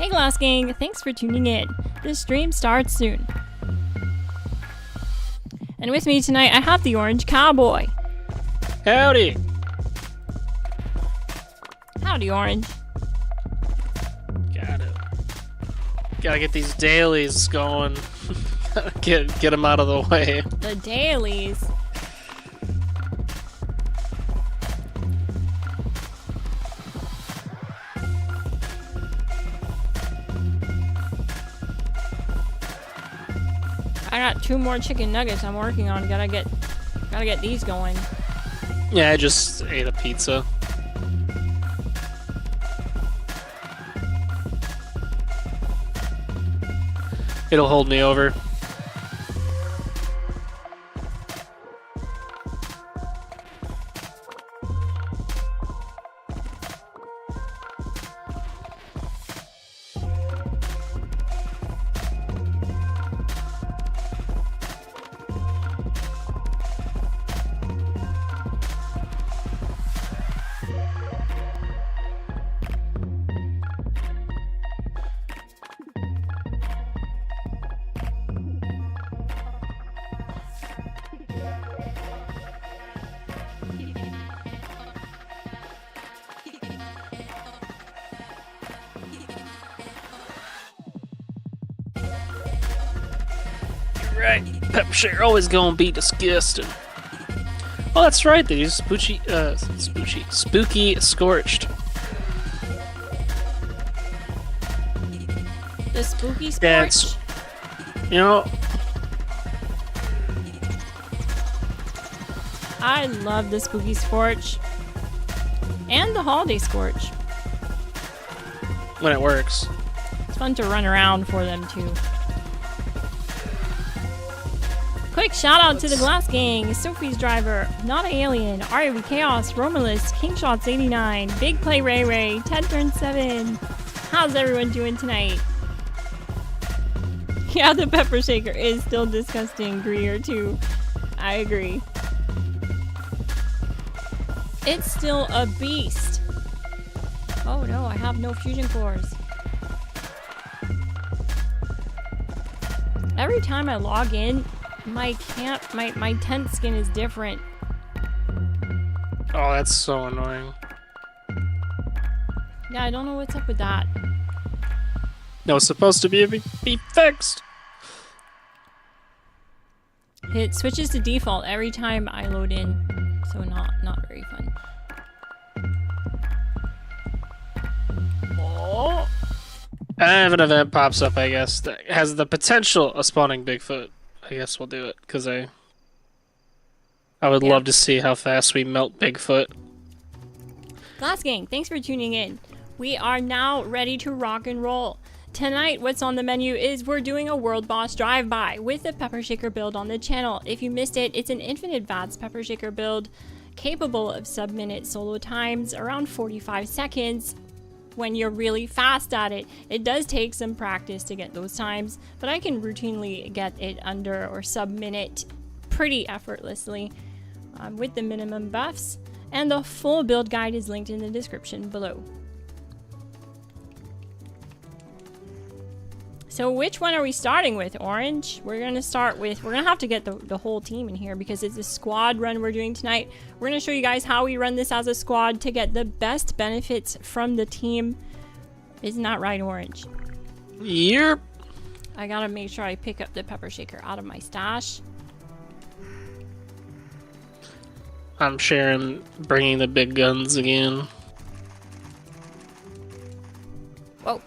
Hey Glass Gang, thanks for tuning in. This stream starts soon. And with me tonight I have the Orange Cowboy. Howdy! Howdy, Orange. Gotta get these dailies going. get them out of the way. The dailies. I got 2 more chicken nuggets I'm working on. Gotta get these going. Yeah, I just ate a pizza. It'll hold me over. Right, pepper shaker always gonna be disgusting. Oh, that's right. They use spooky scorched. The spooky scorch. Yeah, it's, you know, I love the spooky scorch and the holiday scorch. when it works. It's fun to run around for them too. Quick shout out to the Glass Gang, Sophie's Driver, Not an Alien, RAV Chaos, Romulus, Kingshots89, Big Play Ray Ray, Ted Turn 7. How's everyone doing tonight? Yeah, the pepper shaker is still disgusting, Greer too. I agree. It's still a beast. Oh no, I have no fusion cores. Every time I log in, my tent skin is different. Oh, that's so annoying. Yeah, I don't know what's up with that. No, it's supposed to be fixed. It switches to default every time I load in, so not very fun. Oh. And if an event pops up, I guess, that has the potential of spawning Bigfoot, I guess we'll do it, because I would love to see how fast we melt Bigfoot. Glass Gang, thanks for tuning in. We are now ready to rock and roll. Tonight, what's on the menu is we're doing a World Boss Drive-By with the Pepper Shaker build on the channel. If you missed it, it's an infinite VATS Pepper Shaker build capable of sub-minute solo times, around 45 seconds when you're really fast at it. It does take some practice to get those times, but I can routinely get it under or sub-minute pretty effortlessly with the minimum buffs, and the full build guide is linked in the description below. So which one are we starting with, Orange? We're gonna have to get the whole team in here because it's a squad run we're doing tonight. We're gonna show you guys how we run this as a squad to get the best benefits from the team. Isn't that right, Orange? Yep. I gotta make sure I pick up the pepper shaker out of my stash. I'm bringing the big guns again. Whoa.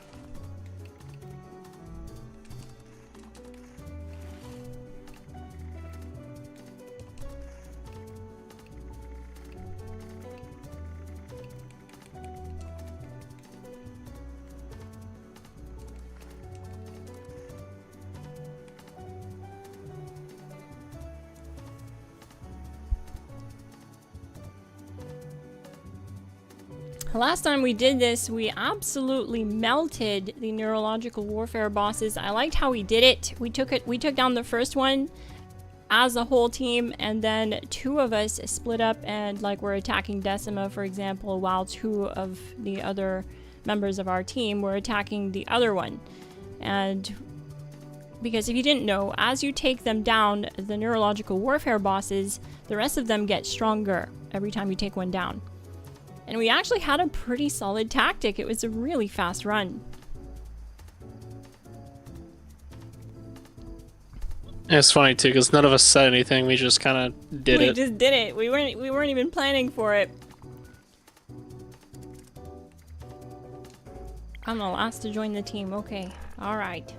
Last time we did this, we absolutely melted the Neurological Warfare bosses. I liked how we did it. We took down the first one as a whole team, and then 2 of us split up and like we're attacking Decima, for example, while 2 of the other members of our team were attacking the other one. And because if you didn't know, as you take them down, the Neurological Warfare bosses, the rest of them get stronger every time you take one down. And we actually had a pretty solid tactic. It was a really fast run. It's funny too, because none of us said anything. We just kind of did it. We just did it. We weren't even planning for it. I'm the last to join the team. Okay. All right.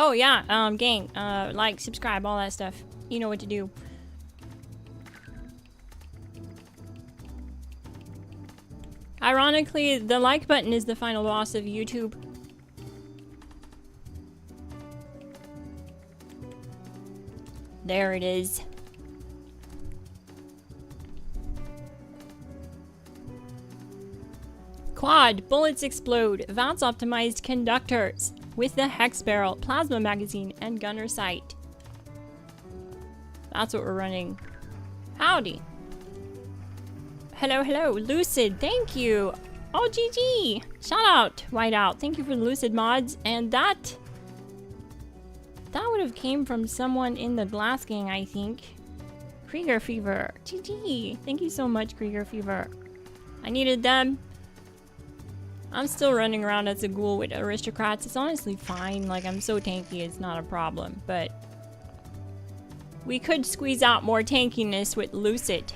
Oh yeah, gang, like, subscribe, all that stuff. You know what to do. Ironically, the like button is the final boss of YouTube. There it is. Quad, bullets explode, VATS optimized conductors with the hex barrel, plasma magazine, and gunner sight. That's what we're running. Howdy. Hello, hello, Lucid, thank you. Oh, GG. Shout out, Whiteout. Thank you for the Lucid mods. And that would have came from someone in the GLASSGANG, I think. Krieger Fever. GG. Thank you so much, Krieger Fever. I needed them. I'm still running around as a ghoul with aristocrats. It's honestly fine. Like, I'm so tanky, it's not a problem. But we could squeeze out more tankiness with Lucid.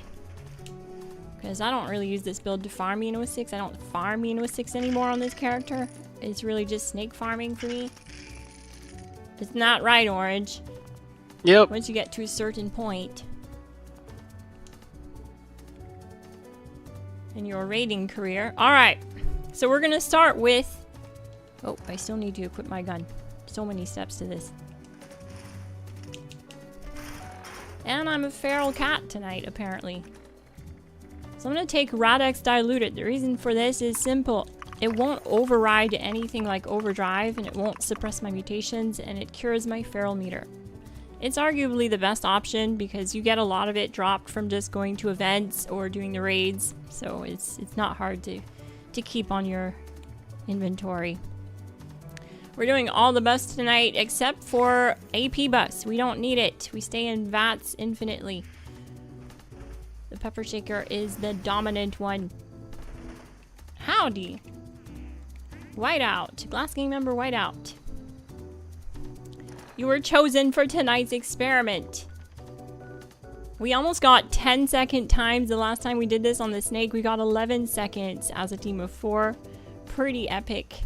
Because I don't really use this build to farm Eno 6. I don't farm Eno 6 anymore on this character. It's really just snake farming for me. It's not right, Orange. Yep. Once you get to a certain point in your raiding career. Alright. So we're gonna start with... Oh, I still need to equip my gun. So many steps to this. And I'm a feral cat tonight, apparently. So I'm gonna take Radex Diluted. The reason for this is simple. It won't override anything like Overdrive, and it won't suppress my mutations, and it cures my feral meter. It's arguably the best option because you get a lot of it dropped from just going to events or doing the raids. So it's not hard to keep on your inventory. We're doing all the buffs tonight except for AP buffs. We don't need it. We stay in VATS infinitely. The Pepper Shaker is the dominant one. Howdy. Whiteout. GLASSGANG member Whiteout. You were chosen for tonight's experiment. We almost got 10-second times the last time we did this on the snake. We got 11 seconds as a team of 4. Pretty epic.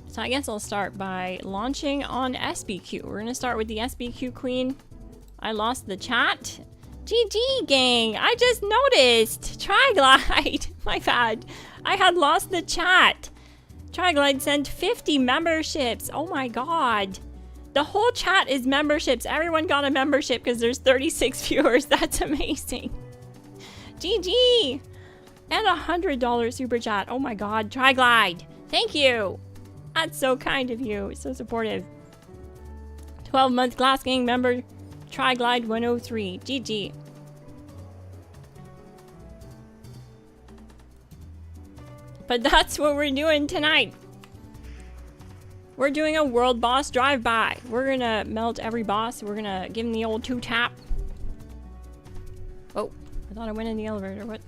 So I guess I'll start by launching on SBQ. We're gonna start with the SBQ queen. I lost the chat. GG gang, I just noticed. Triglide, my bad. I had lost the chat. Triglide sent 50 memberships. Oh my god. The whole chat is memberships. Everyone got a membership because there's 36 viewers. That's amazing. GG. And a $100 super chat. Oh my god. Triglide. Thank you. That's so kind of you. So supportive. 12-month GLASSGANG member. Triglide 103. GG. But that's what we're doing tonight. We're doing a world boss drive-by. We're gonna melt every boss. We're gonna give him the old 2-tap. Oh, I thought I went in the elevator. What?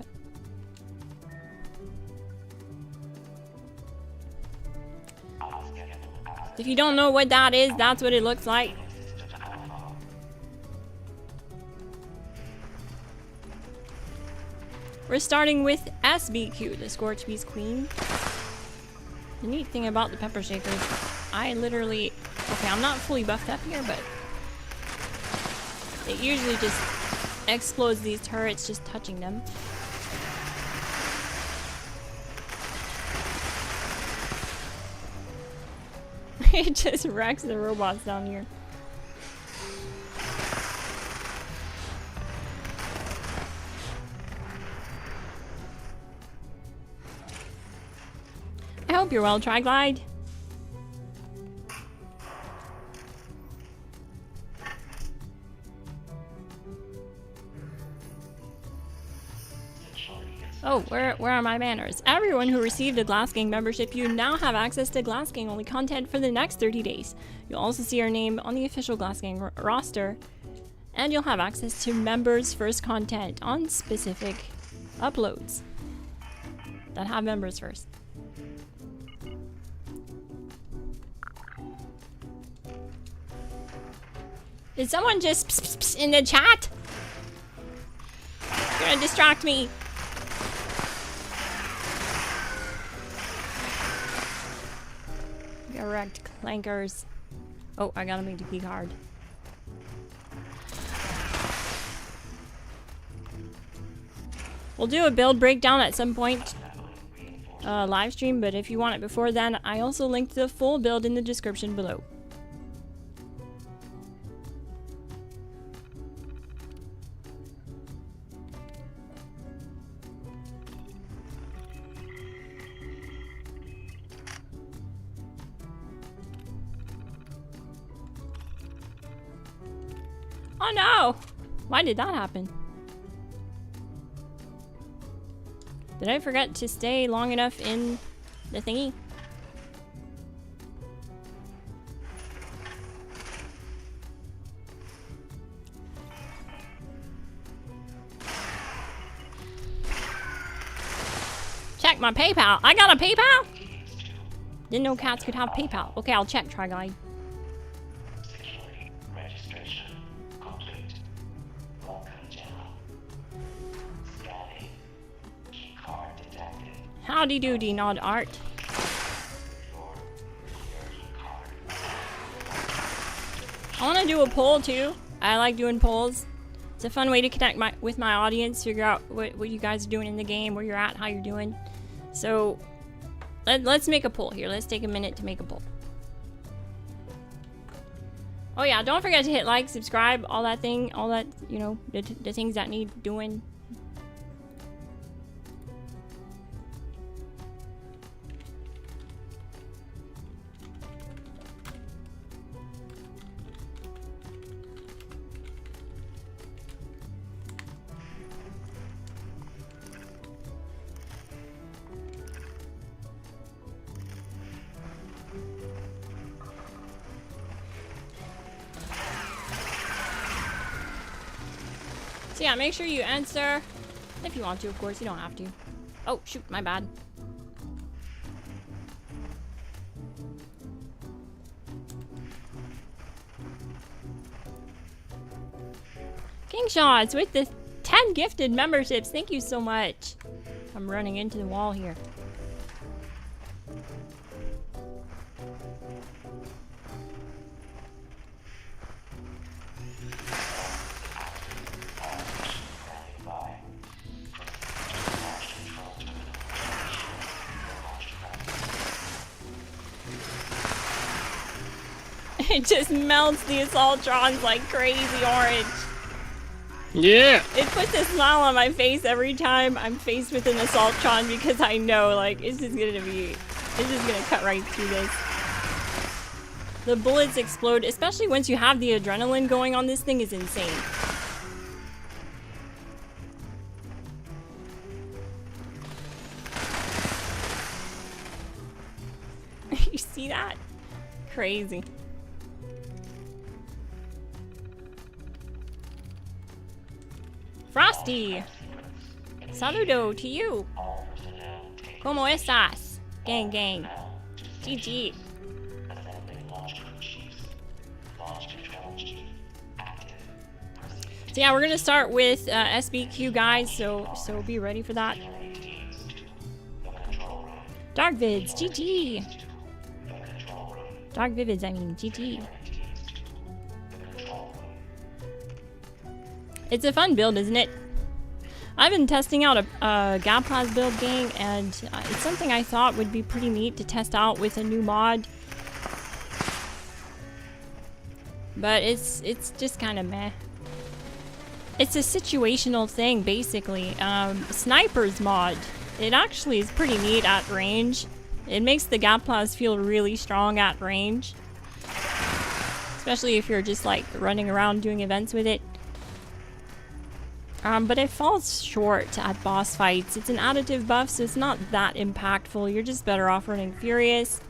If you don't know what that is, that's what it looks like. We're starting with SBQ, the Scorch Beast Queen. The neat thing about the Pepper Shaker is I literally... Okay, I'm not fully buffed up here, but... It usually just explodes these turrets just touching them. It just wrecks the robots down here. I hope you're well, Triglide. Oh, where are my banners? Everyone who received a GLASSGANG membership, you now have access to GLASSGANG only content for the next 30 days. You'll also see our name on the official GLASSGANG roster, and you'll have access to members first content on specific uploads that have members first. Did someone just pss, pss, pss in the chat? You're gonna distract me. Correct, clankers. Oh, I gotta make the key card. We'll do a build breakdown at some point, live stream, but if you want it before then, I also linked the full build in the description below. Oh no! Why did that happen? Did I forget to stay long enough in the thingy? Check my PayPal. I got a PayPal? Didn't know cats could have PayPal. Okay, I'll check, Try Guide. Howdy doody, nod art. I want to do a poll too. I like doing polls. It's a fun way to connect with my audience, figure out what you guys are doing in the game, where you're at, how you're doing. So let's make a poll here. Let's take a minute to make a poll. Oh yeah, don't forget to hit like, subscribe, all that thing, all that, you know, the things that need doing. So yeah, make sure you answer if you want to, of course. You don't have to. Oh, shoot, my bad. King Shots with the 10 gifted memberships. Thank you so much. I'm running into the wall here. It just melts the Assaultrons like crazy orange. Yeah. It puts a smile on my face every time I'm faced with an Assaultron because I know, like, it's just gonna cut right through this. The bullets explode, especially once you have the adrenaline going on. This thing is insane. You see that? Crazy. Frosty! Saludo to you! ¿Cómo estás? Gang gang. GG. So yeah, we're gonna start with SBQ guys, so be ready for that. Dark Vids, GG! Dark Vivids, I mean, GG. It's a fun build, isn't it? I've been testing out a Gaplas build, gang, and it's something I thought would be pretty neat to test out with a new mod. But it's just kind of meh. It's a situational thing, basically. Sniper's mod. It actually is pretty neat at range. It makes the Gaplas feel really strong at range. Especially if you're just like running around doing events with it. But it falls short at boss fights. It's an additive buff, so it's not that impactful. You're just better off running Furious.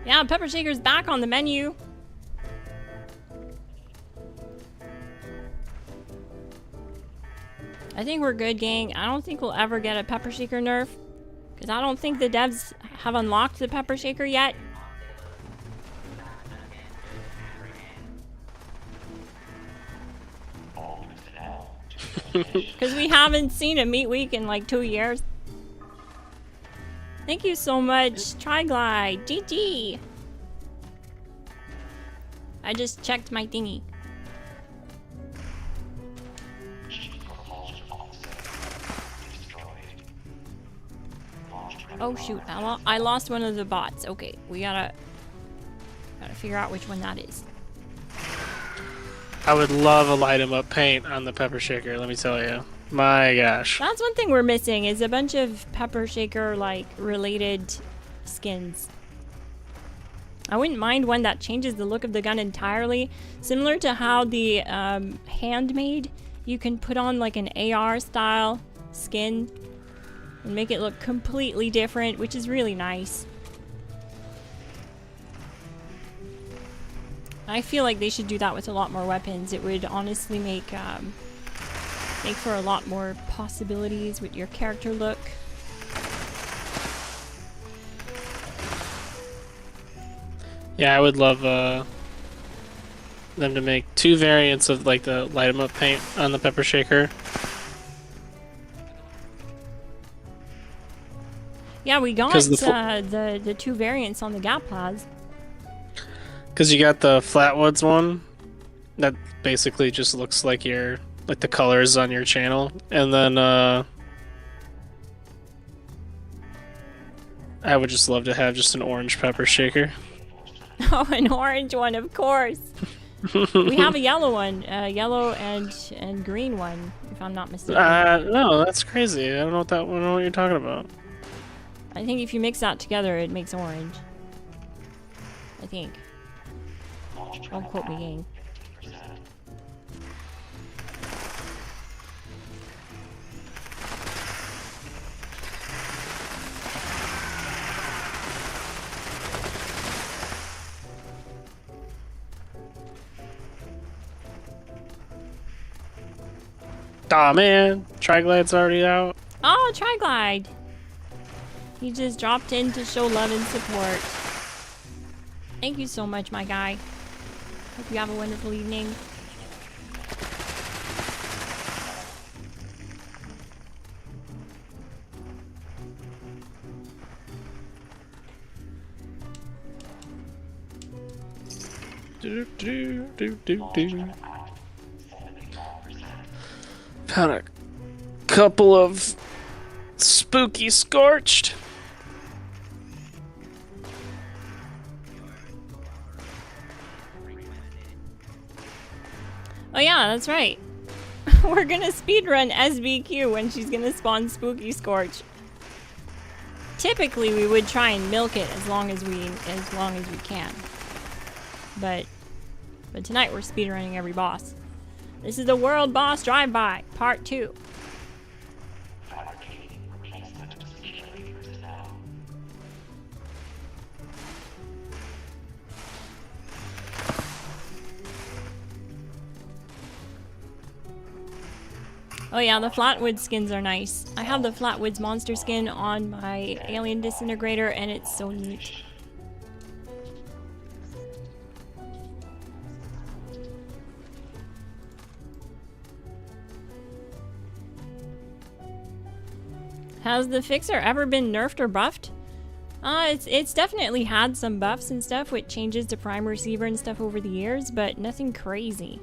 Yeah, Pepper Shaker's back on the menu. I think we're good, gang. I don't think we'll ever get a Pepper Shaker nerf, because I don't think the devs have unlocked the Pepper Shaker yet. Because we haven't seen a meat week in like 2 years. Thank you so much, Triglide. GG. I just checked my thingy. Oh shoot, I lost one of the bots. Okay, we gotta figure out which one that is. I would love a light 'em up paint on the Pepper Shaker, let me tell you. My gosh. That's one thing we're missing, is a bunch of Pepper Shaker like related skins. I wouldn't mind one that changes the look of the gun entirely, similar to how the handmade, you can put on like an AR style skin and make it look completely different, which is really nice. I feel like they should do that with a lot more weapons. It would honestly make for a lot more possibilities with your character look. Yeah, I would love them to make 2 variants of like the light 'em up paint on the Pepper Shaker. Yeah, we got the 2 variants on the Gap Plaza. Because you got the Flatwoods one that basically just looks like your the colors on your channel, and then I would just love to have just an orange Pepper Shaker. Oh, an orange one, of course. We have a yellow one, yellow and green one, if I'm not mistaken. No, that's crazy. I don't know what you're talking about. I think if you mix that together, it makes orange. I think. Don't quote me, gang. Aw, man. Triglide's already out. Oh, Triglide! He just dropped in to show love and support. Thank you so much, my guy. Hope you have a wonderful evening. Found a couple of spooky scorched. Oh yeah, that's right. We're gonna speedrun SBQ when she's gonna spawn Spooky Scorch. Typically, we would try and milk it as long as we can. But tonight we're speedrunning every boss. This is the World Boss Drive-By, Part 2. Oh yeah, the Flatwoods skins are nice. I have the Flatwoods monster skin on my Alien Disintegrator, and it's so neat. Has the Fixer ever been nerfed or buffed? It's definitely had some buffs and stuff with changes to prime receiver and stuff over the years, but nothing crazy.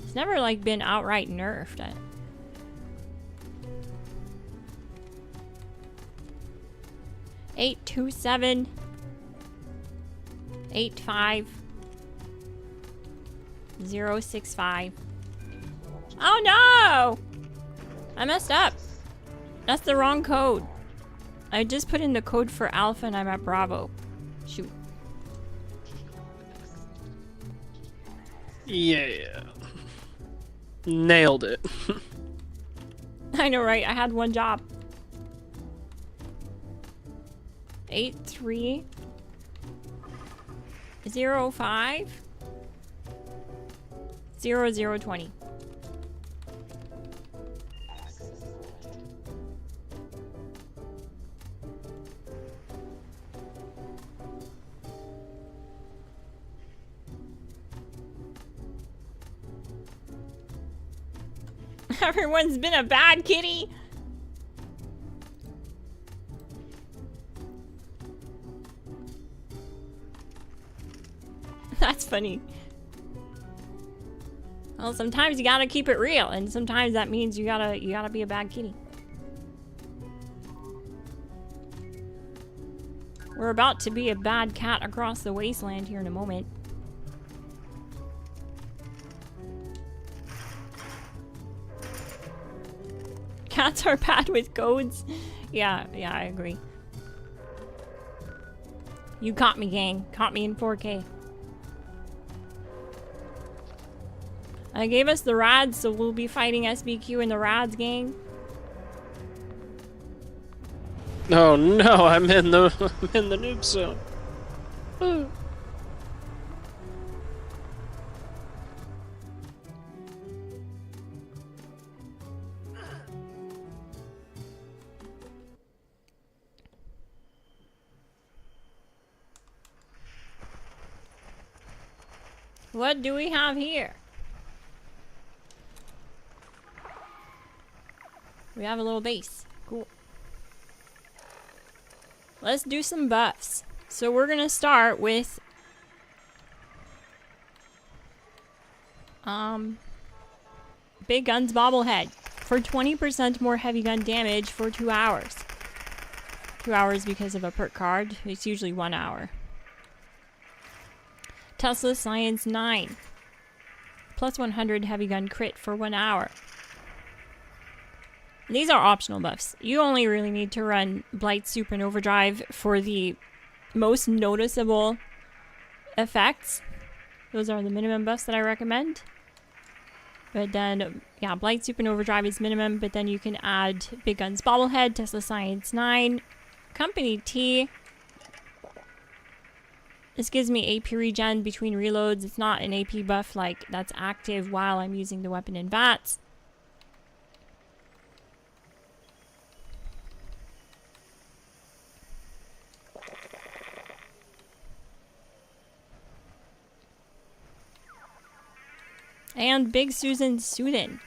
It's never like been outright nerfed. 827. 85 065. Oh no! I messed up. That's the wrong code. I just put in the code for Alpha and I'm at Bravo. Shoot. Yeah. Nailed it. I know, right? I had one job. 8305 0020. Everyone's been a bad kitty. That's funny. Well, sometimes you gotta keep it real, and sometimes that means you gotta be a bad kitty. We're about to be a bad cat across the wasteland here in a moment. Cats are bad with codes. Yeah, I agree. You caught me, gang. Caught me in 4K. I gave us the rads, so we'll be fighting SBQ in the rads, gang. Oh no, I'm in the noob zone. Ooh. What do we have here? We have a little base. Cool. Let's do some buffs. So we're gonna start with Big Guns Bobblehead for 20% more heavy gun damage for 2 hours. 2 hours because of a perk card. It's usually 1 hour. Tesla Science 9. Plus 100 heavy gun crit for 1 hour. These are optional buffs. You only really need to run Blight, Super, and Overdrive for the most noticeable effects. Those are the minimum buffs that I recommend. But then, yeah, Blight, Super, and Overdrive is minimum, but then you can add Big Guns Bobblehead, Tesla Science 9, Company T. This gives me AP regen between reloads. It's not an AP buff like that's active while I'm using the weapon in VATS. And Big Susan Sudin.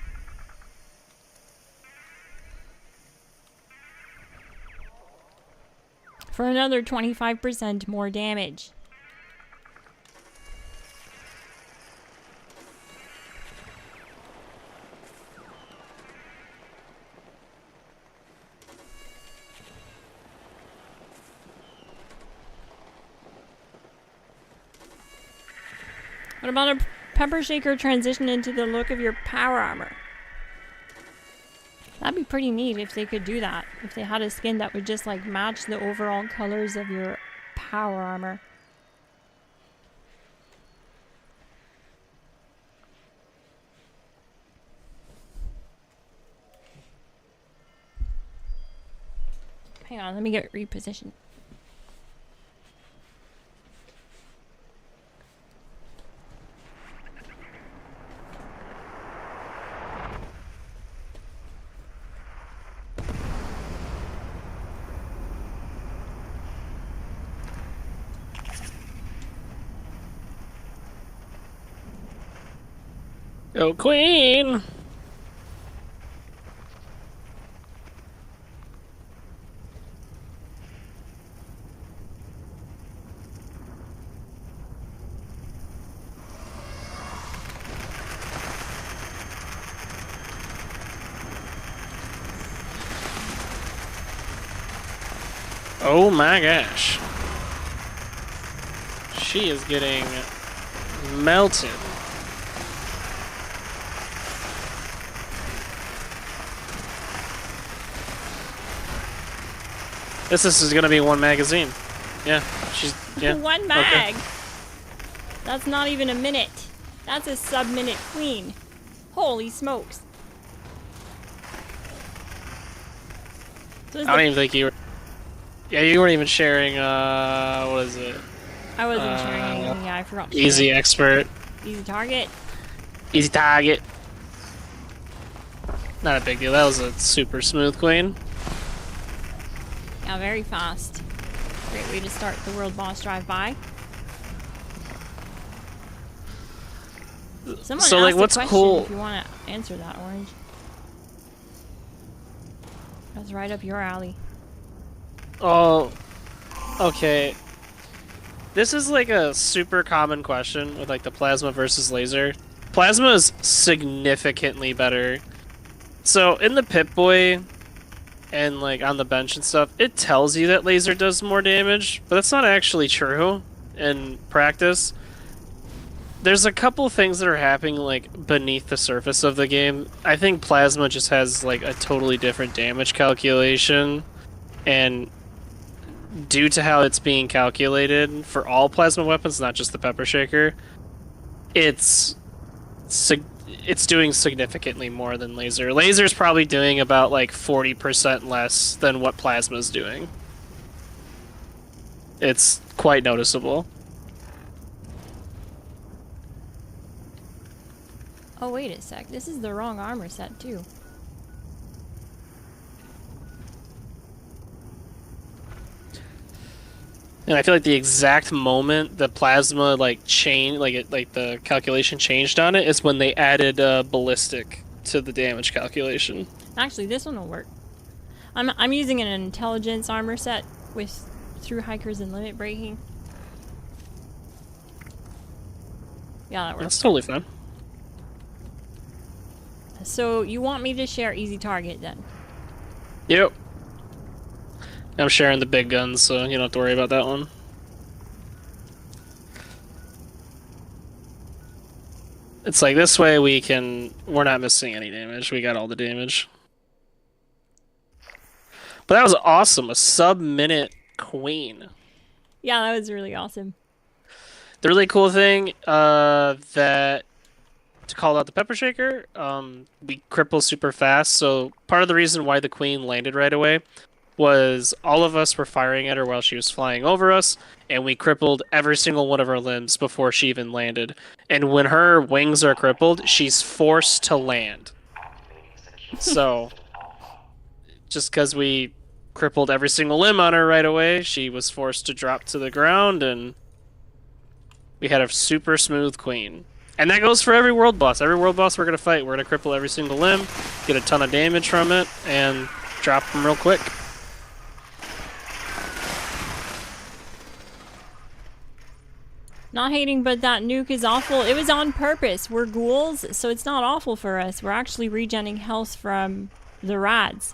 For another 25% more damage. What about a pepper shaker transition into the look of your power armor? That'd be pretty neat if they could do that. If they had a skin that would just like match the overall colors of your power armor. Hang on, let me get repositioned. Go Queen! Oh my gosh. she is getting melted. This is gonna be one magazine. Yeah, yeah. One mag. Okay. That's not even a minute. That's a sub-minute queen. Holy smokes. So I don't even think you were. Yeah, you weren't even sharing. What is it? I wasn't sharing anything. Yeah, I forgot. Easy expert. Easy target. Easy target. Not a big deal. That was a super smooth queen. Yeah, very fast. Great way to start the world boss drive-by. Someone So, asked like, a what's question cool? if you want to answer that, Orange. That's right up your alley. Oh, okay. This is like a super common question with like the plasma versus laser. Plasma is significantly better. So in the Pip-Boy and like on the bench and stuff, it tells you that laser does more damage, but that's not actually true in practice. There's a couple things that are happening like beneath the surface of the game. I think plasma just has like a totally different damage calculation, and due to how it's being calculated for all plasma weapons, not just the pepper shaker, it's doing significantly more than laser. Laser's probably doing about like 40% less than what plasma's doing. It's quite noticeable. Oh, wait a sec. This is the wrong armor set, too. And I feel like the exact moment the plasma like changed, like the calculation changed on it, is when they added ballistic to the damage calculation. Actually, this one will work. I'm using an intelligence armor set with through hikers and limit breaking. Yeah, that works. That's totally fine. So you want me to share easy target then? Yep. I'm sharing the big guns, so you don't have to worry about that one. It's like this way we're not missing any damage. We got all the damage. But that was awesome. A sub-minute queen. Yeah, that was really awesome. The really cool thing that to call out the pepper shaker, we cripple super fast. So part of the reason why the queen landed right away was all of us were firing at her while she was flying over us, and we crippled every single one of her limbs before she even landed. And when her wings are crippled, she's forced to land. So, just because we crippled every single limb on her right away, she was forced to drop to the ground, and we had a super smooth queen. And that goes for every world boss. Every world boss we're going to fight, we're going to cripple every single limb, get a ton of damage from it, and drop them real quick. Not hating, but that nuke is awful. It was on purpose. We're ghouls, so it's not awful for us. We're actually regenning health from the rads.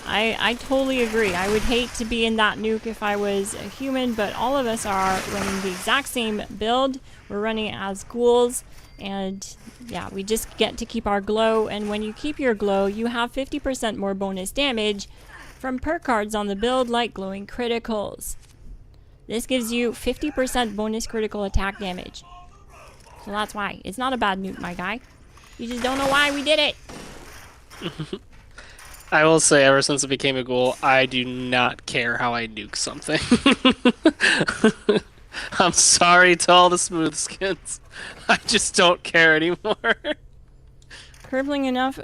I totally agree. I would hate to be in that nuke if I was a human, but all of us are running the exact same build. We're running it as ghouls, and yeah, we just get to keep our glow, and when you keep your glow, you have 50% more bonus damage from perk cards on the build, like glowing criticals. This gives you 50% bonus critical attack damage. So that's why. It's not a bad nuke, my guy. You just don't know why we did it. I will say, ever since it became a ghoul, I do not care how I nuke something. I'm sorry to all the smooth skins. I just don't care anymore. Crippling enough?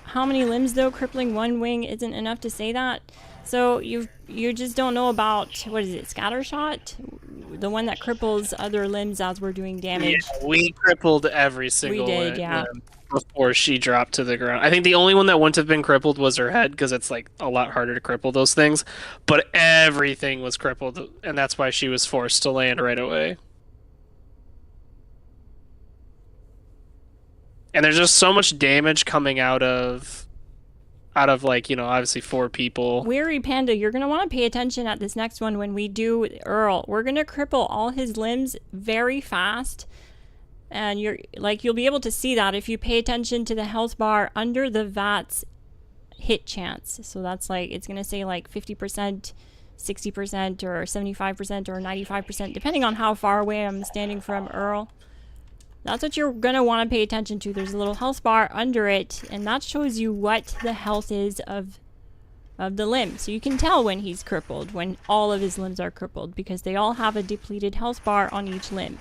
How many limbs though? Crippling one wing isn't enough to say that? So you just don't know about, what is it, Scattershot? The one that cripples other limbs as we're doing damage. Yeah, we crippled every single did, yeah. limb before she dropped to the ground. I think the only one that wouldn't have been crippled was her head, because it's like a lot harder to cripple those things. But everything was crippled, and that's why she was forced to land right away. And there's just so much damage coming out of out of like, you know, obviously 4 people. Weary Panda, you're going to want to pay attention at this next one when we do Earl. We're going to cripple all his limbs very fast. And you'll be able to see that if you pay attention to the health bar under the VATS hit chance. So that's like, it's going to say like 50%, 60%, or 75%, or 95%, depending on how far away I'm standing from Earl. That's what you're going to want to pay attention to. There's a little health bar under it, and that shows you what the health is of the limb. So you can tell when he's crippled, when all of his limbs are crippled, because they all have a depleted health bar on each limb.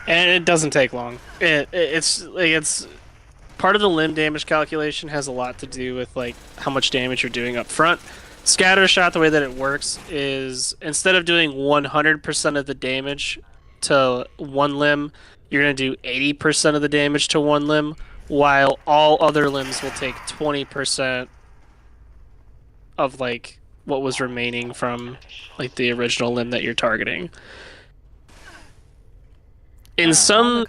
And it doesn't take long. It's part of the limb damage calculation has a lot to do with like how much damage you're doing up front. Scatter shot, the way that it works is instead of doing 100% of the damage to one limb, you're going to do 80% of the damage to one limb, while all other limbs will take 20% of like what was remaining from like the original limb that you're targeting. In some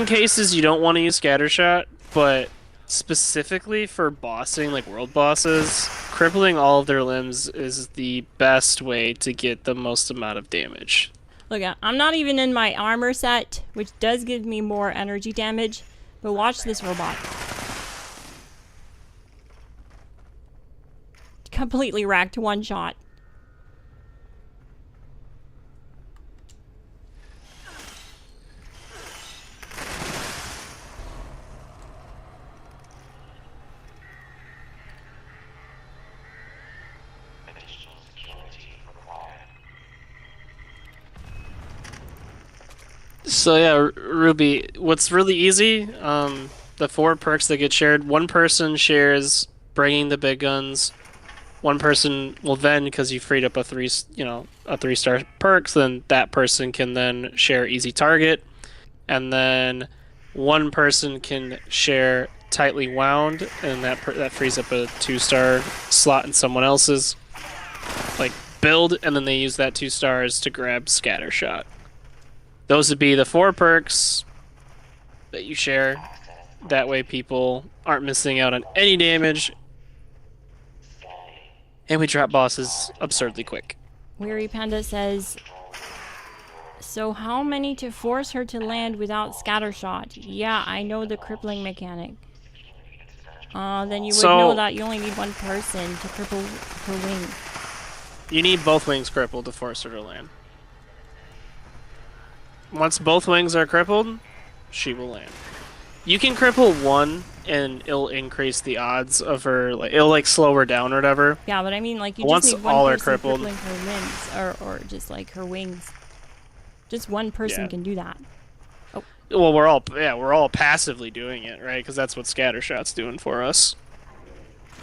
cases, you don't want to use scattershot, but specifically for bossing, like world bosses, crippling all of their limbs is the best way to get the most amount of damage. Look, I'm not even in my armor set, which does give me more energy damage, but watch this robot. Completely wrecked, one shot. So yeah, Ruby, what's really easy, the 4 perks that get shared, one person shares bringing the big guns, one person will then, because you freed up a 3-star perk, so then that person can then share easy target, and then one person can share tightly wound, and that frees up a 2-star slot in someone else's like build, and then they use that 2 stars to grab scattershot. Those would be the 4 perks that you share. That way people aren't missing out on any damage. And we drop bosses absurdly quick. Weary Panda says, so how many to force her to land without scattershot? Yeah, I know the crippling mechanic. Then you would know that you only need one person to cripple her wing. You need both wings crippled to force her to land. Once both wings are crippled, she will land. You can cripple one, and it'll increase the odds of her. Like it'll like slow her down or whatever. Yeah, but I mean, like you once just need one all are person crippled, crippling her limbs, or just like her wings. Just one person can do that. Oh. Well, we're all passively doing it, right? Because that's what scattershot's doing for us.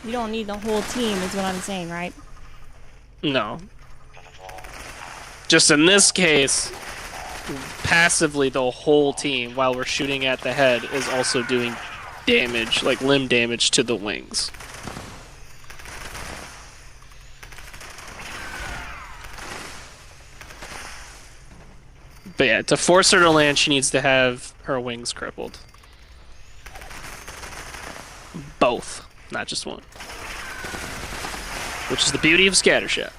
You don't need the whole team, is what I'm saying, right? No. Just in this case, passively the whole team, while we're shooting at the head, is also doing damage, like limb damage to the wings. But yeah, to force her to land, she needs to have her wings crippled. Both, not just one. Which is the beauty of scattershot.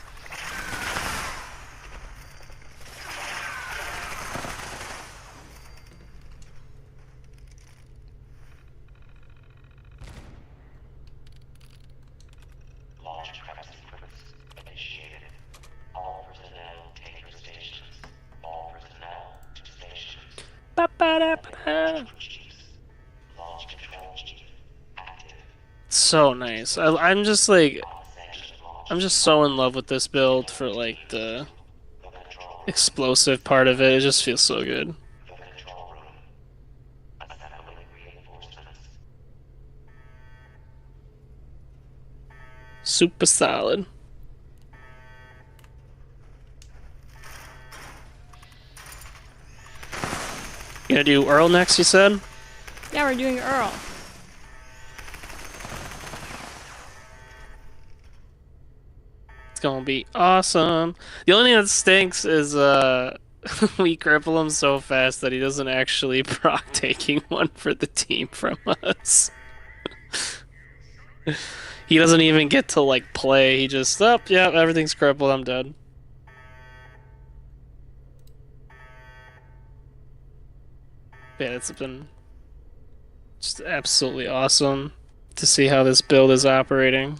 So nice. I'm just so in love with this build for like the explosive part of it. It just feels so good. Super solid. You gonna do Earl next, you said? Yeah, we're doing Earl. It's gonna be awesome. The only thing that stinks is we cripple him so fast that he doesn't actually proc taking one for the team from us. He doesn't even get to like play. He just, oh, yeah, everything's crippled. I'm dead. Yeah, it's been just absolutely awesome to see how this build is operating.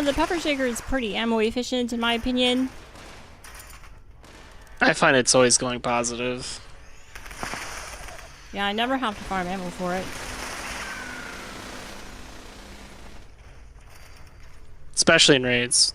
The pepper shaker is pretty ammo efficient in my opinion. I find it's always going positive. Yeah, I never have to farm ammo for it. Especially in raids.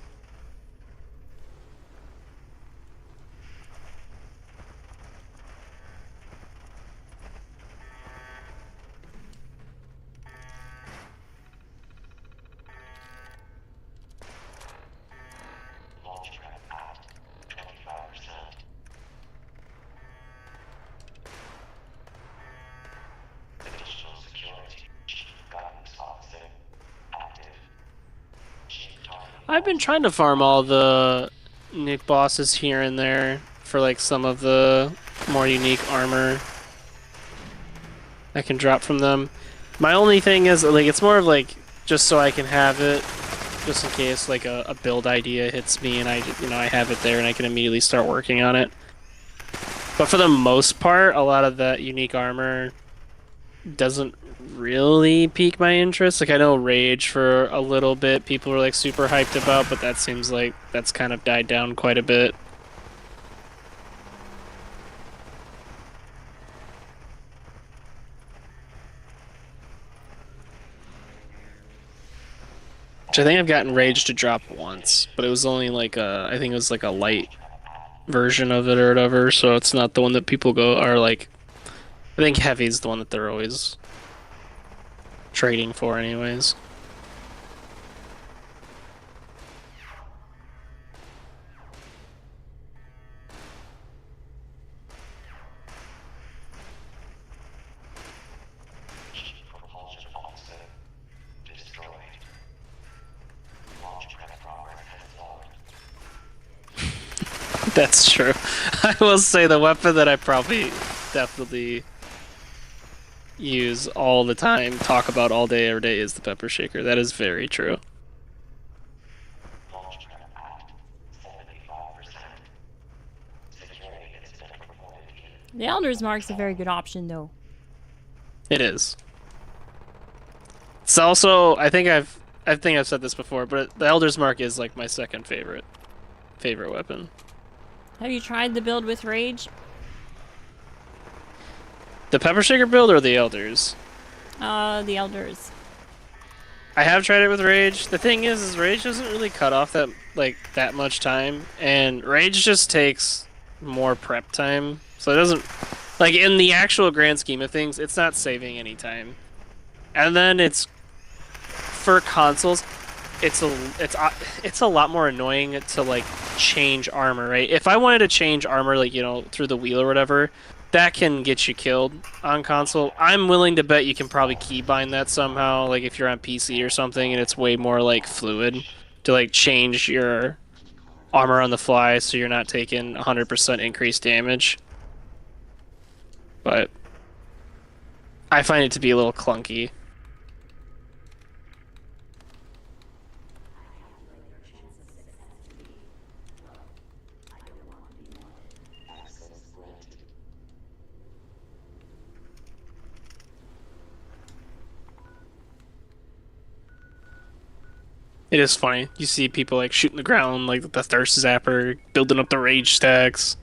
I've been trying to farm all the Nick bosses here and there for like some of the more unique armor I can drop from them. My only thing is like it's more of like just so I can have it just in case like a build idea hits me and I have it there and I can immediately start working on it. But for the most part, a lot of that unique armor doesn't really pique my interest. Like I know Rage for a little bit people were like super hyped about, but that seems like that's kind of died down quite a bit. Which I think I've gotten Rage to drop once, but it was only like I think it was like a light version of it or whatever, so it's not the one that people are like, I think Heavy's the one that they're always trading for anyways. That's true. I will say the weapon that I probably definitely use all the time, talk about all day, every day is the pepper shaker. That is very true. The Elder's Mark's a very good option though. It is. It's also, I think I've said this before, but the Elder's Mark is like my second favorite weapon. Have you tried the build with Rage? The pepper shaker build or the Elders? The Elders. I have tried it with Rage. The thing is Rage doesn't really cut off that much time, and Rage just takes more prep time. So it doesn't, like in the actual grand scheme of things, it's not saving any time. And then it's for consoles, it's a lot more annoying to like change armor, right? If I wanted to change armor like, through the wheel or whatever, that can get you killed on console. I'm willing to bet you can probably keybind that somehow, like if you're on PC or something and it's way more like fluid to like change your armor on the fly so you're not taking 100% increased damage. But I find it to be a little clunky. It is funny. You see people like shooting the ground, like the Thirst Zapper, building up the rage stacks.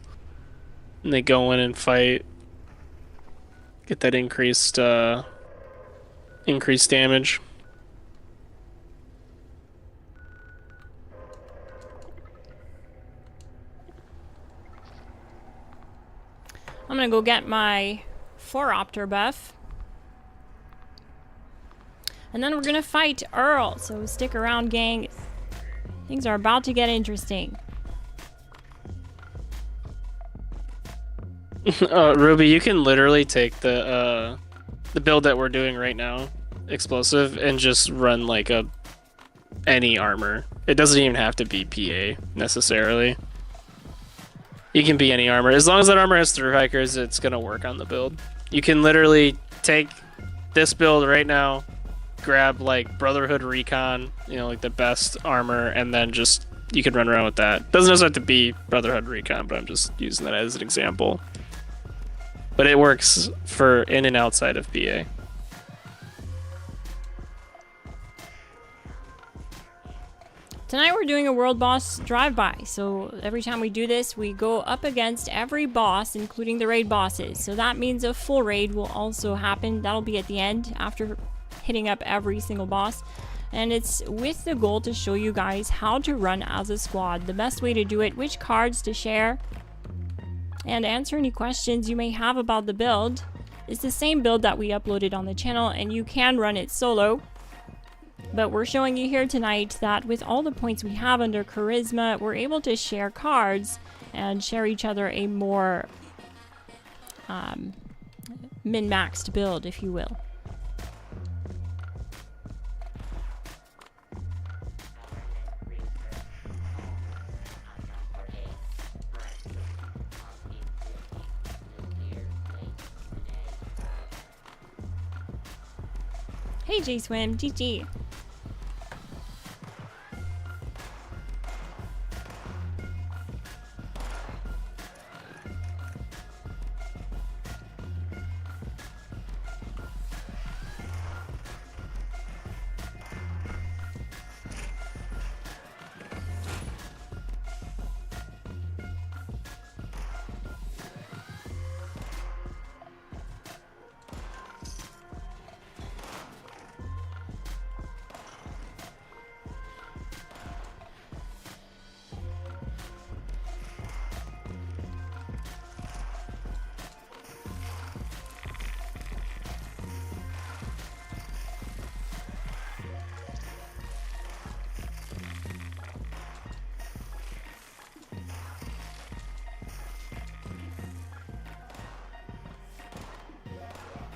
and they go in and fight. Get that increased damage. I'm gonna go get my 4-opter buff. And then we're gonna fight Earl, so stick around, gang. Things are about to get interesting. Ruby, you can literally take the build that we're doing right now, explosive, and just run like any armor. It doesn't even have to be PA necessarily. You can be any armor. As long as that armor has through hikers, it's gonna work on the build. You can literally take this build right now, grab like Brotherhood Recon, you know, like the best armor, and then just you can run around with that. Doesn't necessarily have to be Brotherhood Recon, but I'm just using that as an example. But it works for in and outside of PA. Tonight we're doing a world boss drive-by, so every time we do this, we go up against every boss, including the raid bosses. So that means a full raid will also happen. That'll be at the end, after hitting up every single boss. And it's with the goal to show you guys how to run as a squad, the best way to do it, which cards to share, and answer any questions you may have about the build. It's the same build that we uploaded on the channel, and you can run it solo. But we're showing you here tonight that with all the points we have under charisma, we're able to share cards and share each other a more min-maxed build, if you will. Hey J-Swim, GG.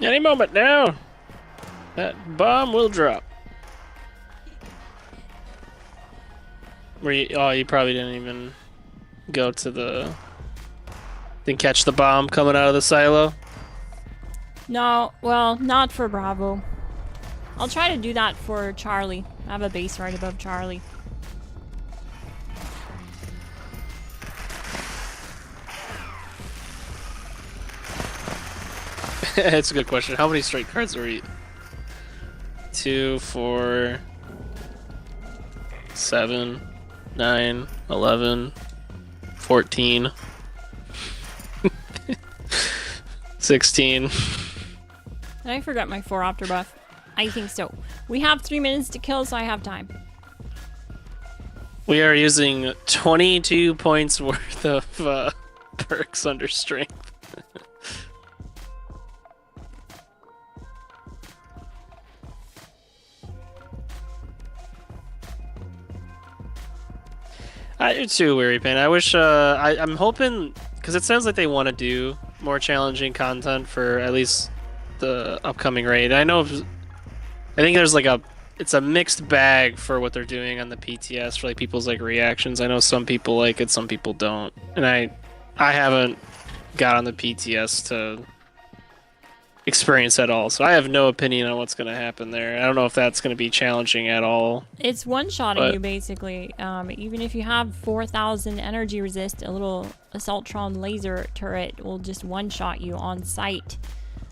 Any moment now, that bomb will drop. Where you, oh, you probably didn't even go to the... Didn't catch the bomb coming out of the silo? No, well, not for Bravo. I'll try to do that for Charlie. I have a base right above Charlie. It's a good question. How many straight cards are we? 2, 4, 7, 9, 11, 14, 16. I forgot my 4-opter buff. I think so. We have 3 minutes to kill, so I have time. We are using 22 points worth of perks under strength. I do too, Weary Pain. I wish, I'm hoping, because it sounds like they want to do more challenging content for at least the upcoming raid. I know, I think there's like it's a mixed bag for what they're doing on the PTS for like people's like reactions. I know some people like it, some people don't. And I haven't got on the PTS to experience at all, so I have no opinion on what's going to happen there. I don't know if that's going to be challenging at all. It's one-shotting you, basically. Even if you have 4,000 energy resist, a little Assaultron laser turret will just one-shot you on sight.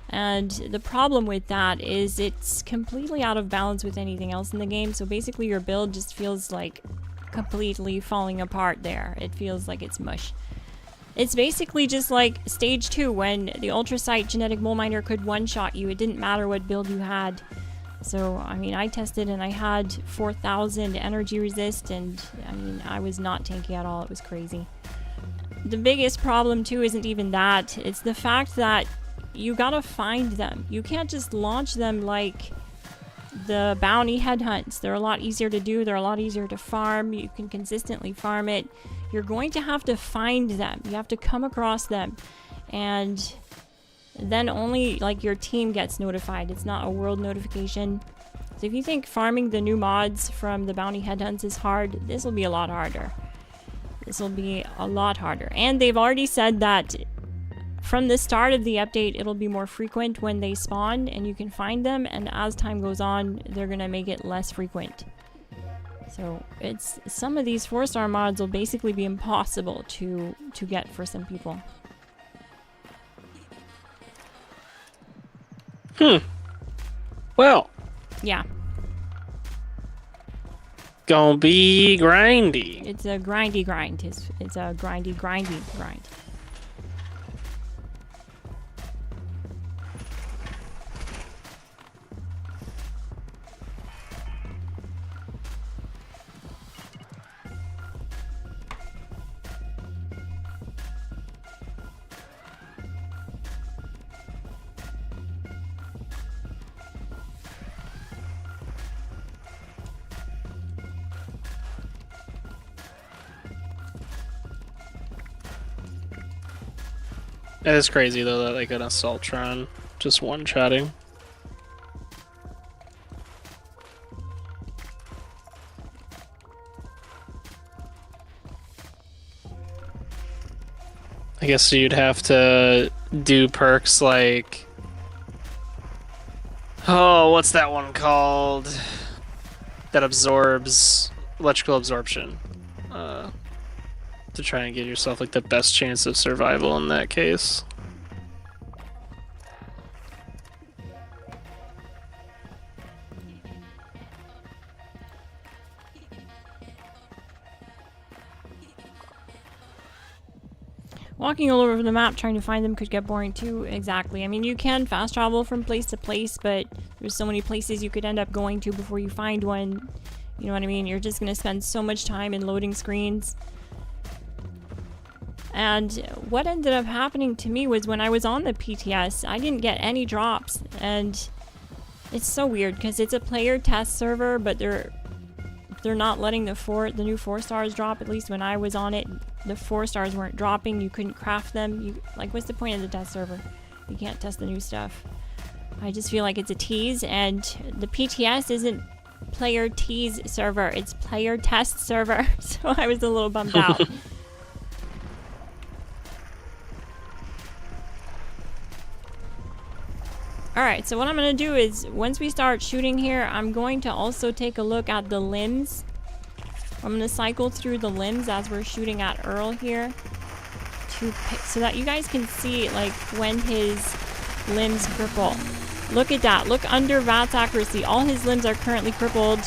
And the problem with that is it's completely out of balance with anything else in the game, so basically your build just feels like completely falling apart there. It feels like it's mush. It's basically just like stage 2 when the Ultra-cite genetic mole miner could one-shot you. It didn't matter what build you had. So, I mean, I tested and I had 4,000 energy resist, and I mean, I was not tanky at all. It was crazy. The biggest problem too isn't even that. It's the fact that you gotta find them. You can't just launch them like the bounty headhunts. They're a lot easier to do. They're a lot easier to farm. You can consistently farm it. You're going to have to find them. You have to come across them. And then only like your team gets notified. It's not a world notification. So if you think farming the new mods from the bounty headhunts is hard, this will be a lot harder. This will be a lot harder. And they've already said that from the start of the update, it'll be more frequent when they spawn and you can find them. And as time goes on, they're going to make it less frequent. So it's some of these 4-star mods will basically be impossible to get for some people. Well. Yeah. Gonna be grindy. It's a grindy grind. It's a grindy grind. It is crazy though that like an Assaultron just one-shotting. I guess you'd have to do perks like, oh, what's that one called? That absorbs electrical absorption. To try and give yourself like the best chance of survival in that case. Walking all over the map trying to find them could get boring too. Exactly. I mean, you can fast travel from place to place, but there's so many places you could end up going to before you find one. You know what I mean? You're just going to spend so much time in loading screens. And what ended up happening to me was when I was on the PTS, I didn't get any drops. And it's so weird because it's a player test server, but they're not letting the new 4-stars drop. At least when I was on it, the 4-stars weren't dropping. You couldn't craft them. Like, what's the point of the test server? You can't test the new stuff. I just feel like it's a tease, and the PTS isn't player tease server. It's player test server. So I was a little bummed out. Alright, so what I'm going to do is, once we start shooting here, I'm going to also take a look at the limbs. I'm going to cycle through the limbs as we're shooting at Earl here, so that you guys can see like when his limbs cripple. Look at that. Look under VATS accuracy. All his limbs are currently crippled.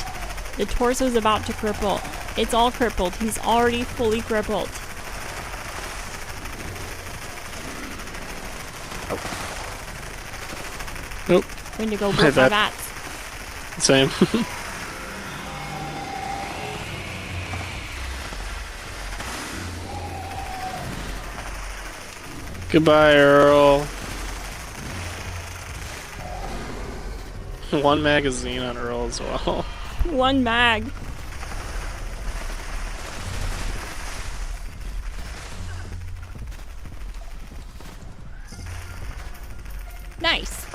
The torso is about to cripple. It's all crippled. He's already fully crippled. Nope. Going to go both our VATS. Same. Goodbye, Earl. One magazine on Earl as well. One mag. Nice.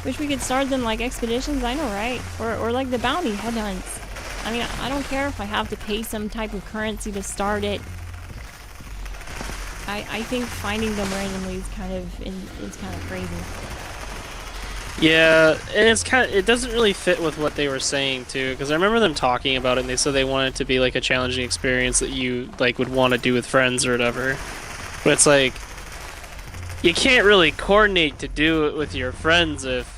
Wish we could start them like expeditions, I know, right? Or like the bounty headhunts. I mean, I don't care if I have to pay some type of currency to start it. I think finding them randomly is kind of crazy. Yeah, and it doesn't really fit with what they were saying too, because I remember them talking about it and they said they wanted it to be like a challenging experience that you like would want to do with friends or whatever. But it's like you can't really coordinate to do it with your friends if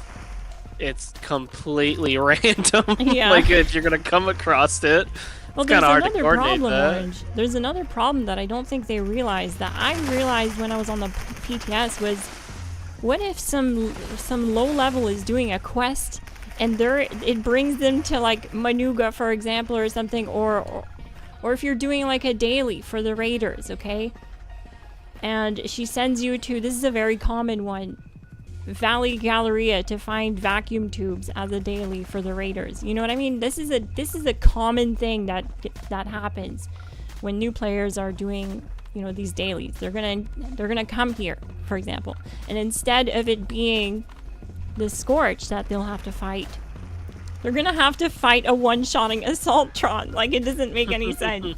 it's completely random. Yeah. Like if you're gonna come across it. Well, It's kinda hard to coordinate problem, that. Orange. There's another problem that I don't think they realized, that I realized when I was on the PTS, was what if some low level is doing a quest and it brings them to like Manuga, for example, or something, or if you're doing like a daily for the raiders, okay? And she sends you to, this is a very common one, Valley Galleria, to find vacuum tubes as a daily for the raiders. You know what I mean? This is a common thing that happens when new players are doing, you know, these dailies. They're gonna come here, for example, and instead of it being the Scorch that they'll have to fight, they're gonna have to fight a one-shotting Assaultron. Like, it doesn't make any sense.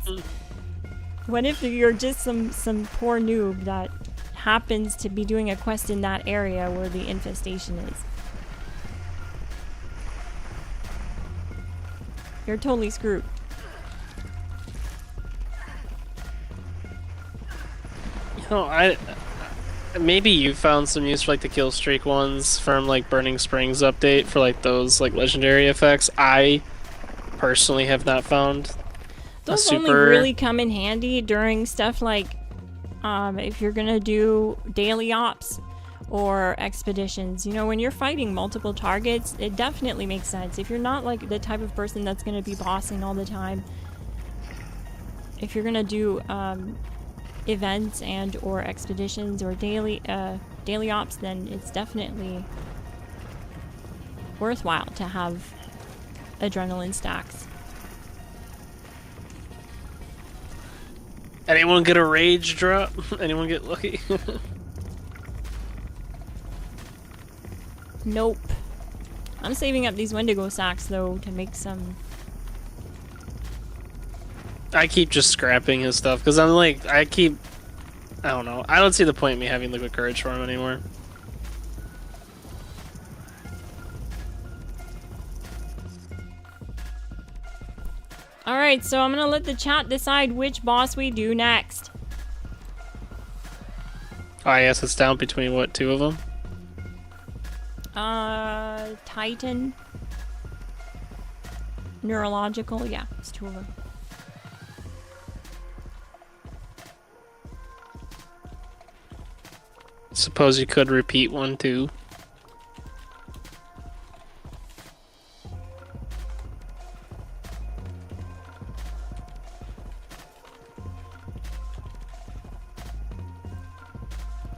What if you're just some poor noob that happens to be doing a quest in that area where the infestation is? You're totally screwed. You know, maybe you found some use for like the kill streak ones from like Burning Springs update for like those like legendary effects. I personally have not found those only really come in handy during stuff like if you're gonna do daily ops or expeditions. You know, when you're fighting multiple targets, it definitely makes sense. If you're not like the type of person that's gonna be bossing all the time, if you're gonna do events and or expeditions or daily ops, then it's definitely worthwhile to have adrenaline stacks. Anyone get a rage drop? Anyone get lucky? Nope. I'm saving up these Wendigo sacks though to make some. I keep just scrapping his stuff because I'm like, I don't know. I don't see the point in me having liquid courage for him anymore. Alright, so I'm gonna let the chat decide which boss we do next. Oh, I guess it's down between what, two of them? Titan. Neurological, yeah, it's two of them. Suppose you could repeat one too.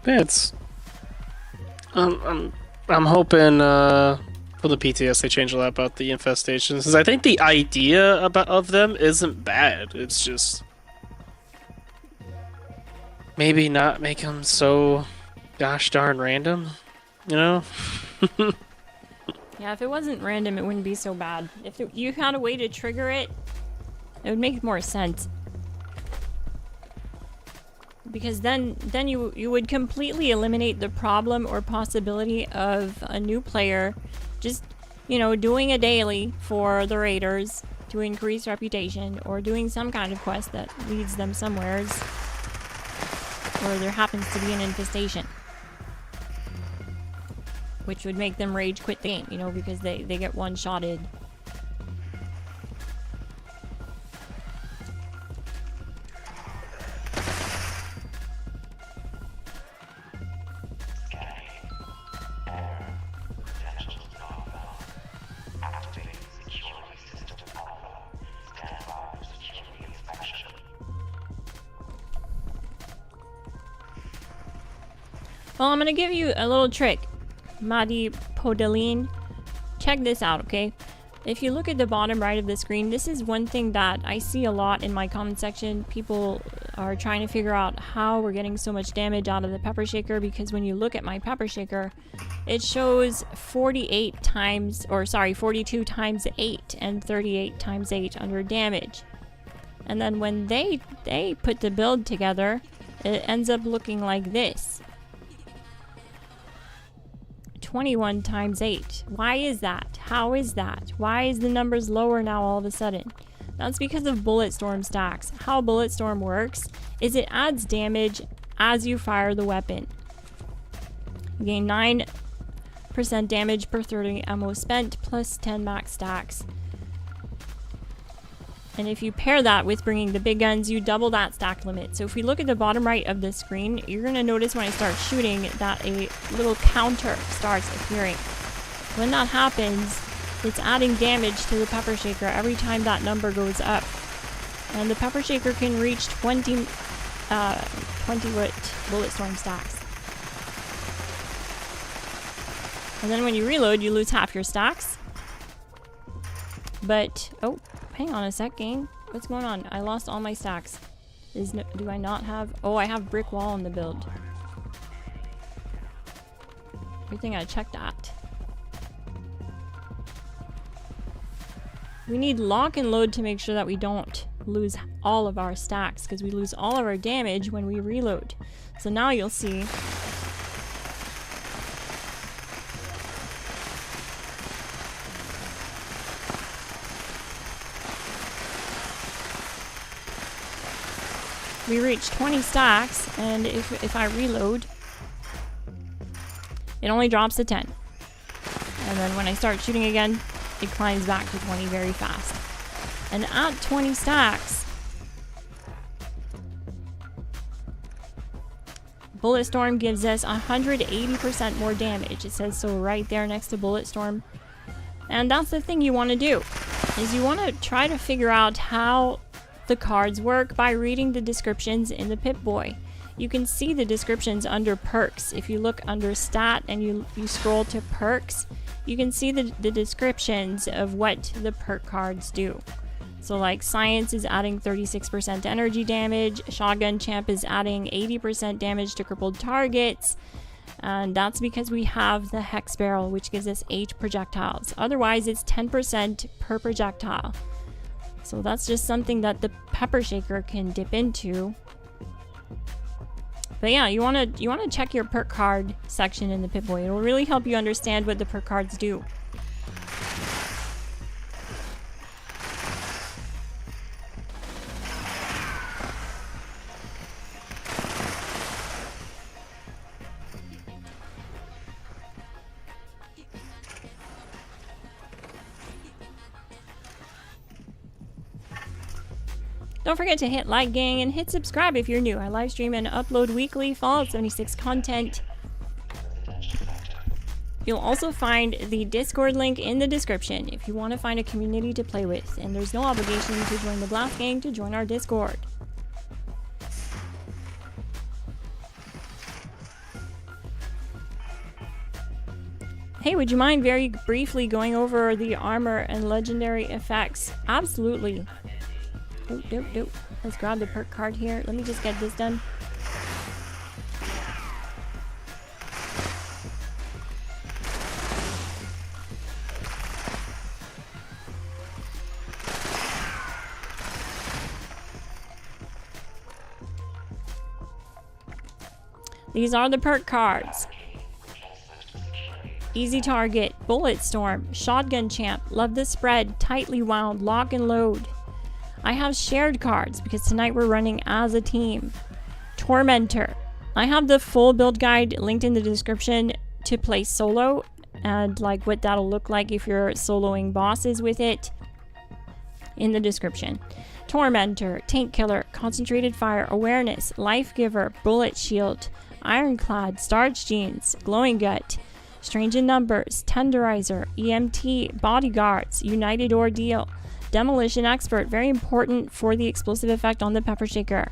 It's I'm hoping for the PTS they change a lot about the infestations, because I think the idea of them isn't bad. It's just maybe not make them so gosh darn random, you know? Yeah, if it wasn't random, it wouldn't be so bad. If you had a way to trigger it, it would make more sense. Because then you would completely eliminate the problem or possibility of a new player just, you know, doing a daily for the raiders to increase reputation, or doing some kind of quest that leads them somewheres where there happens to be an infestation, which would make them rage quit the game, you know, because they get one-shotted. Well, I'm gonna give you a little trick, Madi Podeline. Check this out, okay? If you look at the bottom right of the screen, this is one thing that I see a lot in my comment section. People are trying to figure out how we're getting so much damage out of the pepper shaker, because when you look at my pepper shaker, it shows 42 times 8 and 38 times 8 under damage. And then when they put the build together, it ends up looking like this. 21 times 8. Why is that? How is that? Why is the numbers lower now all of a sudden? That's because of bullet storm stacks. How bullet storm works is it adds damage as you fire the weapon. You gain 9% damage per 30 ammo spent plus 10 max stacks. And if you pair that with bringing the big guns, you double that stack limit. So if we look at the bottom right of the screen, you're going to notice when I start shooting that a little counter starts appearing. When that happens, it's adding damage to the pepper shaker every time that number goes up. And the pepper shaker can reach 20 bullet storm stacks. And then when you reload, you lose half your stacks. But, oh, hang on a sec, gang. What's going on? I lost all my stacks. Do I not have... Oh, I have brick wall in the build. Good thing I checked that. We need lock and load to make sure that we don't lose all of our stacks, because we lose all of our damage when we reload. So now you'll see... we reach 20 stacks, and if I reload, it only drops to 10. And then when I start shooting again, it climbs back to 20 very fast. And at 20 stacks, Bullet Storm gives us 180% more damage. It says so right there next to Bullet Storm. And that's the thing you want to do, is you want to try to figure out how the cards work by reading the descriptions in the Pip-Boy. You can see the descriptions under perks. If you look under stat and you scroll to perks, you can see the descriptions of what the perk cards do. So like Science is adding 36% energy damage, Shotgun Champ is adding 80% damage to crippled targets, and that's because we have the Hex Barrel, which gives us 8 projectiles. Otherwise it's 10% per projectile. So that's just something that the pepper shaker can dip into. But yeah, you want to check your perk card section in the Pip-Boy. It will really help you understand what the perk cards do. Don't forget to hit like, gang, and hit subscribe if you're new. I live stream and upload weekly Fallout 76 content. You'll also find the Discord link in the description if you want to find a community to play with. And there's no obligation to join the Glass Gang to join our Discord. Hey, would you mind very briefly going over the armor and legendary effects? Absolutely. Dope. Let's grab the perk card here. Let me just get this done. These are the perk cards. Easy Target, Bullet Storm, Shotgun Champ, Love the Spread, Tightly Wound, Lock and Load. I have shared cards because tonight we're running as a team. Tormentor. I have the full build guide linked in the description to play solo and like what that'll look like if you're soloing bosses with it in the description. Tormentor, Tank Killer, Concentrated Fire, Awareness, Life Giver, Bullet Shield, Ironclad, Starch Jeans, Glowing Gut, Strange in Numbers, Tenderizer, EMT, Bodyguards, United Ordeal, Demolition Expert, very important for the explosive effect on the pepper shaker.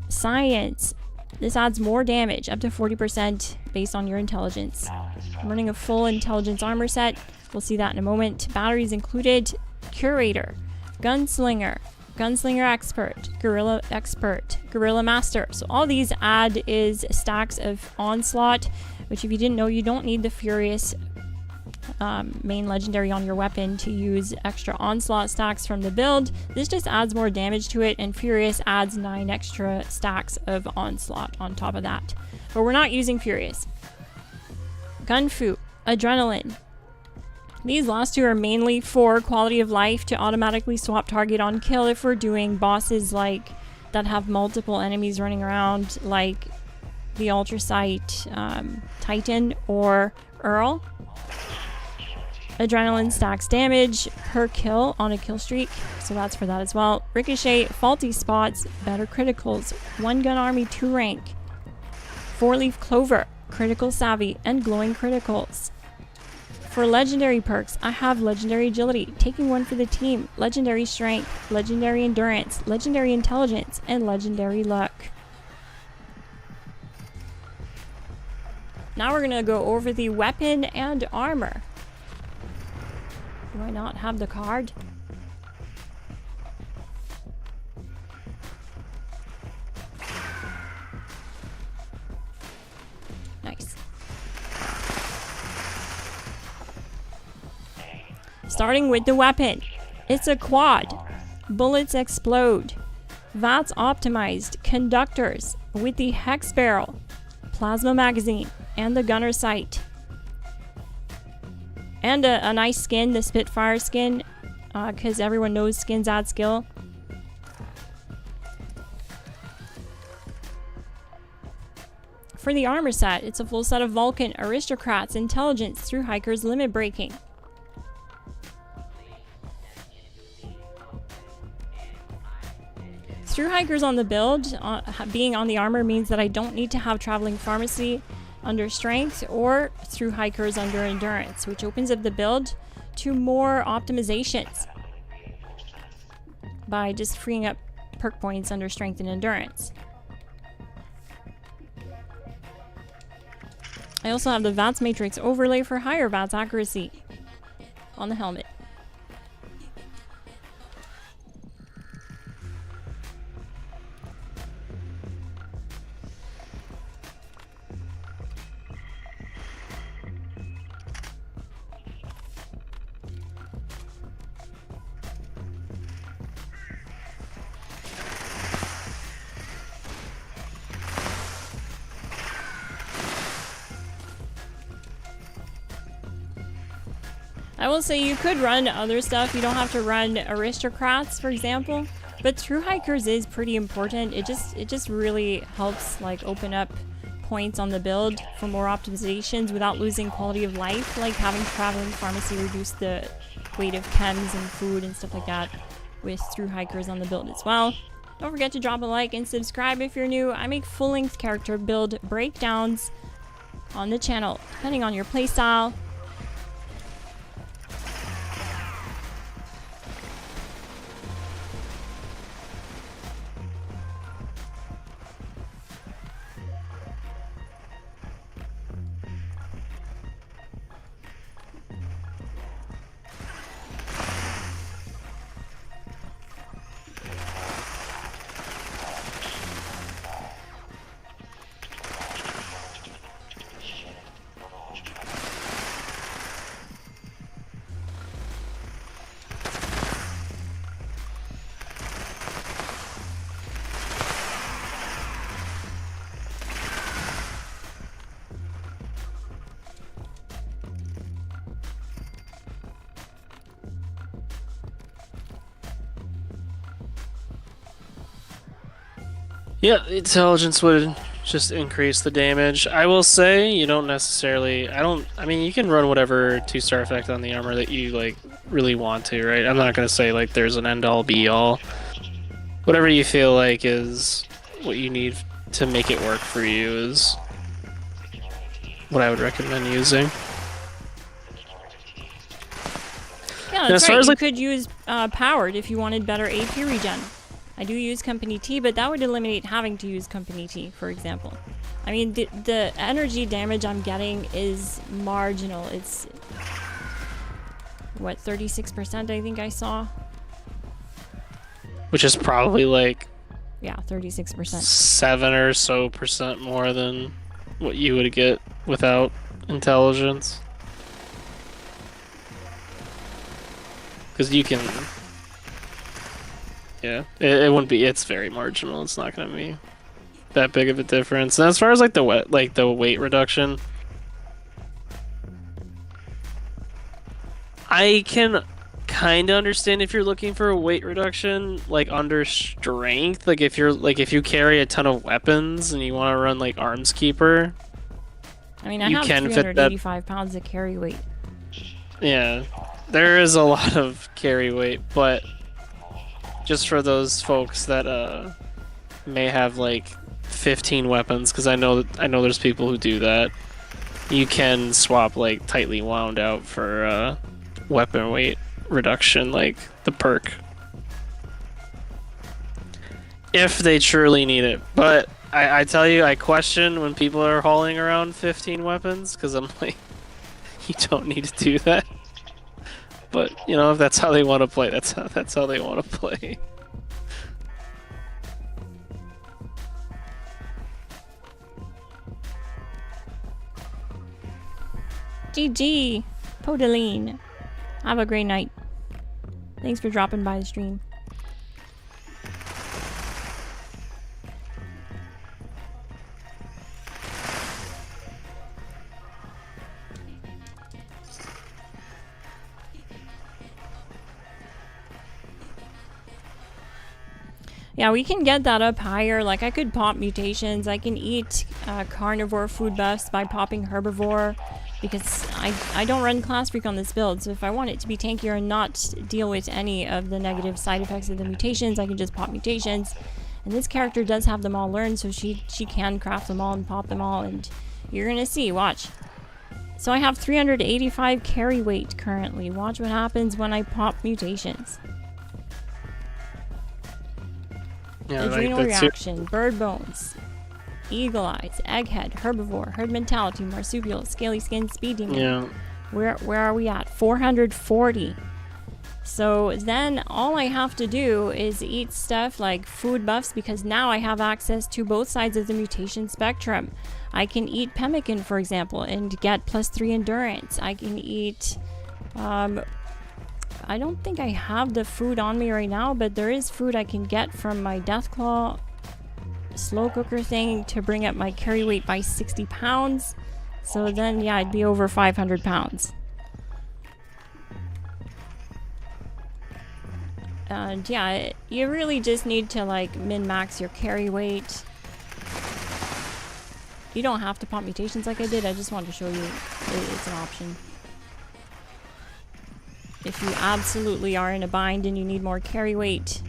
Science, this adds more damage, up to 40% based on your intelligence. I'm running a full intelligence armor set. We'll see that in a moment. Batteries included. Curator, Gunslinger, Gunslinger Expert, Guerrilla Master. So all these add is stacks of Onslaught, which if you didn't know, you don't need the Furious main legendary on your weapon to use extra Onslaught stacks from the build. This just adds more damage to it, and Furious adds 9 extra stacks of Onslaught on top of that. But we're not using Furious. Gunfu, Adrenaline. These last two are mainly for quality of life to automatically swap target on kill if we're doing bosses like that have multiple enemies running around, like the Ultra-cite Titan or Earl. Adrenaline stacks damage per kill on a kill streak, so that's for that as well. Ricochet, faulty spots, better criticals, 1 gun army 2 rank. 4-leaf clover, critical savvy, and glowing criticals. For legendary perks, I have legendary agility, taking 1 for the team, legendary strength, legendary endurance, legendary intelligence, and legendary luck. Now we're gonna go over the weapon and armor. Do I not have the card? Nice. Starting with the weapon. It's a quad. Bullets explode. VATS optimized. Conductors with the hex barrel, plasma magazine, and the gunner sight. And a nice skin, the Spitfire skin, because everyone knows skins add skill. For the armor set, it's a full set of Vulcan, Aristocrats, Intelligence, Through Hikers, Limit Breaking. Through Hikers on the build, being on the armor means that I don't need to have Traveling Pharmacy under Strength or Through Hikers under Endurance, which opens up the build to more optimizations by just freeing up perk points under Strength and Endurance. I also have the VATS Matrix overlay for higher VATS accuracy on the helmet. I will say you could run other stuff. You don't have to run Aristocrats, for example, but Through Hikers is pretty important. It just really helps like open up points on the build for more optimizations without losing quality of life, like having Traveling Pharmacy reduce the weight of chems and food and stuff like that with Through Hikers on the build as well. Don't forget to drop a like and subscribe if you're new. I make full-length character build breakdowns on the channel, depending on your playstyle. Yeah, intelligence would just increase the damage. I will say you don't necessarily. I mean, you can run whatever 2-star effect on the armor that you like really want to, right? I'm not gonna say like there's an end-all be-all. Whatever you feel like is what you need to make it work for you is what I would recommend using. Yeah, that's right. You could use powered if you wanted better AP regen. I do use Company T, but that would eliminate having to use Company T, for example. I mean, the energy damage I'm getting is marginal. It's, what, 36% I think I saw? Which is probably like... Yeah, 36%. 7 or so percent more than what you would get without intelligence. Because you can... Yeah, it wouldn't be. It's very marginal. It's not going to be that big of a difference. And as far as like the weight reduction, I can kind of understand if you're looking for a weight reduction like under strength. Like if you carry a ton of weapons and you want to run like arms keeper. I mean, I have 385 pounds of carry weight. Yeah, there is a lot of carry weight, but just for those folks that may have like 15 weapons, because I know there's people who do that. You can swap like tightly wound out for weapon weight reduction, like the perk, if they truly need it. But I tell you, I question when people are hauling around 15 weapons, because I'm like, you don't need to do that. But you know, if that's how they want to play, that's how they want to play. GG, Podaline. Have a great night. Thanks for dropping by the stream. Yeah, we can get that up higher. Like, I could pop mutations. I can eat carnivore food buffs by popping herbivore, because I don't run class freak on this build. So if I want it to be tankier and not deal with any of the negative side effects of the mutations, I can just pop mutations. And this character does have them all learned, so she can craft them all and pop them all, and you're gonna see. Watch. So I have 385 carry weight currently. Watch what happens when I pop mutations. Yeah, Adrenal like reaction, bird bones, eagle eyes, egghead, herbivore, herd mentality, marsupial, scaly skin, speed demon. Yeah. Where are we at? 440. So then all I have to do is eat stuff like food buffs, because now I have access to both sides of the mutation spectrum. I can eat pemmican, for example, and get +3 endurance. I can eat I don't think I have the food on me right now, but there is food I can get from my Deathclaw slow cooker thing to bring up my carry weight by 60 pounds. So then, yeah, I'd be over 500 pounds. And yeah, you really just need to like min-max your carry weight. You don't have to pop mutations like I did. I just wanted to show you it's an option. If you absolutely are in a bind and you need more carry weight.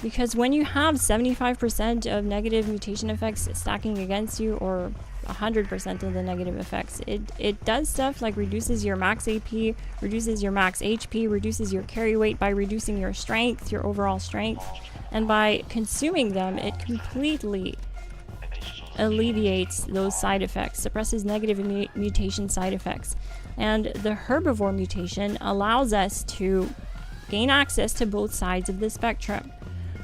Because when you have 75% of negative mutation effects stacking against you, or 100% of the negative effects, it does stuff like reduces your max AP, reduces your max HP, reduces your carry weight by reducing your strength, your overall strength. And by consuming them, it completely alleviates those side effects, suppresses negative mutation side effects. And the herbivore mutation allows us to gain access to both sides of the spectrum.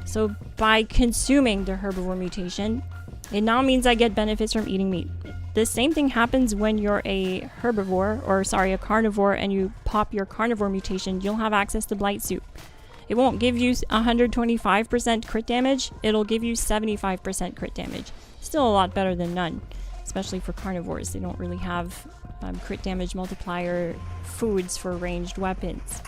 So by consuming the herbivore mutation, it now means I get benefits from eating meat. The same thing happens when you're a herbivore, or sorry, a carnivore, and you pop your carnivore mutation. You'll have access to Blight Suit. It won't give you 125% crit damage, it'll give you 75% crit damage. Still a lot better than none, especially for carnivores. They don't really have crit damage multiplier foods for ranged weapons.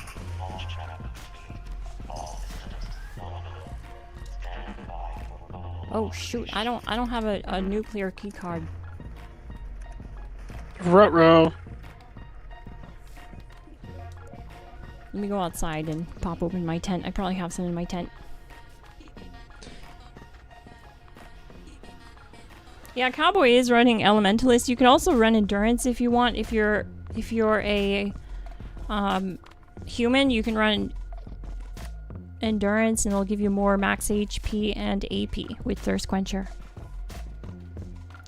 Oh shoot, I don't have a nuclear key card. Ruh-roh. Let me go outside and pop open my tent. I probably have some in my tent. Yeah, Cowboy is running Elementalist. You could also run Endurance if you want. If you're a human, you can run Endurance and it'll give you more max HP and AP with Thirst Quencher.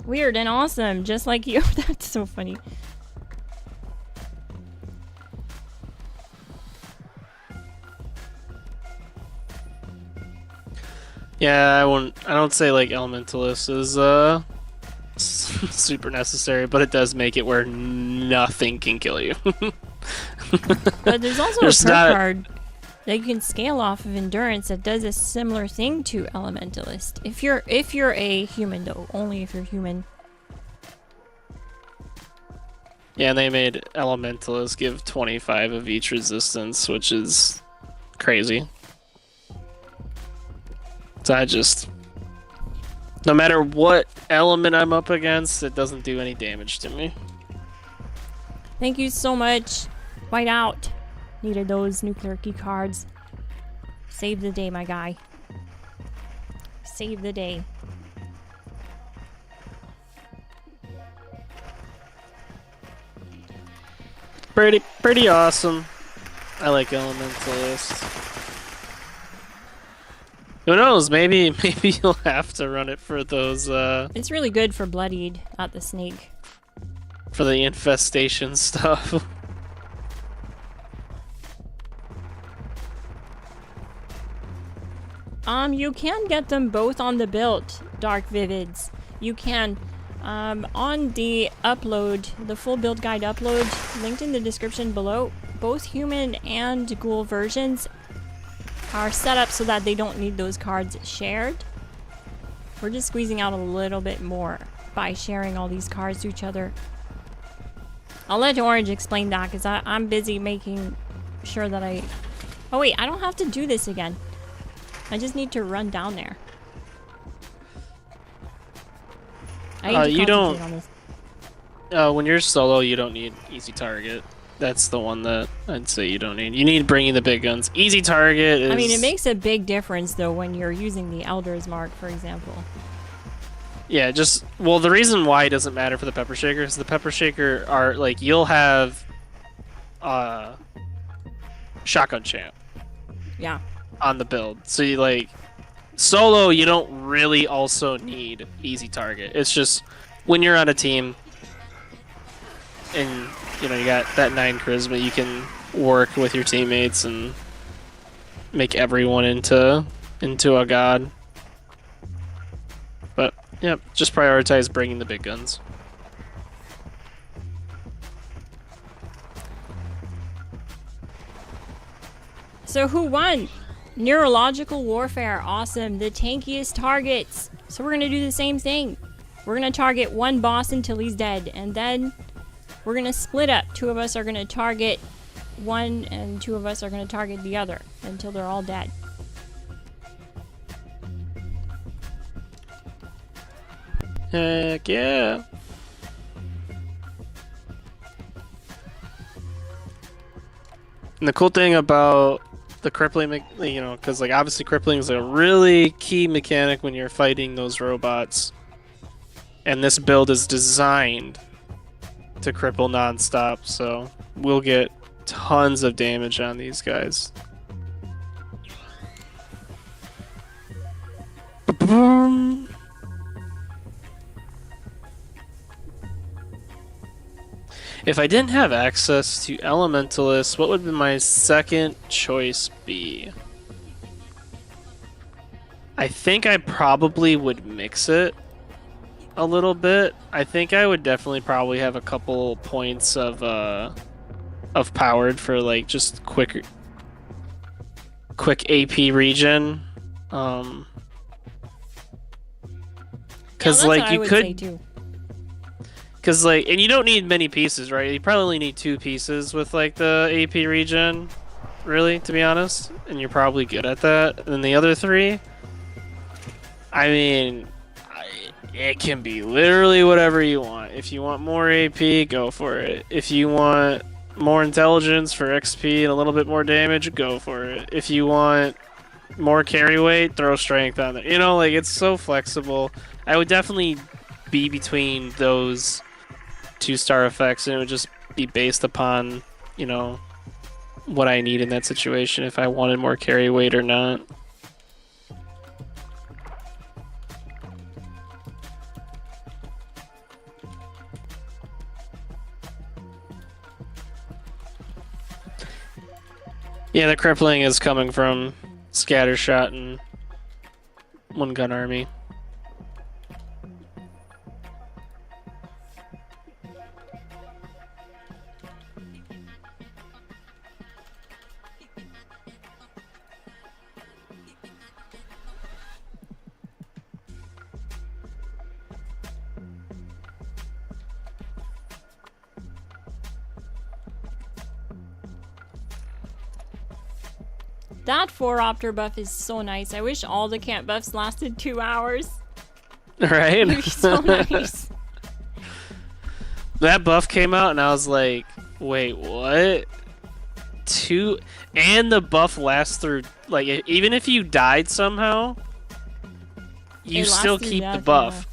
Weird and awesome, just like you. That's so funny. Yeah, I don't say like Elementalist is super necessary, but it does make it where nothing can kill you. But there's also a perk card that you can scale off of Endurance that does a similar thing to Elementalist. If you're a human though, only if you're human. Yeah, and they made Elementalist give 25 of each resistance, which is crazy. So I just, no matter what element I'm up against, it doesn't do any damage to me. Thank you so much. White out. Needed those nuclear key cards. Save the day, my guy. Save the day. Pretty awesome. I like Elementalist. Who knows? Maybe you'll have to run it for those. It's really good for bloodied, not the snake. For the infestation stuff. You can get them both on the build, Dark Vivids. You can, on the upload, the full build guide upload, linked in the description below, both human and ghoul versions are set up so that they don't need those cards shared. We're just squeezing out a little bit more by sharing all these cards to each other. I'll let Orange explain that because I'm busy making sure that I... Oh wait, I don't have to do this again. I just need to run down there. I need to concentrate on this. When you're solo, you don't need easy target. That's the one that I'd say you don't need. You need bringing the big guns. Easy target is... I mean, it makes a big difference, though, when you're using the Elder's Mark, for example. Yeah, just... Well, the reason why it doesn't matter for the Pepper Shaker is the Pepper Shaker are, like, you'll have... Shotgun Champ. Yeah. On the build. So, you, like... Solo, you don't really also need easy target. It's just, when you're on a team... And, you know, you got that 9 charisma, you can work with your teammates and make everyone into a god. But, yeah, just prioritize bringing the big guns. So who won? Neurological Warfare. Awesome. The tankiest targets. So we're going to do the same thing. We're going to target one boss until he's dead, and then... We're going to split up. 2 of us are going to target one, and 2 of us are going to target the other until they're all dead. Heck yeah. And the cool thing about the crippling, you know, because like obviously crippling is a really key mechanic when you're fighting those robots. And this build is designed to cripple non-stop, so we'll get tons of damage on these guys. If I didn't have access to Elementalists, what would my second choice be? I think I probably would mix it a little bit. I think I would definitely probably have a couple points of powered for like just quick AP regen. Cuz like you could, cuz like, and you don't need many pieces, right? You probably only need 2 pieces with like the AP regen, really, to be honest, and you're probably good at that. And the other 3, I mean, it can be literally whatever you want. If you want more AP, go for it. If you want more intelligence for XP and a little bit more damage, go for it. If you want more carry weight, throw strength on it. You know, like, it's so flexible. I would definitely be between those 2-star effects, and it would just be based upon, you know, what I need in that situation, if I wanted more carry weight or not. Yeah, the crippling is coming from Scattershot and One Gun Army. That 4-opter buff is so nice. I wish all the camp buffs lasted 2 hours. Right? It'd be so nice. That buff came out and I was like, Wait, what? Two, and the buff lasts through, like, even if you died somehow, you still keep the buff.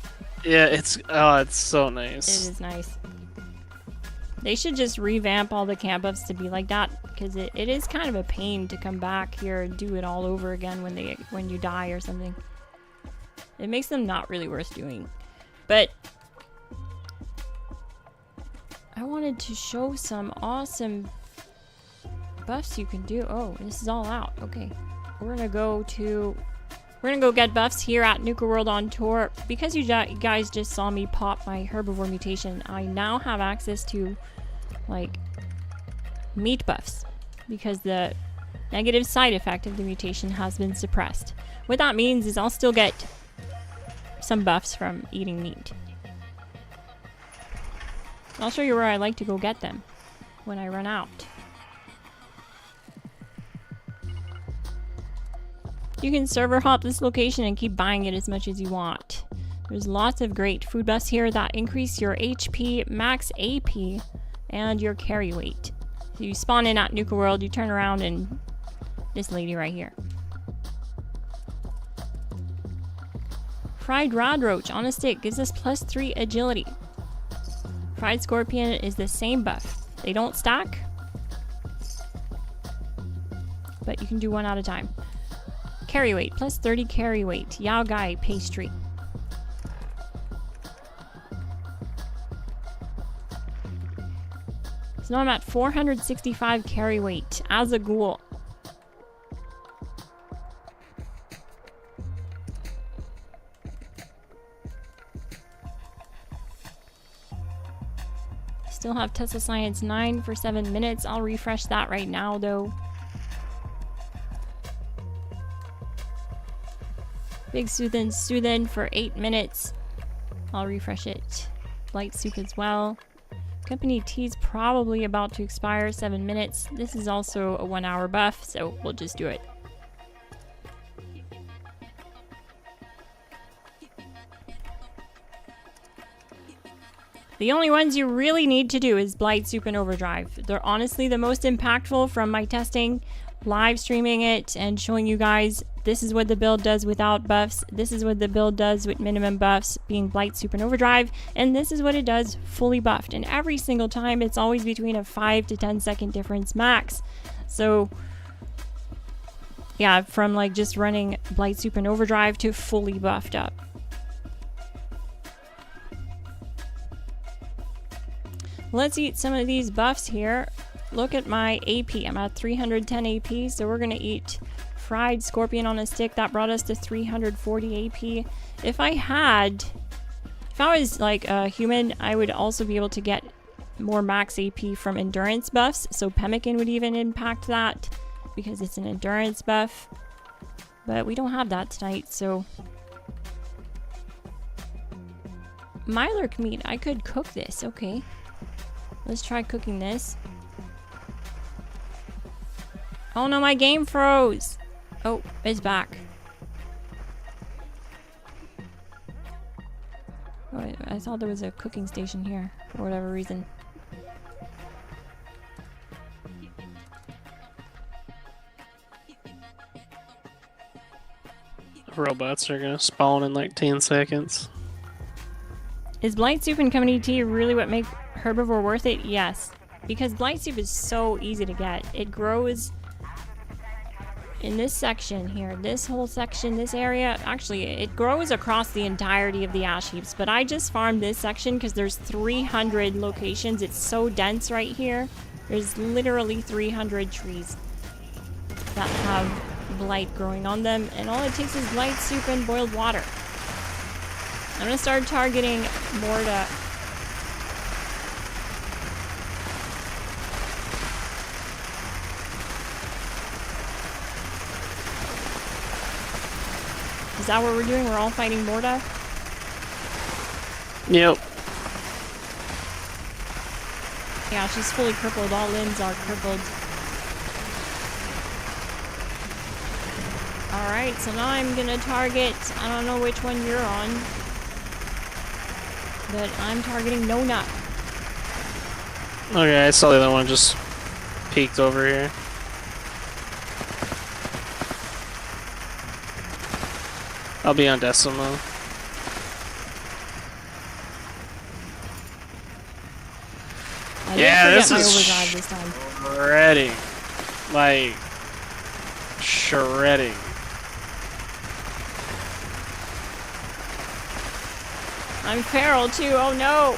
Yeah, it's so nice. It is nice. They should just revamp all the camp buffs to be like that, because it is kind of a pain to come back here and do it all over again when you die or something. It makes them not really worth doing. But I wanted to show some awesome buffs you can do. Oh, this is all out. Okay. We're gonna go get buffs here at Nuka World on tour. Because you guys just saw me pop my herbivore mutation, I now have access to, like, meat buffs. Because the negative side effect of the mutation has been suppressed. What that means is I'll still get some buffs from eating meat. I'll show you where I like to go get them when I run out. You can server hop this location and keep buying it as much as you want. There's lots of great food buffs here that increase your HP, max AP, and your carry weight. So you spawn in at Nuka World, you turn around, and this lady right here. Fried rod roach on a stick gives us +3 agility. Fried scorpion is the same buff. They don't stack, but you can do one at a time. Carry weight, +30 carry weight. Yao Gai pastry. So now I'm at 465 carry weight as a ghoul. Still have Tesla Science 9 for 7 minutes. I'll refresh that right now though. Big Soothin' for 8 minutes. I'll refresh it. Light Soup as well. Company Tea's probably about to expire, 7 minutes. This is also a 1 hour buff, so we'll just do it. The only ones you really need to do is Blight Soup and Overdrive. They're honestly the most impactful from my testing, live streaming it, and showing you guys this is what the build does without buffs, this is what the build does with minimum buffs, being Blight Soup and Overdrive, and this is what it does fully buffed. And every single time it's always between a 5 to 10 second difference max. So yeah, from like just running Blight Soup and Overdrive to fully buffed up. Let's eat some of these buffs here. Look at my AP. I'm at 310 AP, so we're gonna eat fried scorpion on a stick. That brought us to 340 AP. If I was like a human, I would also be able to get more max AP from endurance buffs. So pemmican would even impact that because it's an endurance buff. But we don't have that tonight, so. Mylark meat, I could cook this, okay. Let's try cooking this. Oh no, my game froze. Oh, it's back. Oh, I thought there was a cooking station here for whatever reason. Robots are gonna spawn in like 10 seconds. Is Blight Soup and Company Tea really what make herbivore worth it? Yes. Because Blight Soup is so easy to get. It grows in this section here, this whole section, this area. Actually, it grows across the entirety of the ash heaps, but I just farmed this section because there's 300 locations. It's so dense right here. There's literally 300 trees that have blight growing on them, and all it takes is Blight Soup and boiled water. I'm gonna start targeting Morta. Is that what we're doing? We're all fighting Morta? Yep. Yeah, she's fully crippled. All limbs are crippled. Alright, so now I'm gonna target, I don't know which one you're on, but I'm targeting Nona. Okay, I saw the other one just peeked over here. I'll be on Decimo. Yeah, this is shredding. Like, shredding. I'm feral too, oh no!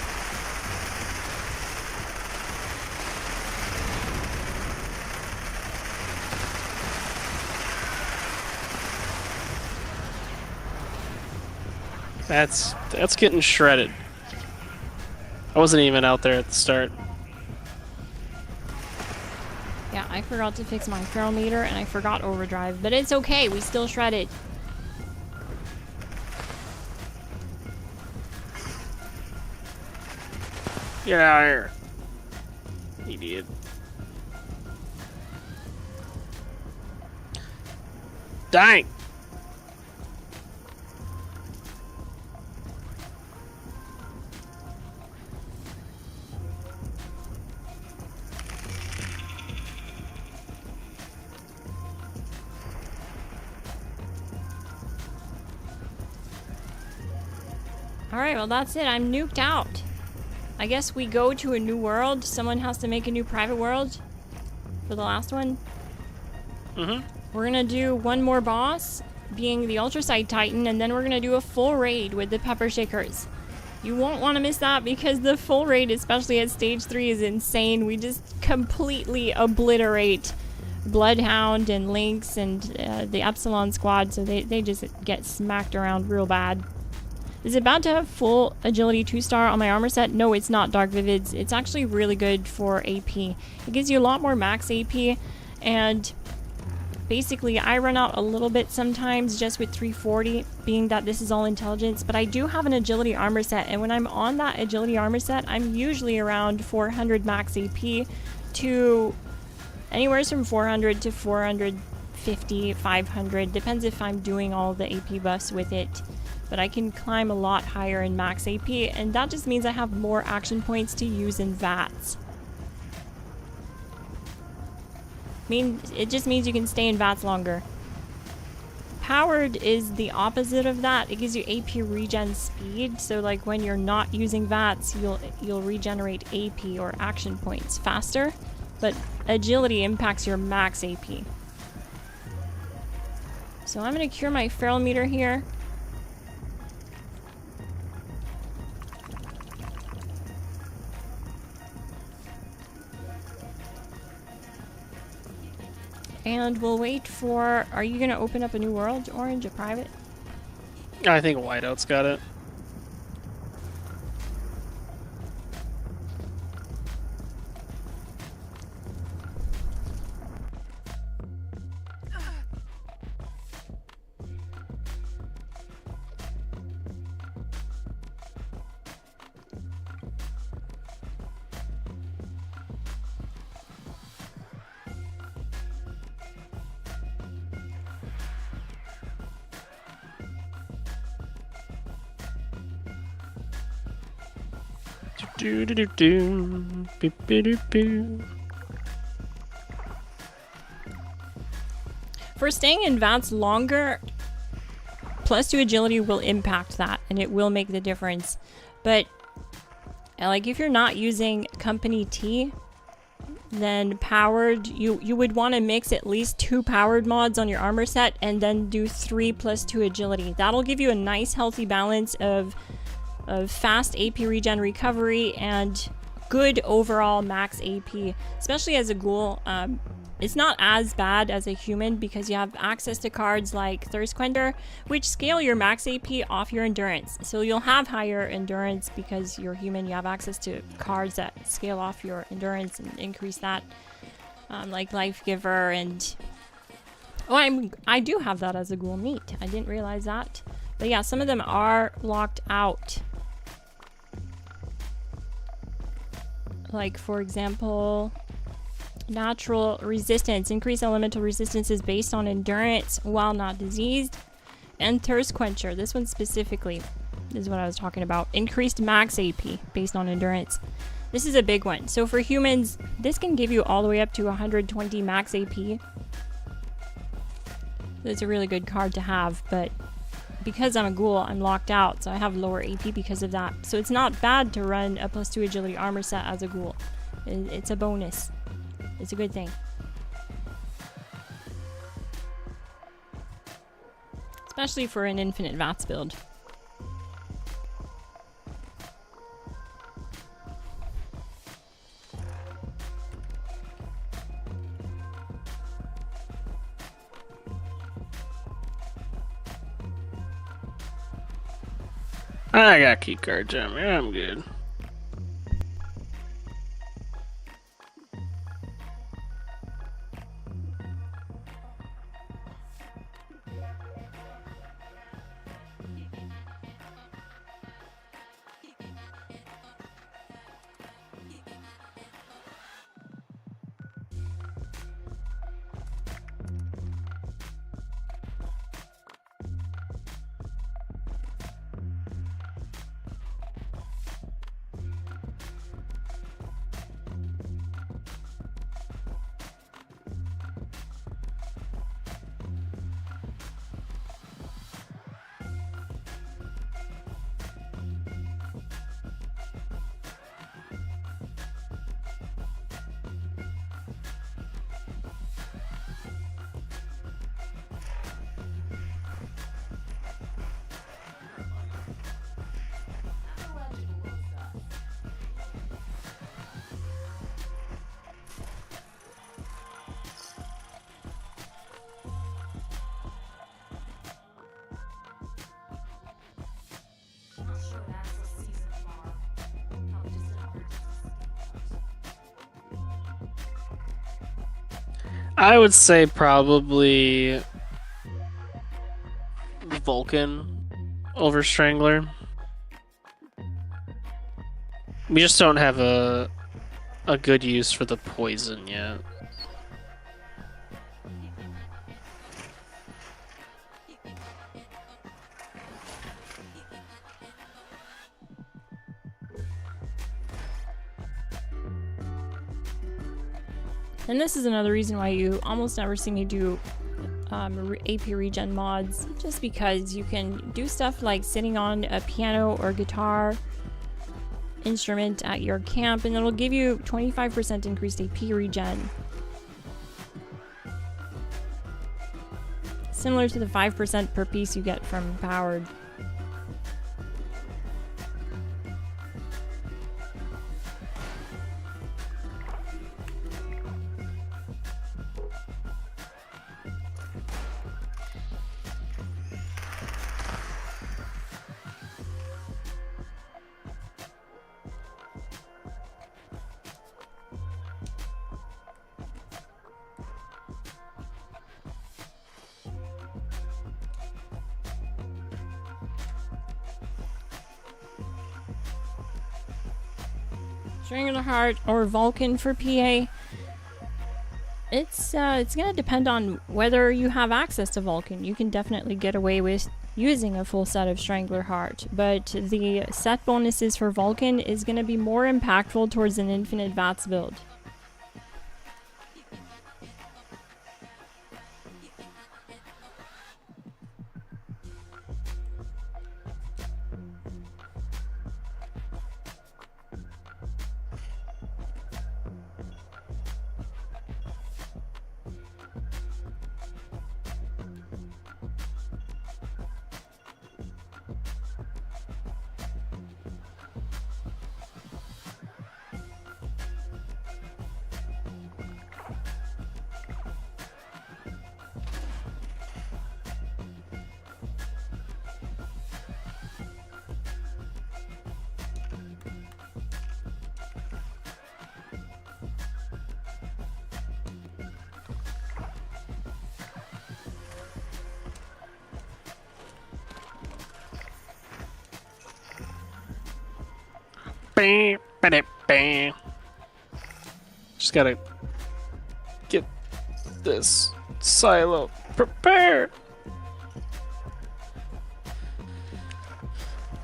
That's getting shredded. I wasn't even out there at the start. Yeah, I forgot to fix my feral meter and I forgot overdrive, but it's okay, we still shredded. Get out of here. Idiot. Dang! Alright, well that's it. I'm nuked out. I guess we go to a new world. Someone has to make a new private world for the last one. Mm-hmm. We're gonna do one more boss, being the Ultra-cite Titan, and then we're gonna do a full raid with the Pepper Shakers. You won't want to miss that because the full raid, especially at stage 3, is insane. We just completely obliterate Bloodhound and Lynx and the Epsilon squad, so they just get smacked around real bad. Is it bad to have full agility 2-star on my armor set? No, it's not, Dark Vivids. It's actually really good for AP. It gives you a lot more max AP, and basically I run out a little bit sometimes just with 340, being that this is all intelligence, but I do have an agility armor set, and when I'm on that agility armor set, I'm usually around 400 max AP to anywhere from 400 to 450, 500, depends if I'm doing all the AP buffs with it. But I can climb a lot higher in max AP, and that just means I have more action points to use in VATS. It just means you can stay in VATS longer. Powered is the opposite of that. It gives you AP regen speed, so like when you're not using VATS, you'll regenerate AP or action points faster, but agility impacts your max AP. So I'm gonna cure my feral meter here. And we'll wait for... Are you going to open up a new world, Orange, a private? I think Whiteout's got it. Do do do do. Beep, beep, beep, beep. For staying in VATS longer, +2 agility will impact that, and it will make the difference. But like if you're not using Company T, then powered, you would want to mix at least 2 powered mods on your armor set, and then do 3 +2 agility. That'll give you a nice healthy balance of fast AP regen recovery and good overall max AP, especially as a ghoul. It's not as bad as a human because you have access to cards like Thirst Quencher, which scale your max AP off your endurance. So you'll have higher endurance because you're human. You have access to cards that scale off your endurance and increase that, like Life Giver and... Oh, I do have that as a ghoul. Neat. I didn't realize that. But yeah, some of them are locked out. Like, for example, natural resistance. Increased elemental resistance is based on endurance while not diseased. And Thirst Quencher. This one specifically is what I was talking about. Increased max AP based on endurance. This is a big one. So for humans, this can give you all the way up to 120 max AP. It's a really good card to have, but because I'm a ghoul, I'm locked out, so I have lower AP because of that. So it's not bad to run a +2 agility armor set as a ghoul. It's a bonus. It's a good thing. Especially for an infinite VATS build. I got key card gem. Yeah, I'm good. I would say probably Vulcan over Strangler. We just don't have a good use for the poison yet. And this is another reason why you almost never see me do AP regen mods, just because you can do stuff like sitting on a piano or guitar instrument at your camp, and it'll give you 25% increased AP regen. Similar to the 5% per piece you get from Powered. Strangleheart or Vulcan for PA. It's gonna depend on whether you have access to Vulcan. You can definitely get away with using a full set of Strangleheart, but the set bonuses for Vulcan is gonna be more impactful towards an infinite VATS build. Just gotta get this silo prepared.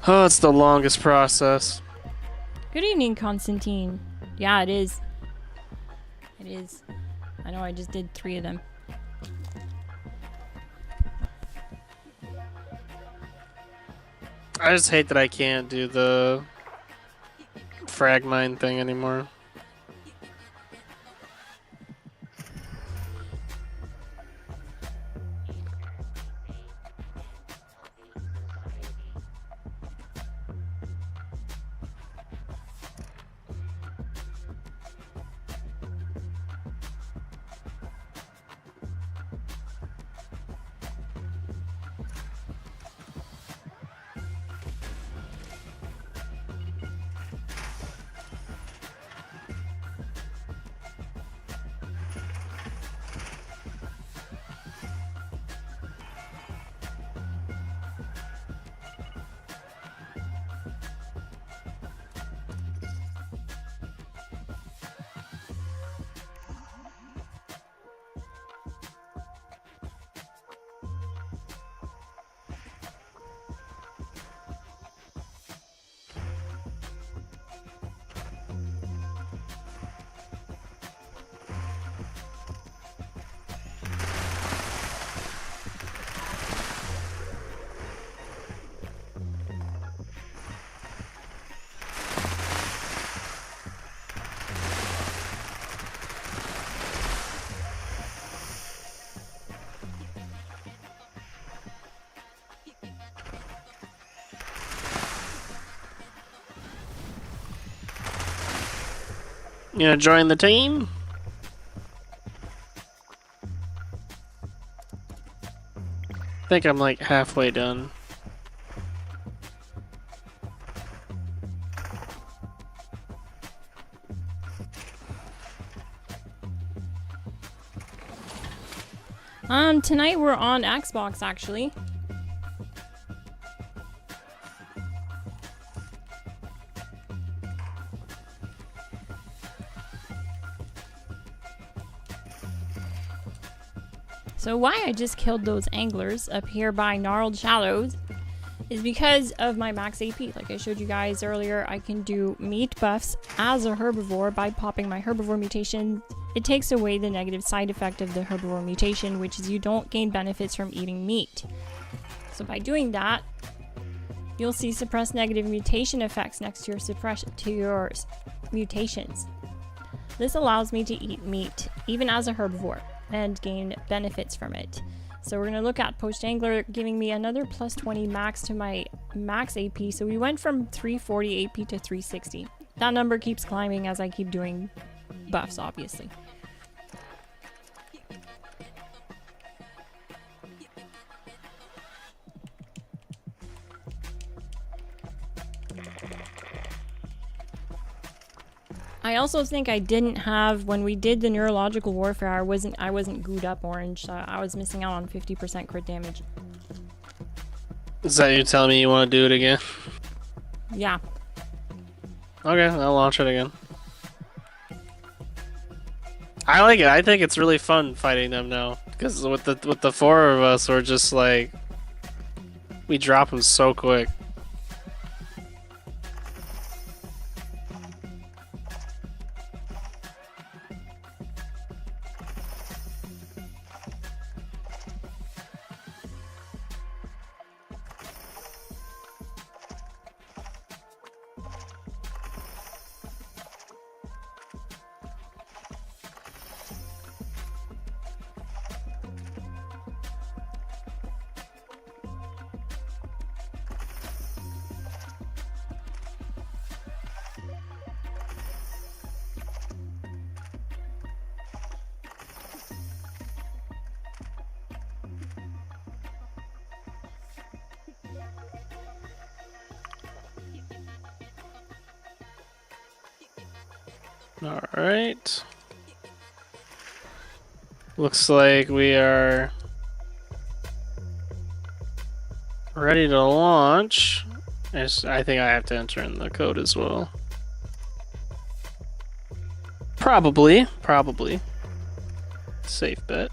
Oh, it's the longest process. Good evening, Constantine. Yeah, it is. It is. I know I just did 3 of them. I just hate that I can't do the frag mine thing anymore. You gonna join the team? I think I'm like halfway done. Tonight we're on Xbox, actually. So why I just killed those anglers up here by Gnarled Shallows is because of my max AP. Like I showed you guys earlier, I can do meat buffs as a herbivore by popping my herbivore mutation. It takes away the negative side effect of the herbivore mutation, which is you don't gain benefits from eating meat. So by doing that, you'll see suppressed negative mutation effects next to your mutations. This allows me to eat meat, even as a herbivore, and gain benefits from it. So we're going to look at Poached Angler giving me another plus 20 max to my max AP. So we went from 340 AP to 360. That number keeps climbing as I keep doing buffs, obviously. I also think I didn't have, when we did the Neurological Warfare, I wasn't gooed up orange, so I was missing out on 50% crit damage. Is that you telling me you want to do it again? Yeah. Okay, I'll launch it again. I like it. I think it's really fun fighting them now, because with the 4 of us, we're just like, we drop them so quick. Alright. Looks like we are ready to launch. I think I have to enter in the code as well. Probably. Safe bet.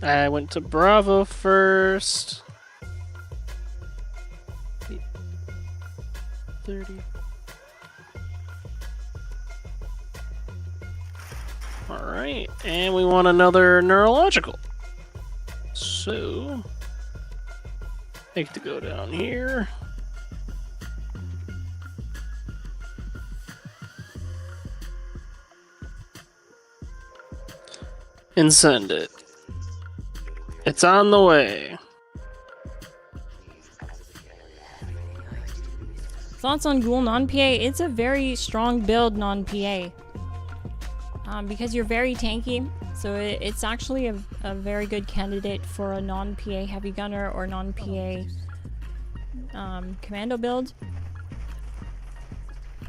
I went to Bravo first. 30. Alright, and we want another neurological. So, I have to go down here. And send it. It's on the way. Thoughts on Ghoul non-PA? It's a very strong build non-PA. Because you're very tanky, so it's actually a very good candidate for a non-PA heavy gunner or non-PA commando build.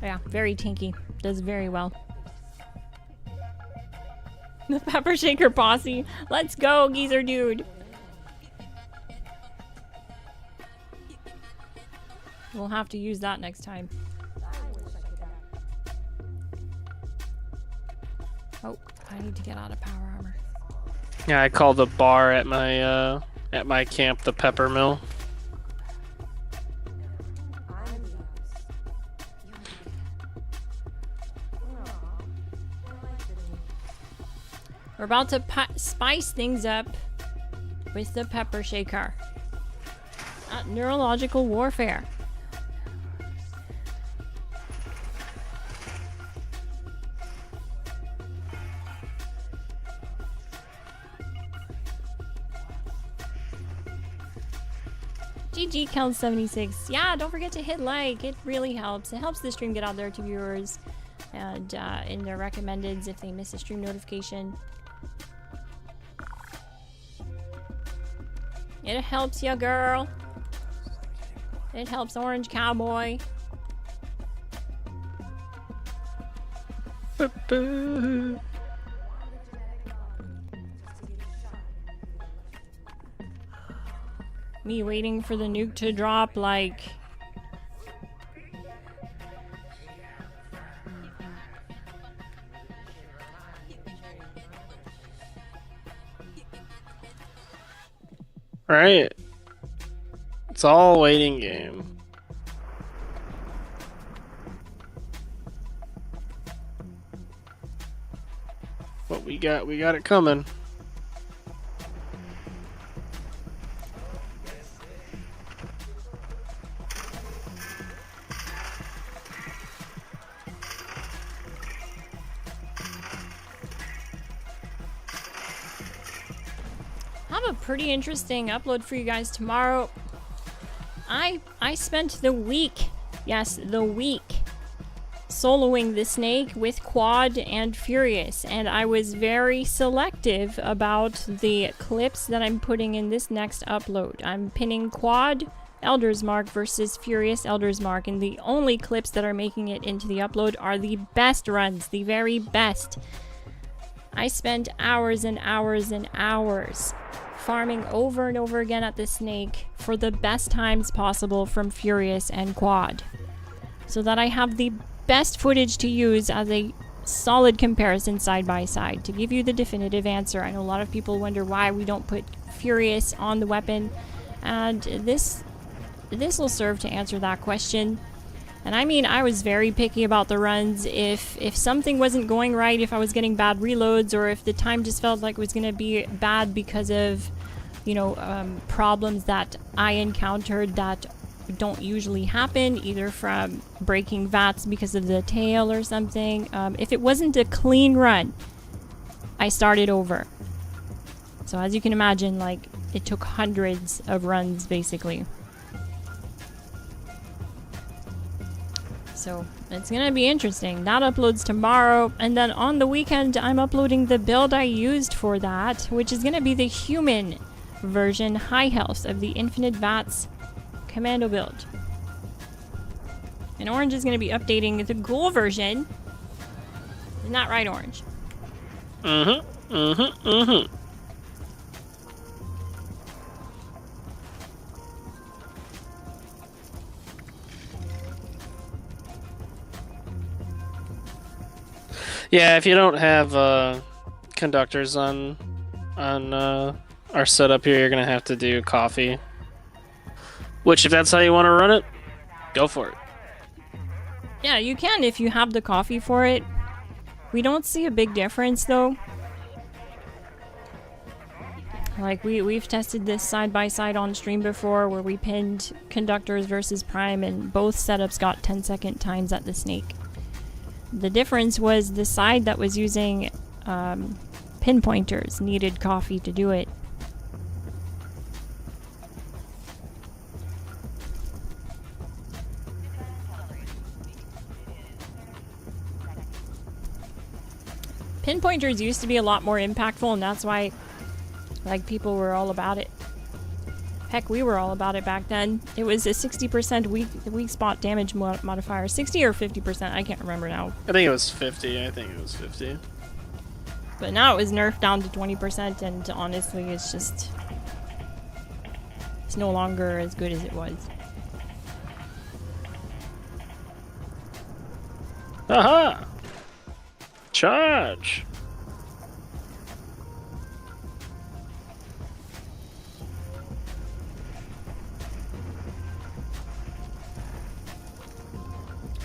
Yeah, very tanky. Does very well. The Pepper Shaker posse. Let's go, geezer dude. We'll have to use that next time. Oh, I need to get out of power armor. Yeah, I call the bar at my camp the pepper mill. We're about to spice things up with the Pepper Shaker. Neurological Warfare. GG Count 76. Yeah, don't forget to hit like. It really helps. It helps the stream get out there to viewers and in their recommendeds if they miss a stream notification. It helps ya, girl. It helps Orange Cowboy. Me waiting for the nuke to drop, like... Right. It's all a waiting game. But we got it coming. Pretty interesting upload for you guys tomorrow. I spent the week, yes, the week, soloing the snake with Quad and Furious, and I was very selective about the clips that I'm putting in this next upload. I'm pinning Quad Elder's Mark versus Furious Elder's Mark, and the only clips that are making it into the upload are the best runs, the very best. I spent hours and hours and hours farming over and over again at the snake for the best times possible from Furious and Quad, so that I have the best footage to use as a solid comparison side by side to give you the definitive answer. I know a lot of people wonder why we don't put Furious on the weapon, and this will serve to answer that question. And I mean, I was very picky about the runs. If something wasn't going right, if I was getting bad reloads, or if the time just felt like it was going to be bad because of, you know, problems that I encountered that don't usually happen, either from breaking VATS because of the tail or something. If it wasn't a clean run, I started over. So as you can imagine, like, it took hundreds of runs, basically. So it's gonna be interesting. That uploads tomorrow, and then on the weekend I'm uploading the build I used for that, which is gonna be the human version high health of the Infinite VATS commando build. And Orange is gonna be updating the ghoul version. Isn't that right, Orange? Yeah, if you don't have conductors on our setup here, you're gonna have to do coffee. Which, if that's how you want to run it, go for it. Yeah, you can if you have the coffee for it. We don't see a big difference though. Like we've tested this side by side on stream before where we pinned conductors versus prime and both setups got 10-second times at the snake. The difference was the side that was using pinpointers needed coffee to do it. Pinpointers used to be a lot more impactful, and that's why like people were all about it. Heck, we were all about it back then. It was a 60% weak spot damage modifier. 60 or 50%, I can't remember now. I think it was 50. I think it was 50. But now it was nerfed down to 20%, and honestly, it's no longer as good as it was. Aha! Charge!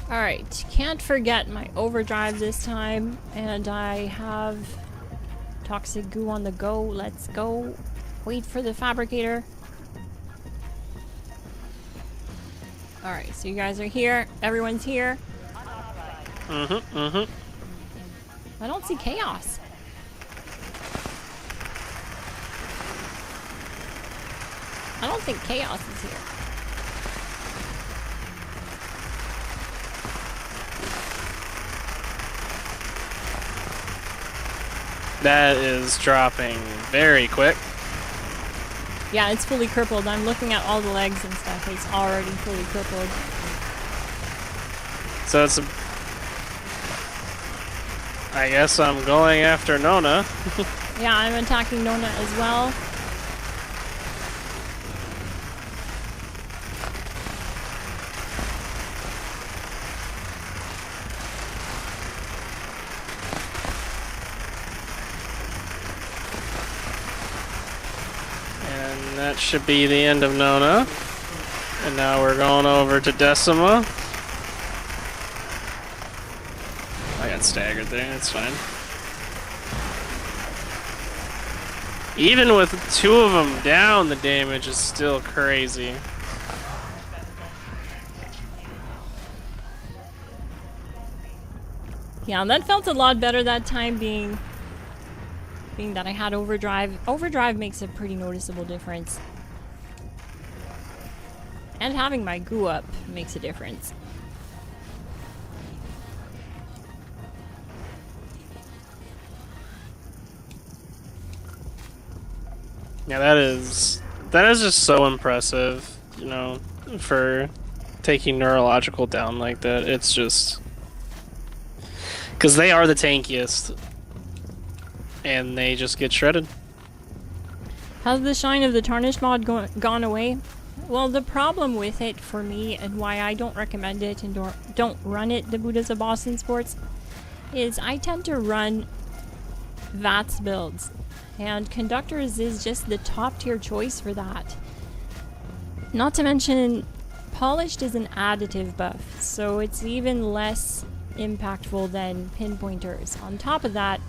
Alright, can't forget my overdrive this time, and I have toxic goo on the go. Let's go. Wait for the fabricator. Alright, so you guys are here. Everyone's here. I don't see chaos. I don't think chaos is here. That is dropping very quick. Yeah, it's fully crippled. I'm looking at all the legs and stuff. It's already fully crippled. So it's I guess I'm going after Nona. Yeah, I'm attacking Nona as well. And that should be the end of Nona. And now we're going over to Decima. I got staggered there, that's fine. Even with two of them down, the damage is still crazy. Yeah, and that felt a lot better that time being that I had overdrive. Overdrive makes a pretty noticeable difference. And having my goo up makes a difference. Yeah, that is just so impressive, you know, for taking Neurological down like that. It's just because they are the tankiest, and they just get shredded. Has the shine of the Tarnished mod gone away? Well, the problem with it for me, and why I don't recommend it and don't run it, the Buddhas of Boston Sports, is I tend to run VATS builds. And Conductors is just the top tier choice for that. Not to mention, Polished is an additive buff, so it's even less impactful than Pinpointers. On top of that,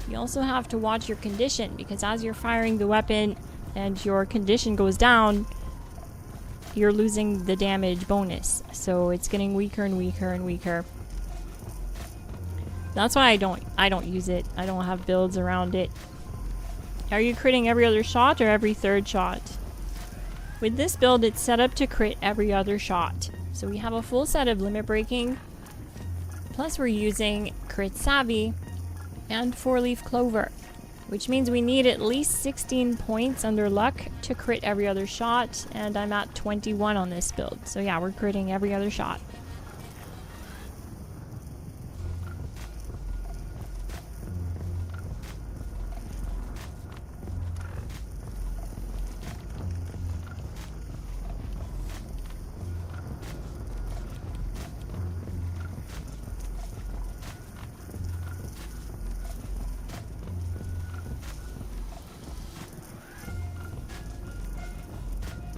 you also have to watch your condition, because as you're firing the weapon and your condition goes down, you're losing the damage bonus. So it's getting weaker and weaker and weaker. That's why I don't use it. I don't have builds around it. Are you critting every other shot or every third shot? With this build, it's set up to crit every other shot. So we have a full set of limit breaking. Plus we're using crit savvy and 4-leaf clover, which means we need at least 16 points under luck to crit every other shot, and I'm at 21 on this build. So yeah, we're critting every other shot.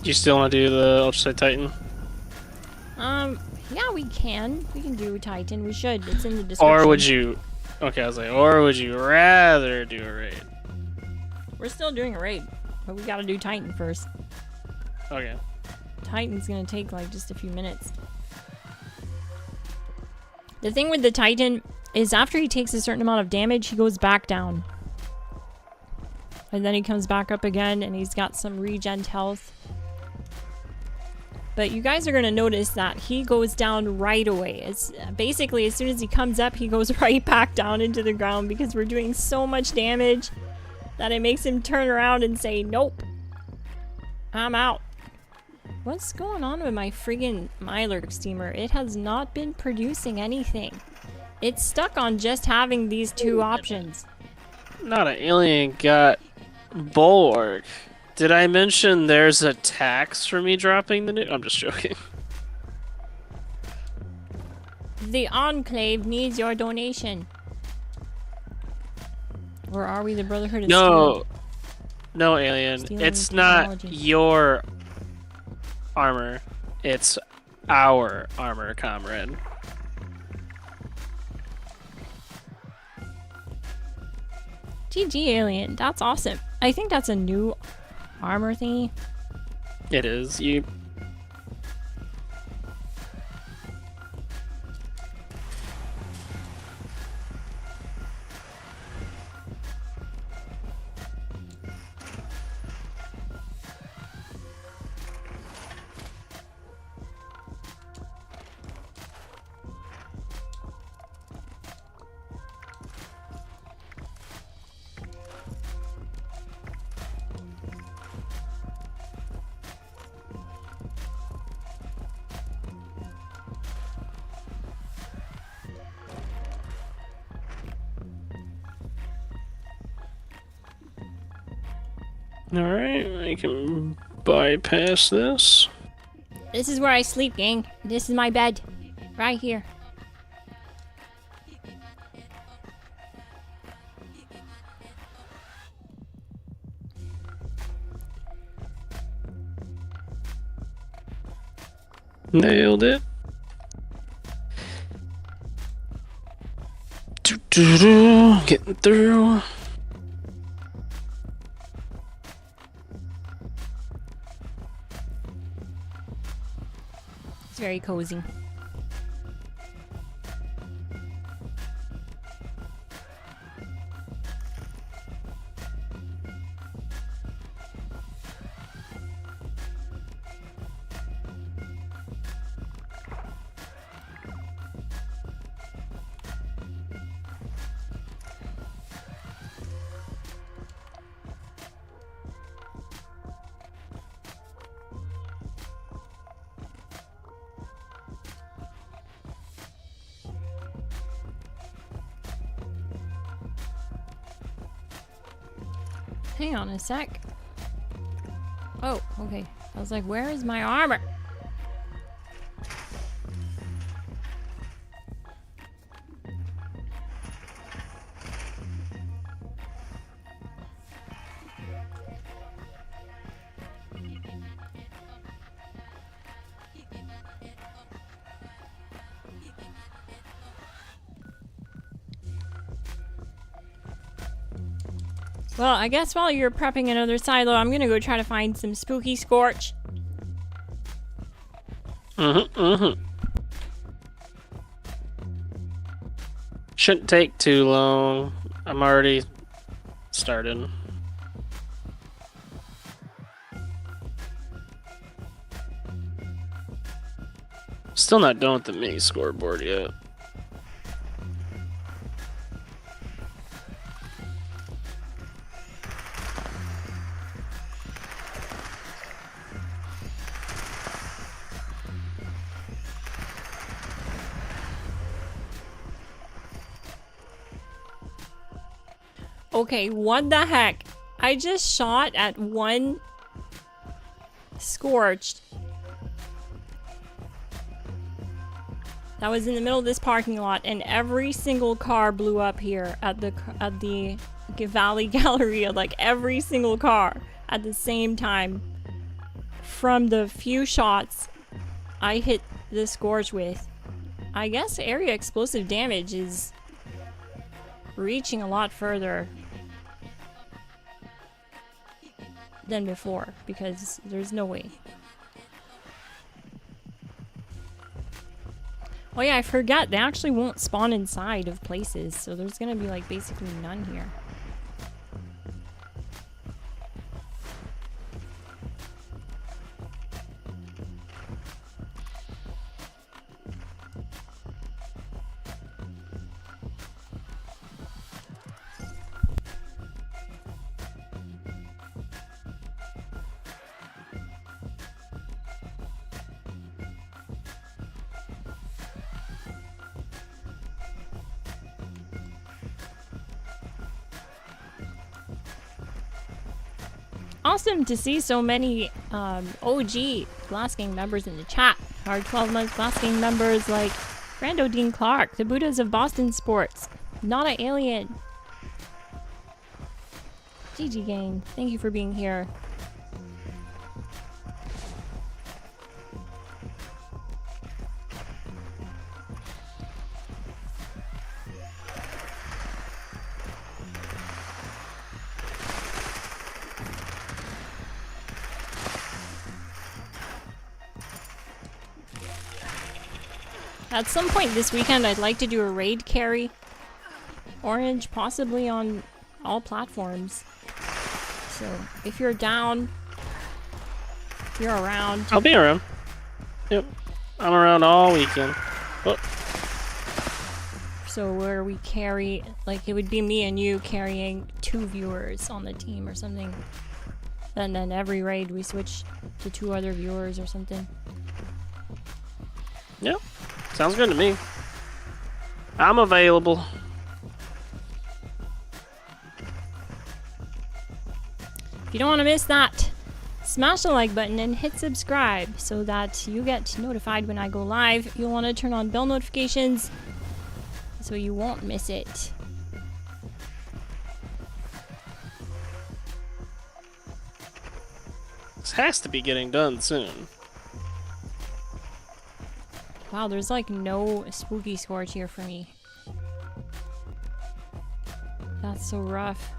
Do you still want to do the Ultra-cite Titan? Yeah, Yeah, we can. We can do Titan. We should. It's in the description. Or would you... Okay, I was like, or would you rather do a raid? We're still doing a raid, but we gotta do Titan first. Okay. Titan's gonna take like just a few minutes. The thing with the Titan is after he takes a certain amount of damage, he goes back down. And then he comes back up again and he's got some regen health. But you guys are gonna notice that he goes down right away. It's basically as soon as he comes up, he goes right back down into the ground because we're doing so much damage that it makes him turn around and say, nope, I'm out. What's going on with my friggin' Myler steamer? It has not been producing anything. It's stuck on just having these two options. Not an alien got bulwark. Did I mention there's a tax for me dropping the nuke? I'm just joking. The Enclave needs your donation. Or are we the Brotherhood of Steel? No, alien. Stealing It's not technology. your armor. It's our armor, comrade. GG, alien. That's awesome. I think that's a new armor thingy. It is. You... Alright, I can bypass this. This is where I sleep, gang. This is my bed. Right here. Nailed it. Getting through. It's very cozy. Hang on a sec. Oh, okay. I was like, where is my armor? Well, I guess while you're prepping another silo, I'm gonna go try to find some spooky scorch. Shouldn't take too long. I'm already starting. Still not done with the mini scoreboard yet. Okay, what the heck? I just shot at one scorched that was in the middle of this parking lot, and every single car blew up here at the Valley Galleria. Like every single car at the same time from the few shots I hit the scorch with. I guess area explosive damage is reaching a lot further than before, because there's no way. Oh yeah, I forgot, they actually won't spawn inside of places, so there's gonna be like basically none here. Awesome to see so many OG GLASSGANG members in the chat. Our 12-month GLASSGANG members like Brando Dean Clark, the Buddhas of Boston Sports, Not a Alien, GG Gang, thank you for being here. At some point this weekend, I'd like to do a raid carry. Orange, possibly on all platforms. So, if you're down, if you're around. I'll be around. Yep. I'm around all weekend. Oh. So where we carry, like it would be me and you carrying 2 viewers on the team or something. And then every raid we switch to 2 other viewers or something. Yep. Sounds good to me. I'm available. If you don't want to miss that, smash the like button and hit subscribe so that you get notified when I go live. You'll want to turn on bell notifications so you won't miss it. This has to be getting done soon. Wow, there's like no spooky scorch here for me. That's so rough.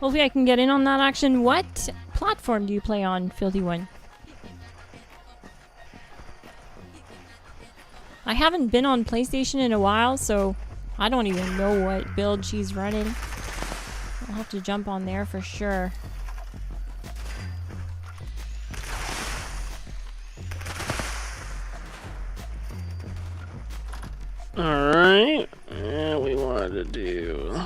Hopefully I can get in on that action. What platform do you play on, Filthy One? I haven't been on PlayStation in a while, so I don't even know what build she's running. I'll have to jump on there for sure. Alright. Yeah, we wanted to do...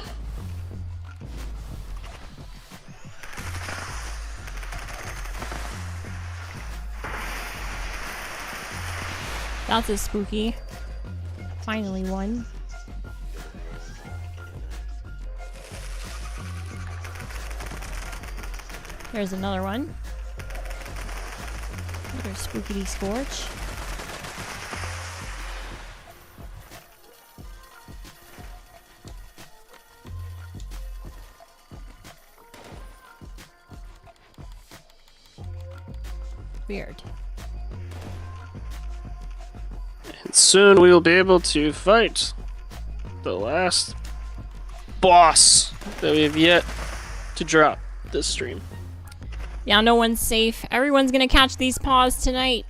That's a spooky. Finally one. There's another one. Another spookity scorch. Weird. Soon we will be able to fight the last boss that we have yet to drop this stream. Yeah, no one's safe. Everyone's gonna catch these paws tonight.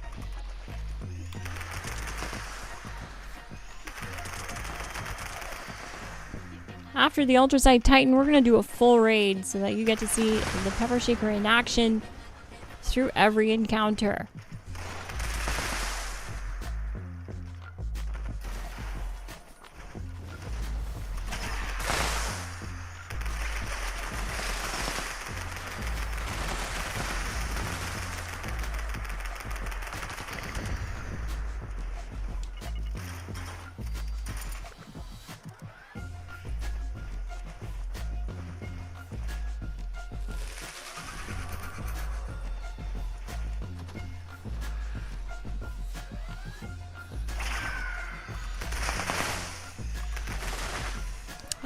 After the Ultra-cite Titan, we're gonna do a full raid so that you get to see the Pepper Shaker in action through every encounter.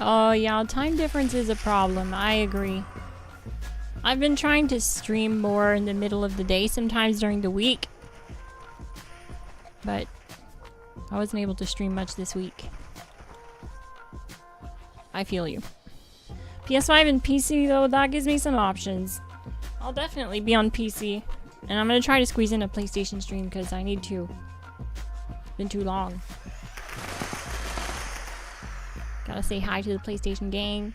Oh yeah, time difference is a problem. I agree. I've been trying to stream more in the middle of the day, sometimes during the week. But I wasn't able to stream much this week. I feel you. PS5 and PC though, that gives me some options. I'll definitely be on PC. And I'm gonna try to squeeze in a PlayStation stream because I need to. It's been too long. Gotta say hi to the PlayStation gang.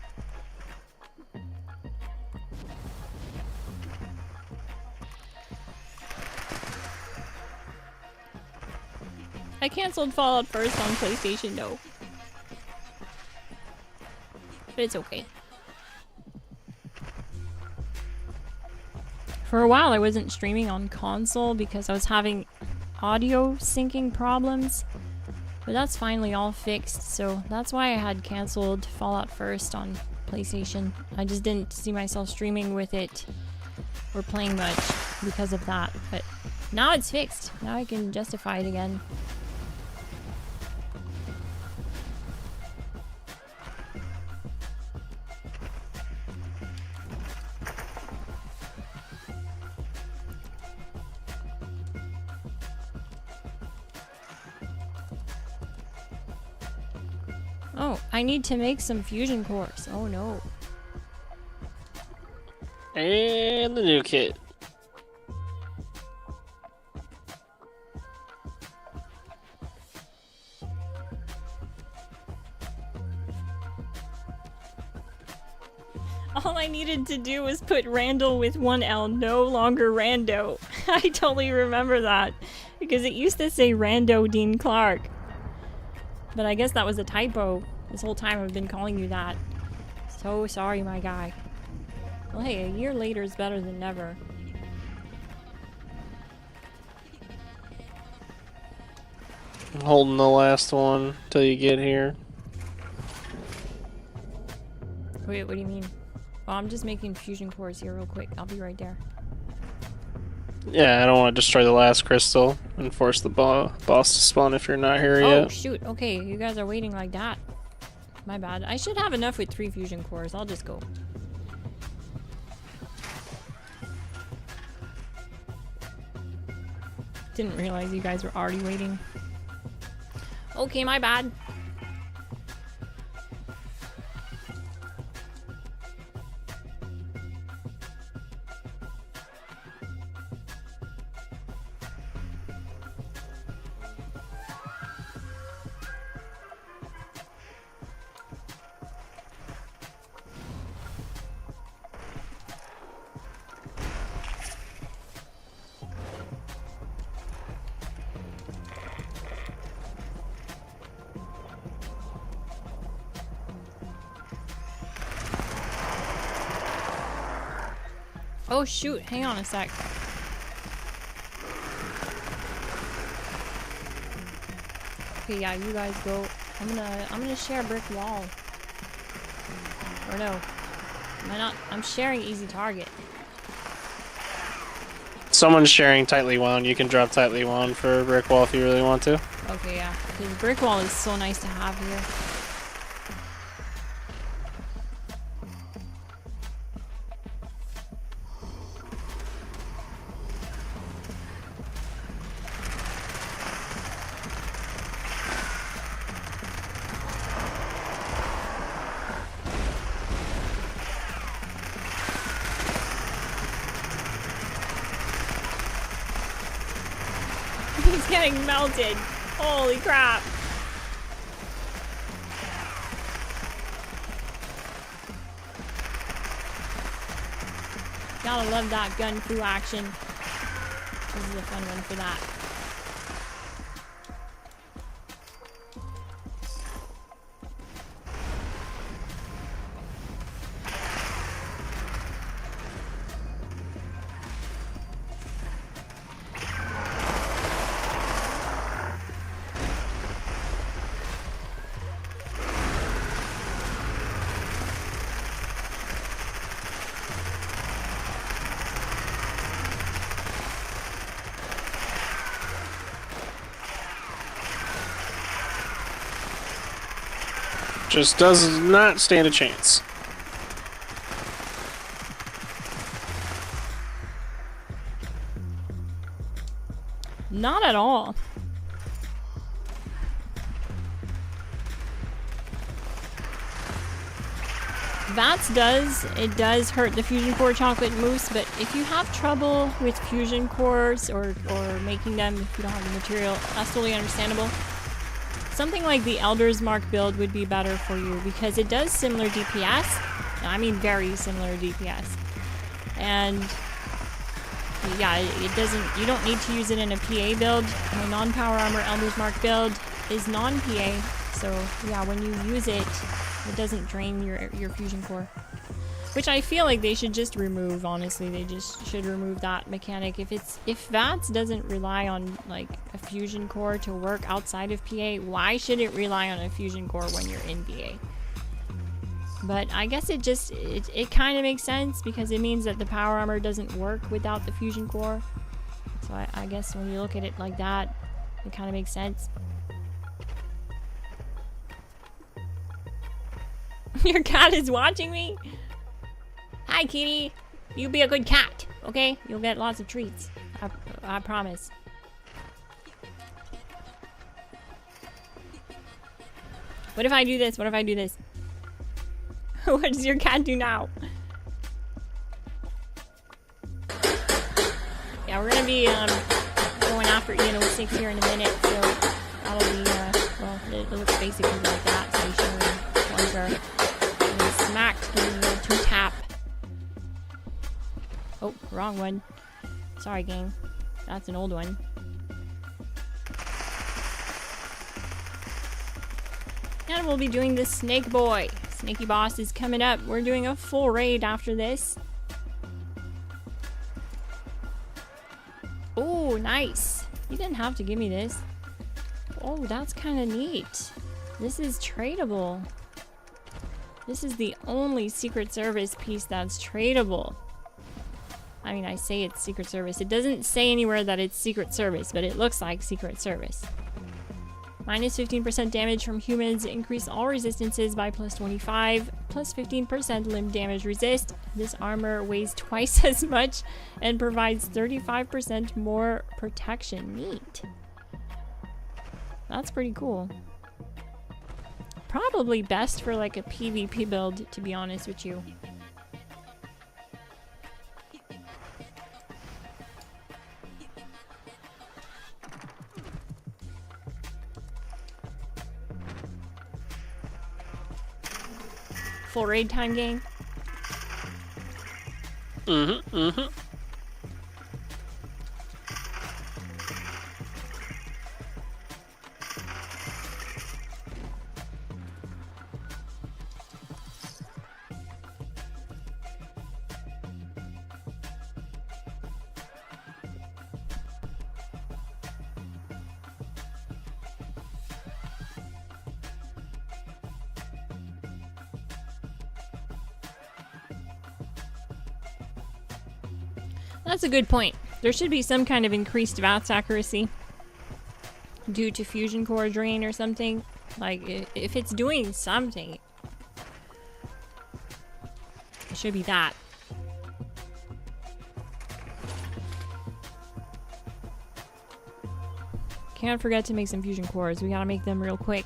I canceled Fallout First on PlayStation though. But it's okay. For a while I wasn't streaming on console because I was having audio syncing problems. But that's finally all fixed, so that's why I had canceled Fallout First on PlayStation. I just didn't see myself streaming with it or playing much because of that. But now it's fixed. Now I can justify it again. Oh, I need to make some fusion cores. Oh no. And the new kit. All I needed to do was put Randall with one L, no longer Rando. I totally remember that because it used to say Rando Dean Clark. But I guess that was a typo. This whole time I've been calling you that. So sorry, my guy. Well, hey, a year later is better than never. I'm holding the last one till you get here. Wait, what do you mean? Well, I'm just making fusion cores here real quick. I'll be right there. Yeah, I don't want to destroy the last crystal and force the boss to spawn if you're not here yet. Oh, shoot. Okay, you guys are waiting like that. My bad. I should have enough with 3 fusion cores. I'll just go. Didn't realize you guys were already waiting. Okay, my bad. Oh shoot, hang on a sec. Okay, yeah, you guys go. I'm gonna share a brick wall. Or no. Am I not? I'm sharing easy target. Someone's sharing tightly wound. You can drop tightly wound for a brick wall if you really want to. Okay, yeah. Because brick wall is so nice to have here. He's getting melted. Holy crap. Gotta love that gun fu action. This is a fun one for that. Just does not stand a chance. Not at all. VATS does hurt the fusion core chocolate mousse, but if you have trouble with fusion cores or making them if you don't have the material, that's totally understandable. Something like the Elder's Mark build would be better for you because it does similar DPS. I mean very similar DPS. And yeah, it doesn't, you don't need to use it in a PA build. My non-power armor Elder's Mark build is non-PA, so yeah, when you use it, it doesn't drain your fusion core. Which I feel like they should just remove, honestly. They just should remove that mechanic. If VATS doesn't rely on like a fusion core to work outside of PA, why should it rely on a fusion core when you're in PA? But I guess it kind of makes sense because it means that the power armor doesn't work without the fusion core. So I guess when you look at it like that, it kind of makes sense. Your cat is watching me? Hi, kitty. You be a good cat, okay? You'll get lots of treats. I promise. What if I do this? What if I do this? What does your cat do now? Yeah, we're gonna be going after ENO6 here in a minute, so that'll be well, it looks basically like that. Stationary ones are smacked in the two tap. Oh, wrong one. Sorry, gang. That's an old one. And we'll be doing the Snake Boy. Snaky Boss is coming up. We're doing a full raid after this. Oh, nice. You didn't have to give me this. Oh, that's kind of neat. This is tradable. This is the only Secret Service piece that's tradable. I mean, I say it's Secret Service. It doesn't say anywhere that it's Secret Service, but it looks like Secret Service. Minus 15% damage from humans. Increase all resistances by plus 25. Plus 15% limb damage resist. This armor weighs twice as much and provides 35% more protection. Neat. That's pretty cool. Probably best for like a PvP build, to be honest with you. Full raid time, gang. That's a good point. There should be some kind of increased VATS accuracy due to fusion core drain or something. Like, if it's doing something, it should be that. Can't forget to make some fusion cores. We gotta make them real quick.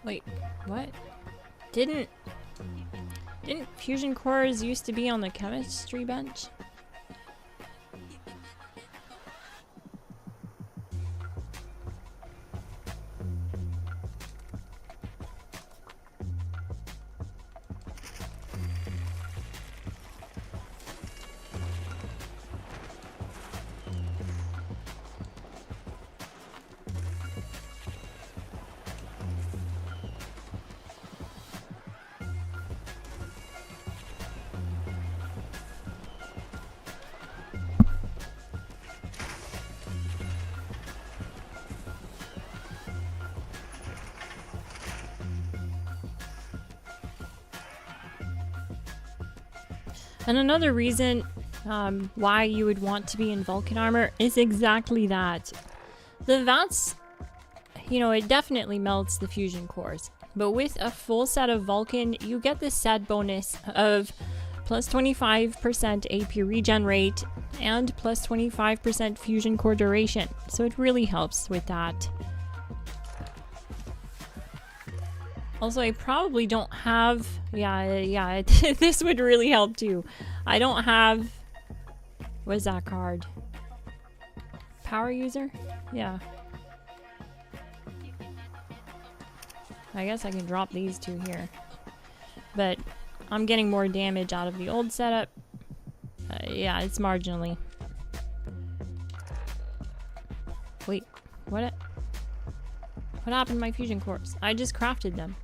Wait, what? Didn't fusion cores used to be on the chemistry bench? And another reason why you would want to be in Vulcan armor is exactly that. The VATS, you know, it definitely melts the fusion cores. But with a full set of Vulcan, you get the set bonus of plus 25% AP regen rate and plus 25% fusion core duration. So it really helps with that. Also, I probably don't have... Yeah, this would really help too. I don't have... What is that card? Power user? Yeah. I guess I can drop these two here. But I'm getting more damage out of the old setup. Yeah, it's marginally. Wait, what happened to my fusion cores? I just crafted them.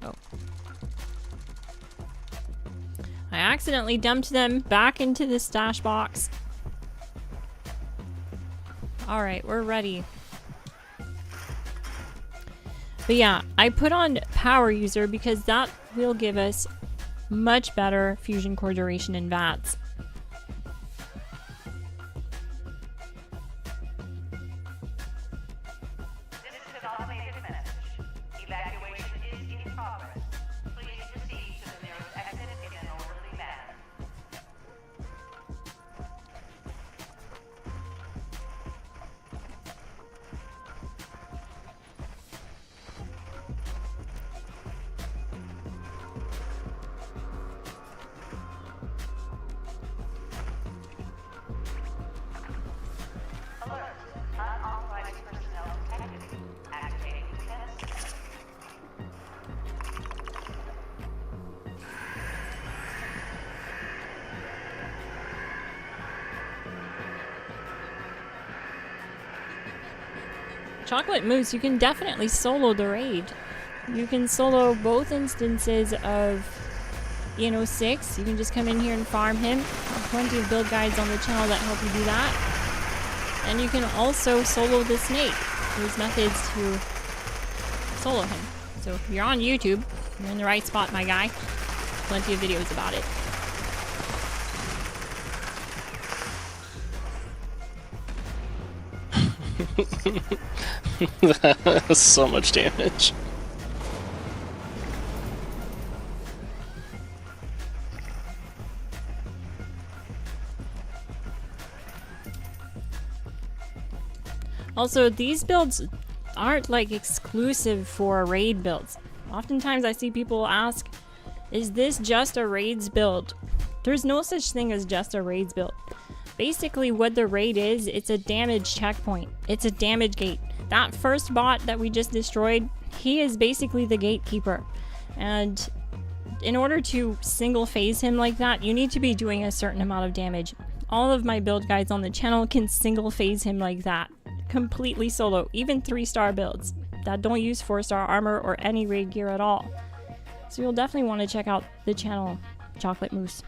Oh. I accidentally dumped them back into the stash box. Alright, we're ready. But yeah, I put on power user because that will give us much better fusion core duration in VATS. Chocolate Mousse, you can definitely solo the raid. You can solo both instances of ENO6. You can just come in here and farm him. There's plenty of build guides on the channel that help you do that. And you can also solo the snake. There's methods to solo him. So if you're on YouTube, you're in the right spot, my guy. Plenty of videos about it. That's so much damage. Also, these builds aren't like exclusive for raid builds. Oftentimes I see people ask, is this just a raids build? There's no such thing as just a raids build. Basically what the raid is, it's a damage checkpoint. It's a damage gate. That first bot that we just destroyed, he is basically the gatekeeper. And in order to single phase him like that, you need to be doing a certain amount of damage. All of my build guides on the channel can single phase him like that. Completely solo, even 3-star builds that don't use 4-star armor or any raid gear at all. So you'll definitely want to check out the channel, Chocolate Mousse.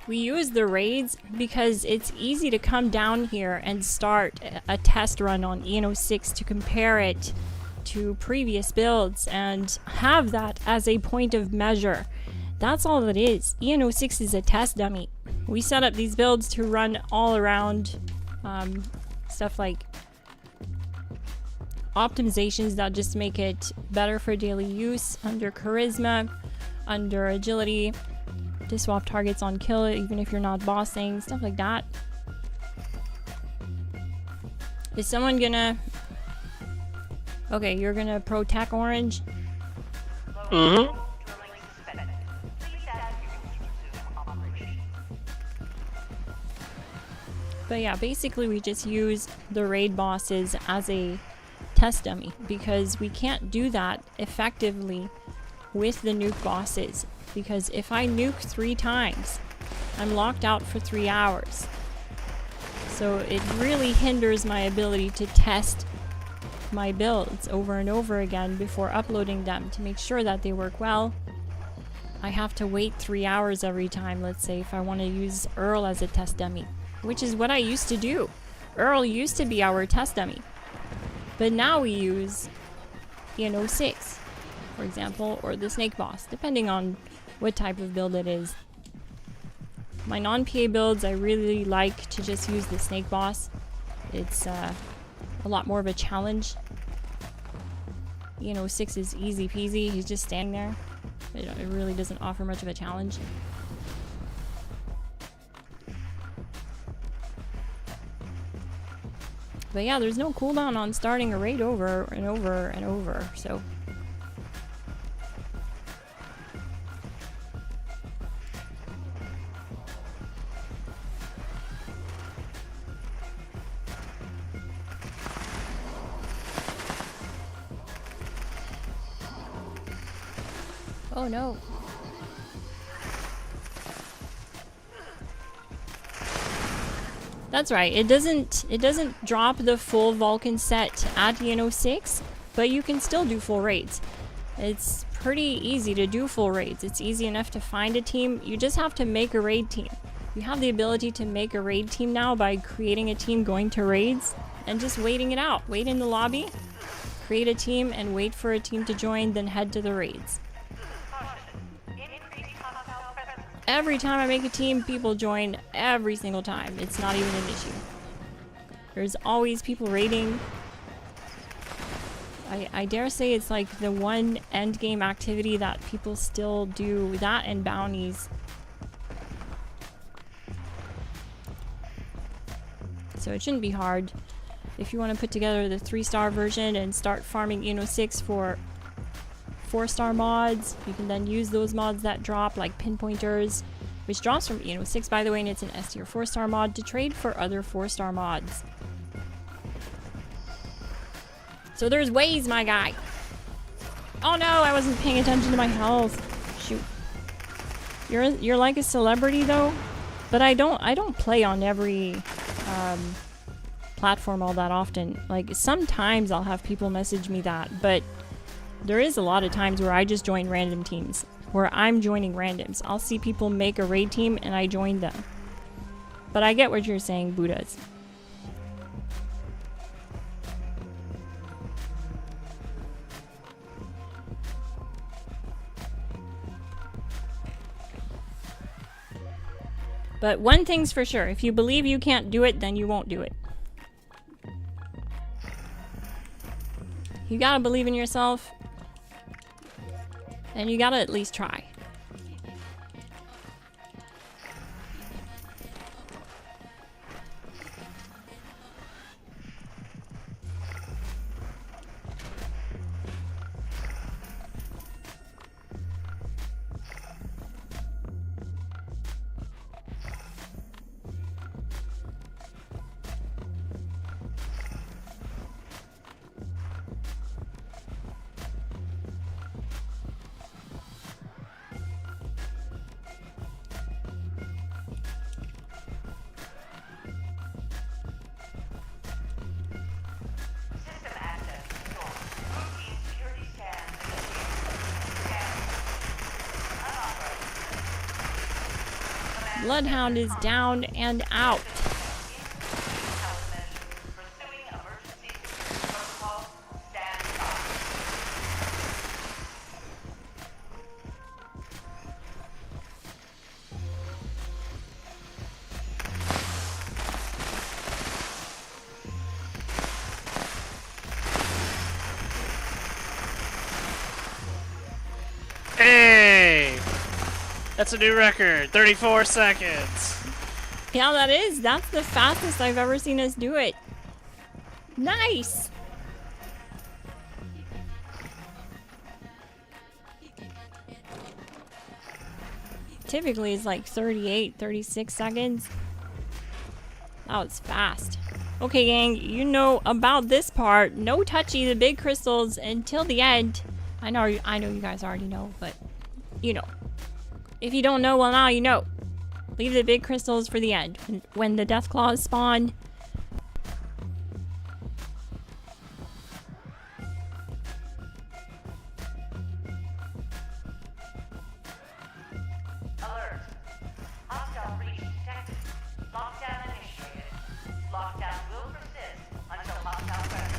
We use the raids because it's easy to come down here and start a test run on ENO6 to compare it to previous builds and have that as a point of measure. That's all it is. ENO6 is a test dummy. We set up these builds to run all around stuff like optimizations that just make it better for daily use under charisma, under agility, to swap targets on kill even if you're not bossing, stuff like that. Is someone gonna... Okay, you're gonna protect orange? Mm-hmm. But yeah, basically we just use the raid bosses as a test dummy because we can't do that effectively with the nuke bosses. Because if I nuke 3 times, I'm locked out for 3 hours. So it really hinders my ability to test my builds over and over again before uploading them to make sure that they work well. I have to wait 3 hours every time, let's say, if I want to use Earl as a test dummy, which is what I used to do. Earl used to be our test dummy, but now we use ENO6, for example, or the snake boss, depending on what type of build it is. My non-PA builds, I really like to just use the snake boss. It's a lot more of a challenge. 6 is easy peasy. He's just standing there. It really doesn't offer much of a challenge. But yeah, there's no cooldown on starting a raid over and over and over, so... Oh no. That's right. It doesn't drop the full Vulcan set at the 6, but you can still do full raids. It's pretty easy to do full raids. It's easy enough to find a team. You just have to make a raid team. You have the ability to make a raid team now by creating a team, going to raids, and just waiting it out. Wait in the lobby, create a team, and wait for a team to join, then head to the raids. Every time I make a team, people join every single time. It's not even an issue. There's always people raiding. I dare say it's like the one end game activity that people still do, that and bounties. So it shouldn't be hard. If you want to put together the 3-star version and start farming 6 for 4-star mods, you can then use those mods that drop, like pinpointers, which drops from 6 by the way, and it's an S tier 4-star mod, to trade for other 4-star mods. So there's ways, my guy. Oh no, I wasn't paying attention to my health. Shoot. You're like a celebrity though, but I don't play on every platform all that often. Like sometimes I'll have people message me that, but there is a lot of times where I just join random teams, where I'm joining randoms. I'll see people make a raid team and I join them. But I get what you're saying, Buddhas. But one thing's for sure, if you believe you can't do it, then you won't do it. You gotta believe in yourself. And you gotta at least try. Bloodhound is down and out. Hey! That's a new record. 34 seconds. Yeah, that is. That's the fastest I've ever seen us do it. Nice! Typically it's like 38, 36 seconds. That was fast. Okay, gang, you know about this part. No touchy the big crystals until the end. I know you guys already know, but you know. If you don't know, well now you know. Leave the big crystals for the end. When the death claws spawn. Alert. Hostile breach detected. Lockdown initiated. Lockdown will persist until hostile presence.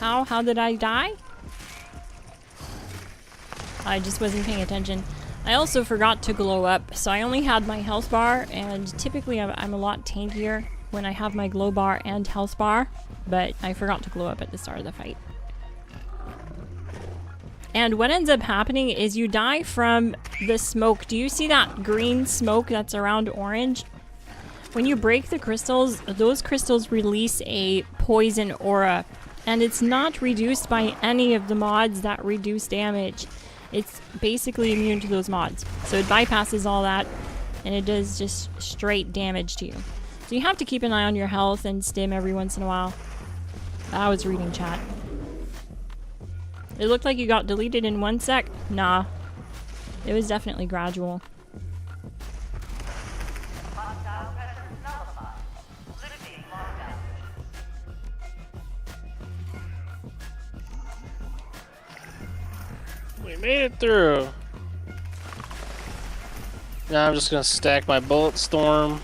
How did I die? I just wasn't paying attention. I also forgot to glow up, so I only had my health bar, and typically I'm a lot tankier when I have my glow bar and health bar, but I forgot to glow up at the start of the fight. And what ends up happening is you die from the smoke. Do you see that green smoke that's around orange? When you break the crystals, those crystals release a poison aura, and it's not reduced by any of the mods that reduce damage. It's basically immune to those mods. So it bypasses all that, and it does just straight damage to you. So you have to keep an eye on your health and stim every once in a while. I was reading chat. It looked like you got deleted in 1 sec. Nah. It was definitely gradual. Hostile presence nullified. Lifting lockdown. We made it through. Now I'm just gonna stack my bullet storm.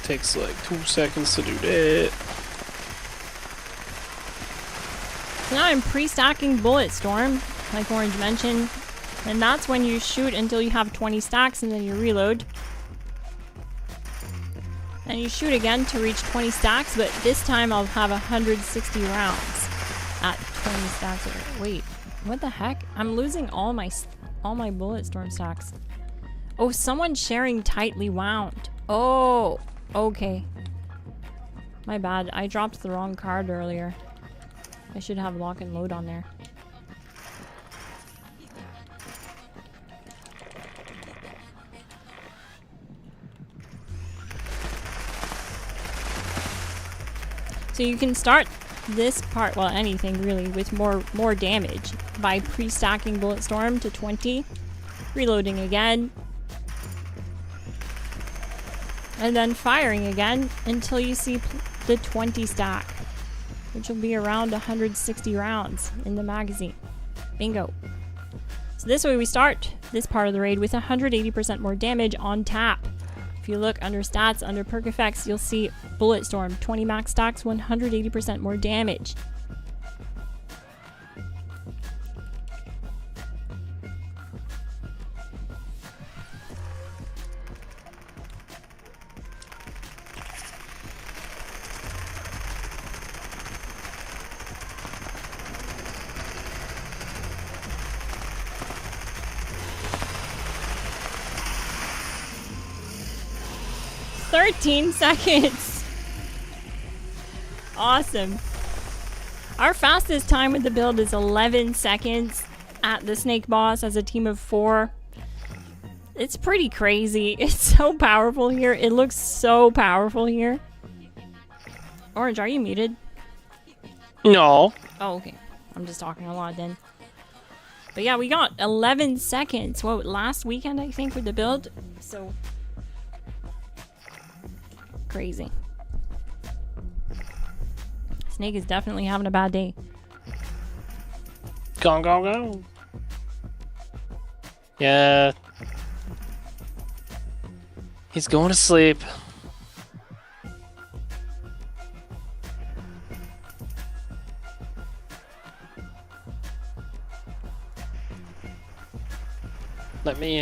Takes like 2 seconds to do that. So now I'm pre-stacking bullet storm, like Orange mentioned. And that's when you shoot until you have 20 stacks and then you reload. And you shoot again to reach 20 stacks, but this time I'll have 160 rounds at 20 stacks. Wait, what the heck? I'm losing all my bullet storm stacks. Oh, someone's sharing tightly wound. Oh, okay. My bad. I dropped the wrong card earlier. I should have lock and load on there. So you can start this part, well, anything really, with more damage by pre-stacking Bullet Storm to 20, reloading again, and then firing again until you see the 20 stack, which will be around 160 rounds in the magazine. Bingo. So this way we start this part of the raid with 180% more damage on tap. If you look under stats, under perk effects, you'll see Bullet Storm, 20 max stacks, 180% more damage. "13 seconds. Awesome. Our fastest time with the build is 11 seconds at the snake boss as a team of 4. It's pretty crazy. It's so powerful here. It looks so powerful here. Orange, are you muted? No. Oh, okay. I'm just talking a lot then. But yeah, we got 11 seconds. What, last weekend, I think, with the build? So crazy. Snake is definitely having a bad day. Gong, gong, gong. Yeah. He's going to sleep. Let me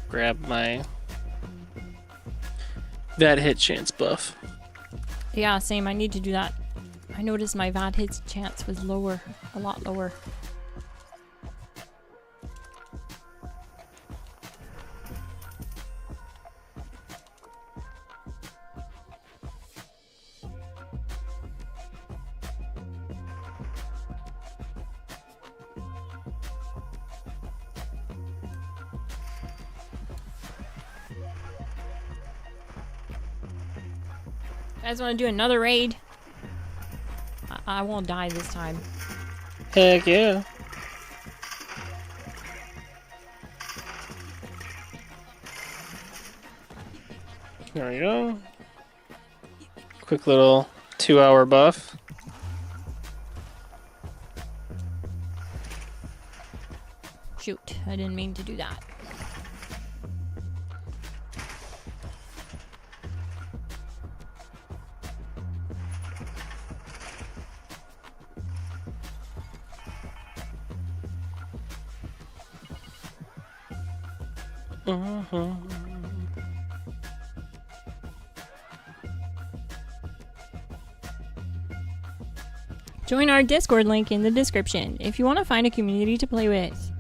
grab my VAT hit chance buff. Yeah, same. I need to do that. I noticed my VAT hit chance was lower, a lot lower. Guys want to do another raid? I won't die this time. Heck yeah. There we go. Quick little 2-hour buff. Shoot, I didn't mean to do that. Join our Discord link in the description if you want to find a community to play with.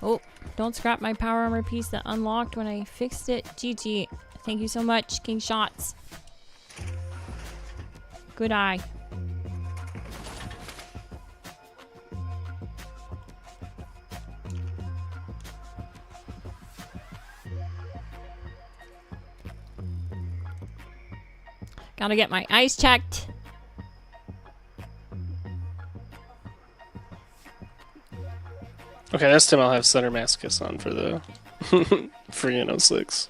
Oh, don't scrap my power armor piece that unlocked when I fixed it. GG. Thank you so much, King Shots. Good eye. Gotta get my eyes checked. Okay, this time I'll have Center Mascus on for the for 6.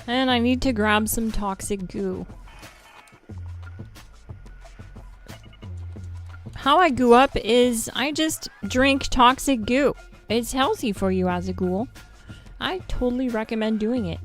And I need to grab some toxic goo. How I goo up is I just drink toxic goo. It's healthy for you as a ghoul. I totally recommend doing it.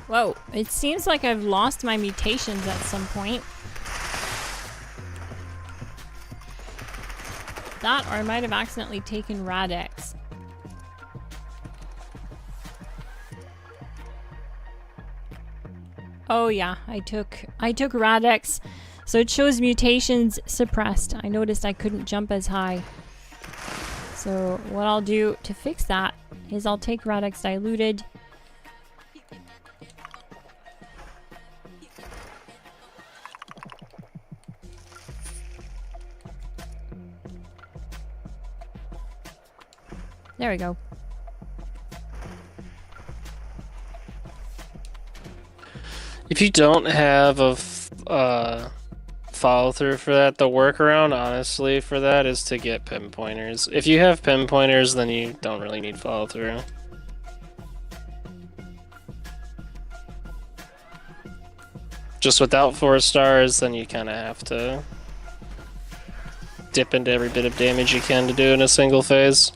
Whoa, it seems like I've lost my mutations at some point. That, or I might have accidentally taken Rad-X. Oh yeah, I took Rad-X, so it shows mutations suppressed. I noticed I couldn't jump as high. So what I'll do to fix that is I'll take Rad-X diluted. There we go. If you don't have a follow through for that, the workaround, honestly, for that is to get pinpointers. If you have pinpointers, then you don't really need follow through. Just without 4 stars, then you kind of have to dip into every bit of damage you can to do in a single phase.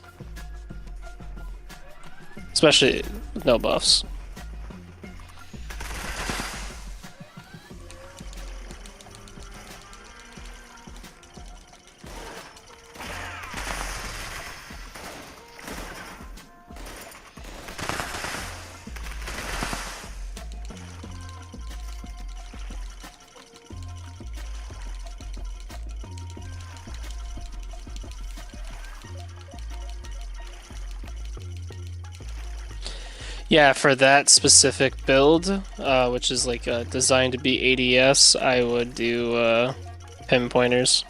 Especially with no buffs. Yeah, for that specific build, which is like designed to be ADS, I would do pinpointers.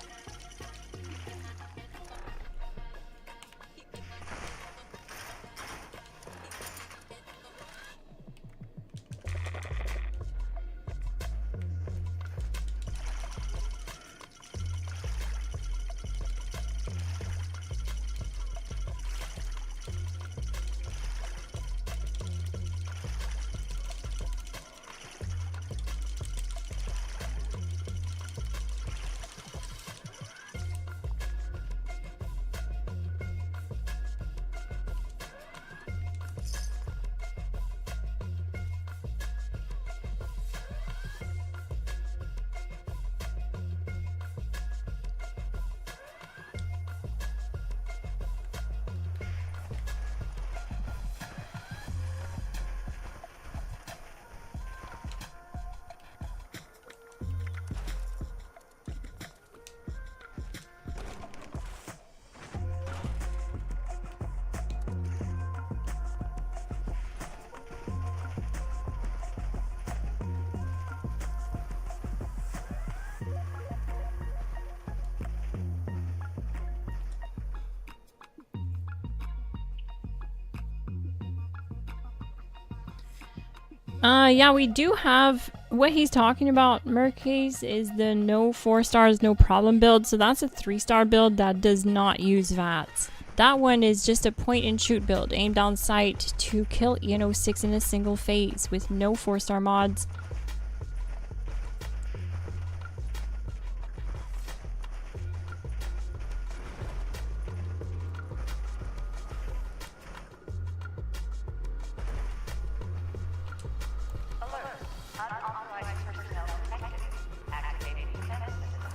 Yeah, we do have what he's talking about. Mercase is the no 4 stars, no problem build. So that's a 3-star build that does not use VATS. That one is just a point and shoot build, aim down sight to kill EN06 in a single phase with no 4-star mods. Alert. Unauthorized personnel detected. Activating defense system.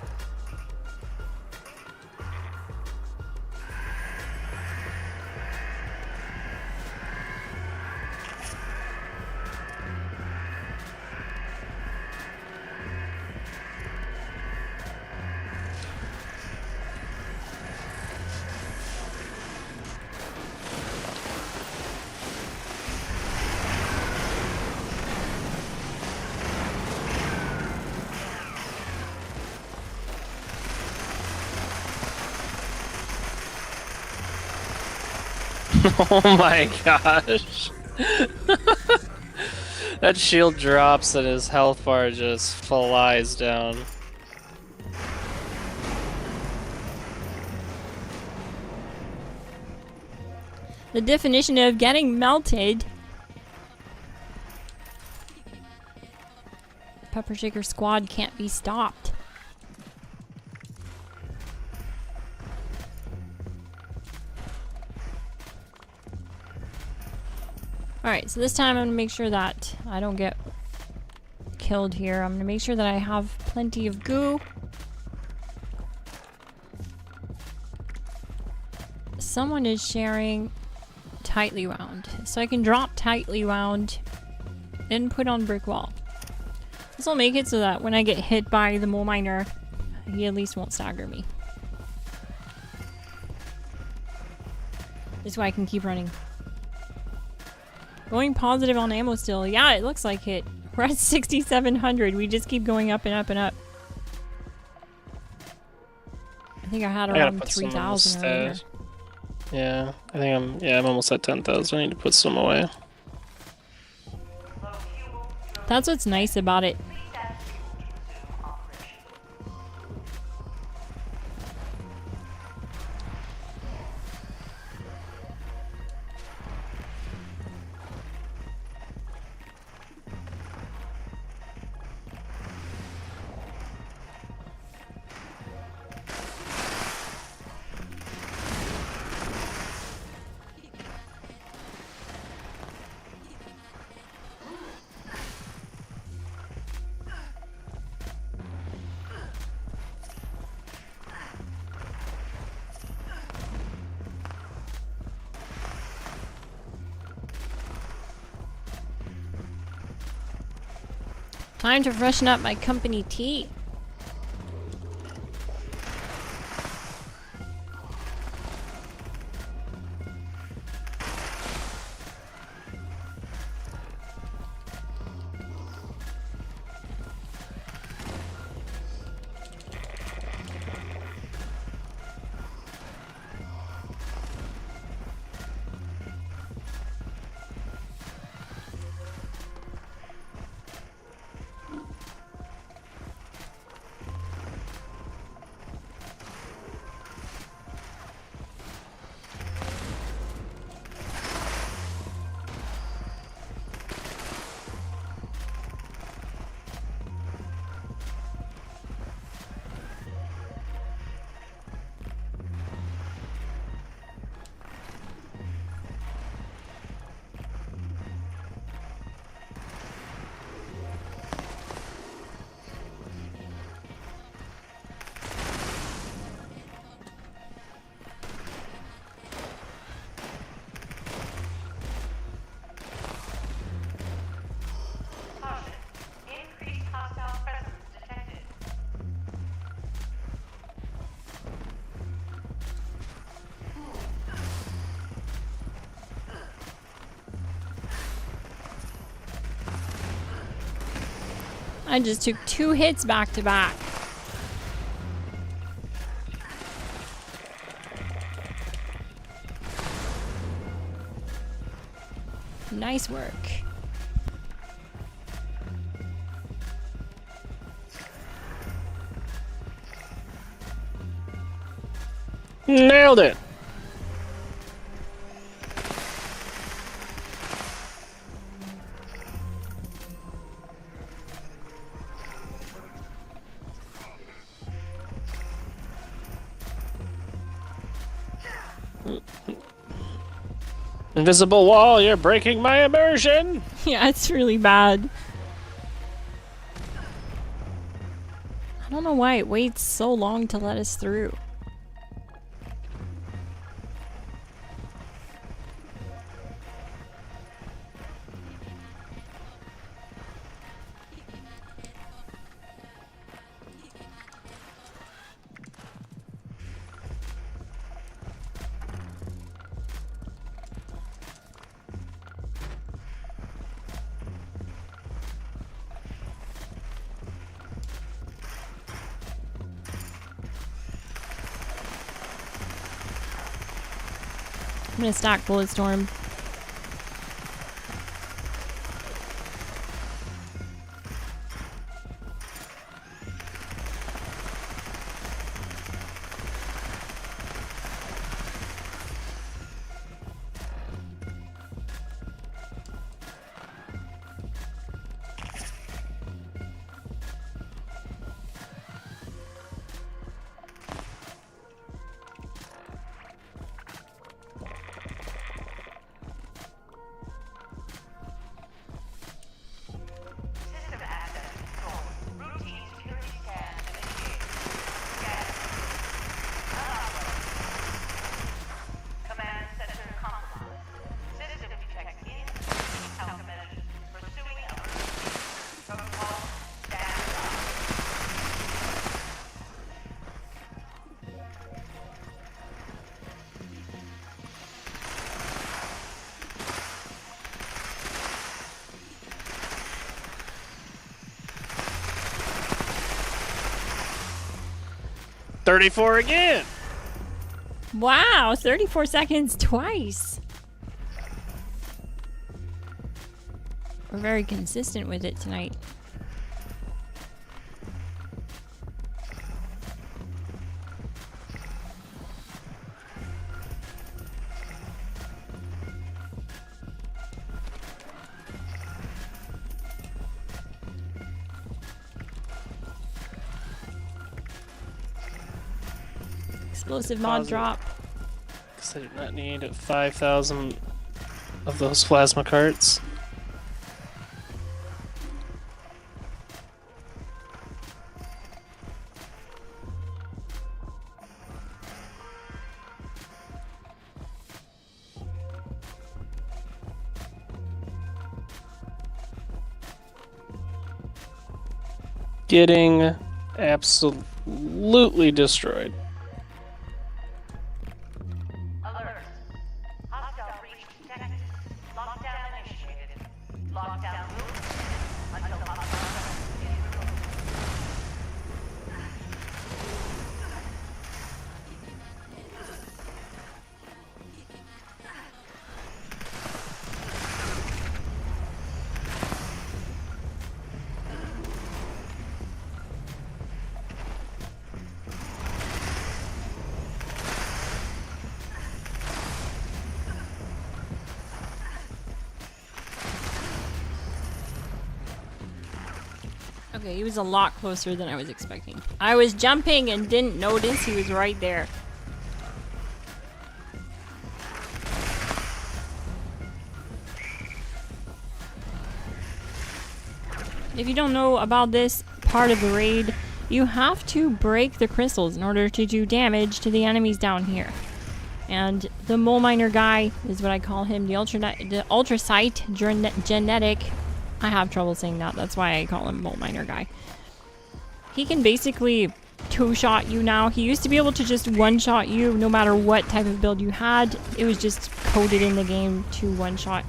Oh my gosh. That shield drops and his health bar just flies down. The definition of getting melted. Pepper Shaker squad can't be stopped. Alright, so this time I'm gonna make sure that I don't get killed here. I'm gonna make sure that I have plenty of goo. Someone is sharing tightly wound. So I can drop tightly wound and put on brick wall. This will make it so that when I get hit by the mole miner, he at least won't stagger me. This is why I can keep running. Going positive on ammo still. Yeah, it looks like it. We're at 6,700. We just keep going up and up and up. I think I had around 3,000 earlier. Yeah, I think I'm almost at 10,000. I need to put some away. That's what's nice about it. Time to freshen up my company tea. Caution. Increased hostile presence detected. I just took 2 hits back to back. Nice work. Nailed it. Invisible wall, you're breaking my immersion! Yeah, it's really bad. I don't know why it waits so long to let us through. I'm gonna stack Bulletstorm. System access control. Routine security scan initiated. Scan. Unauthorized. Command center compromised. System detects incomplete countermeasures. Pursuing emergency. Protocol stand by. $34 again! Wow, 34 seconds twice. We're very consistent with it tonight. Explosive mod Positive. drop. Because I do not need 5,000 of those plasma carts. Getting absolutely destroyed. Alert. Hostile breach detected. Lockdown initiated. Lockdown will continue until hostile presence is removed. Okay, he was a lot closer than I was expecting. I was jumping and didn't notice he was right there. If you don't know about this part of the raid, you have to break the crystals in order to do damage to the enemies down here. And the mole miner guy is what I call him, the Ultra-cite genetic. I have trouble saying that, that's why I call him mole miner guy. He can basically two-shot you now. He used to be able to just one-shot you no matter what type of build you had. It was just coded in the game to one-shot.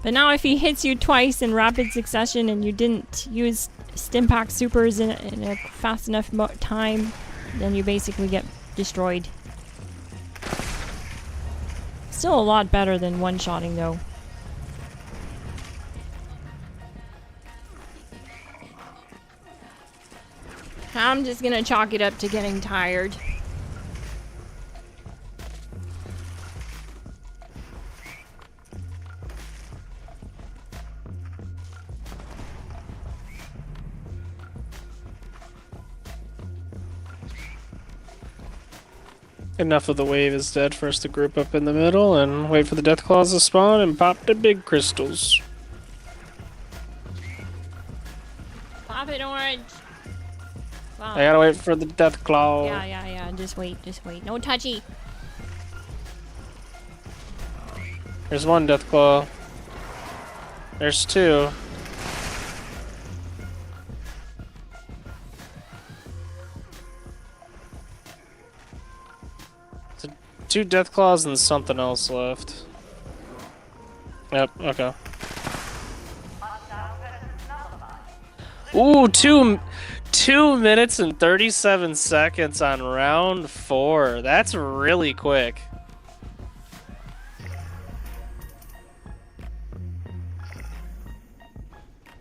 But now if he hits you twice in rapid succession and you didn't use Stimpack supers in a fast enough time, then you basically get destroyed. Still a lot better than one-shotting though. I'm just gonna chalk it up to getting tired. Enough of the wave is dead for us to group up in the middle and wait for the death claws to spawn and pop the big crystals. Pop it, Orange. Wow. I gotta wait for the death claw. Yeah. Just wait. No touchy. There's one death claw. There's two. So 2 death claws and something else left. Yep, okay. Ooh, 2 minutes and 37 seconds on round 4. That's really quick.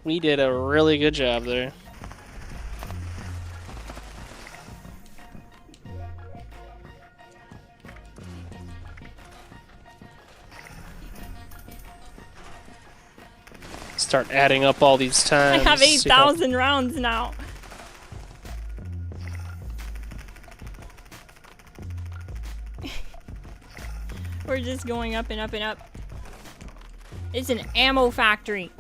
We did a really good job there. Start adding up all these times. I have 8,000 rounds now. We're just going up and up and up. It's an ammo factory.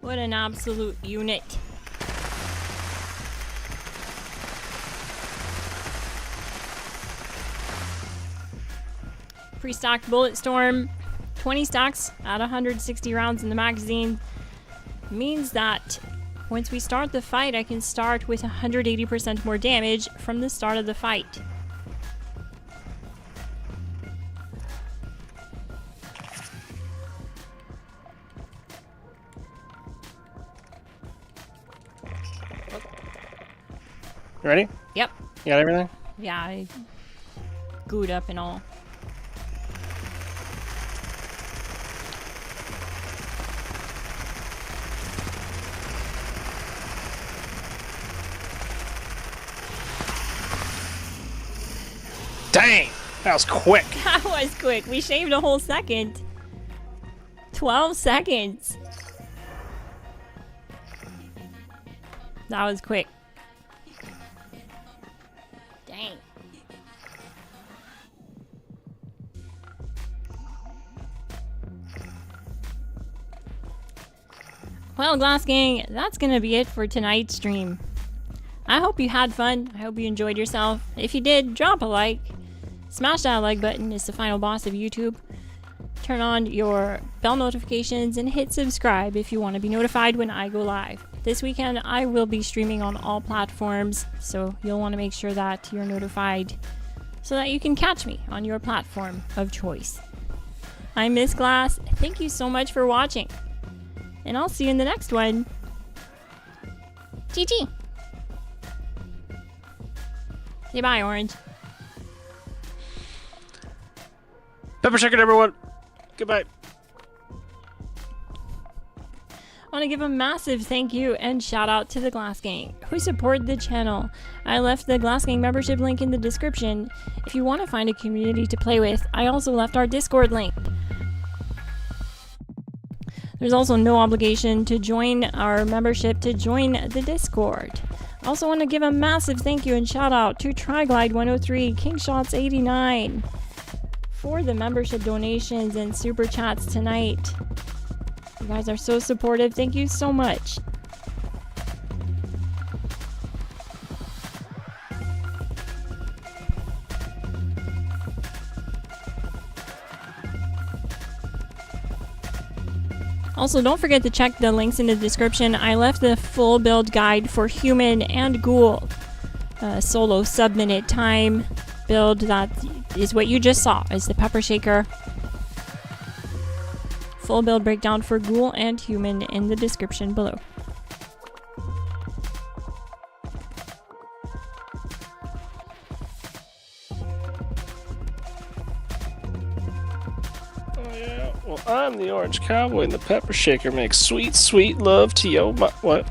What an absolute unit. Pre-stocked bullet storm. 20 stacks at 160 rounds in the magazine means that once we start the fight, I can start with 180% more damage from the start of the fight. Ready? Yep. You got everything? Yeah, I gooed up and all. Dang! That was quick. That was quick. We shaved a whole second. 12 seconds. That was quick. Dang. Well, Glass Gang, that's gonna be it for tonight's stream. I hope you had fun. I hope you enjoyed yourself. If you did, drop a like. Smash that like button. It's the final boss of YouTube. Turn on your bell notifications and hit subscribe if you want to be notified when I go live. This weekend, I will be streaming on all platforms, so you'll want to make sure that you're notified so that you can catch me on your platform of choice. I'm Miss Glass. Thank you so much for watching, and I'll see you in the next one. GG. Say bye, Orange. Pepper shaker, everyone. Goodbye. I want to give a massive thank you and shout out to the Glass Gang who support the channel. I left the Glass Gang membership link in the description. If you want to find a community to play with, I also left our Discord link. There's also no obligation to join our membership to join the Discord. I also want to give a massive thank you and shout out to Triglide103, Kingshots89 for the membership donations and super chats tonight. You guys are so supportive. Thank you so much. Also, don't forget to check the links in the description. I left the full build guide for human and ghoul solo sub-minute time build. That is what you just saw, is the pepper shaker. Full build breakdown for ghoul and human in the description below. Oh yeah. Well, I'm the Orange Cowboy, and the Pepper Shaker makes sweet, sweet love to yo. What?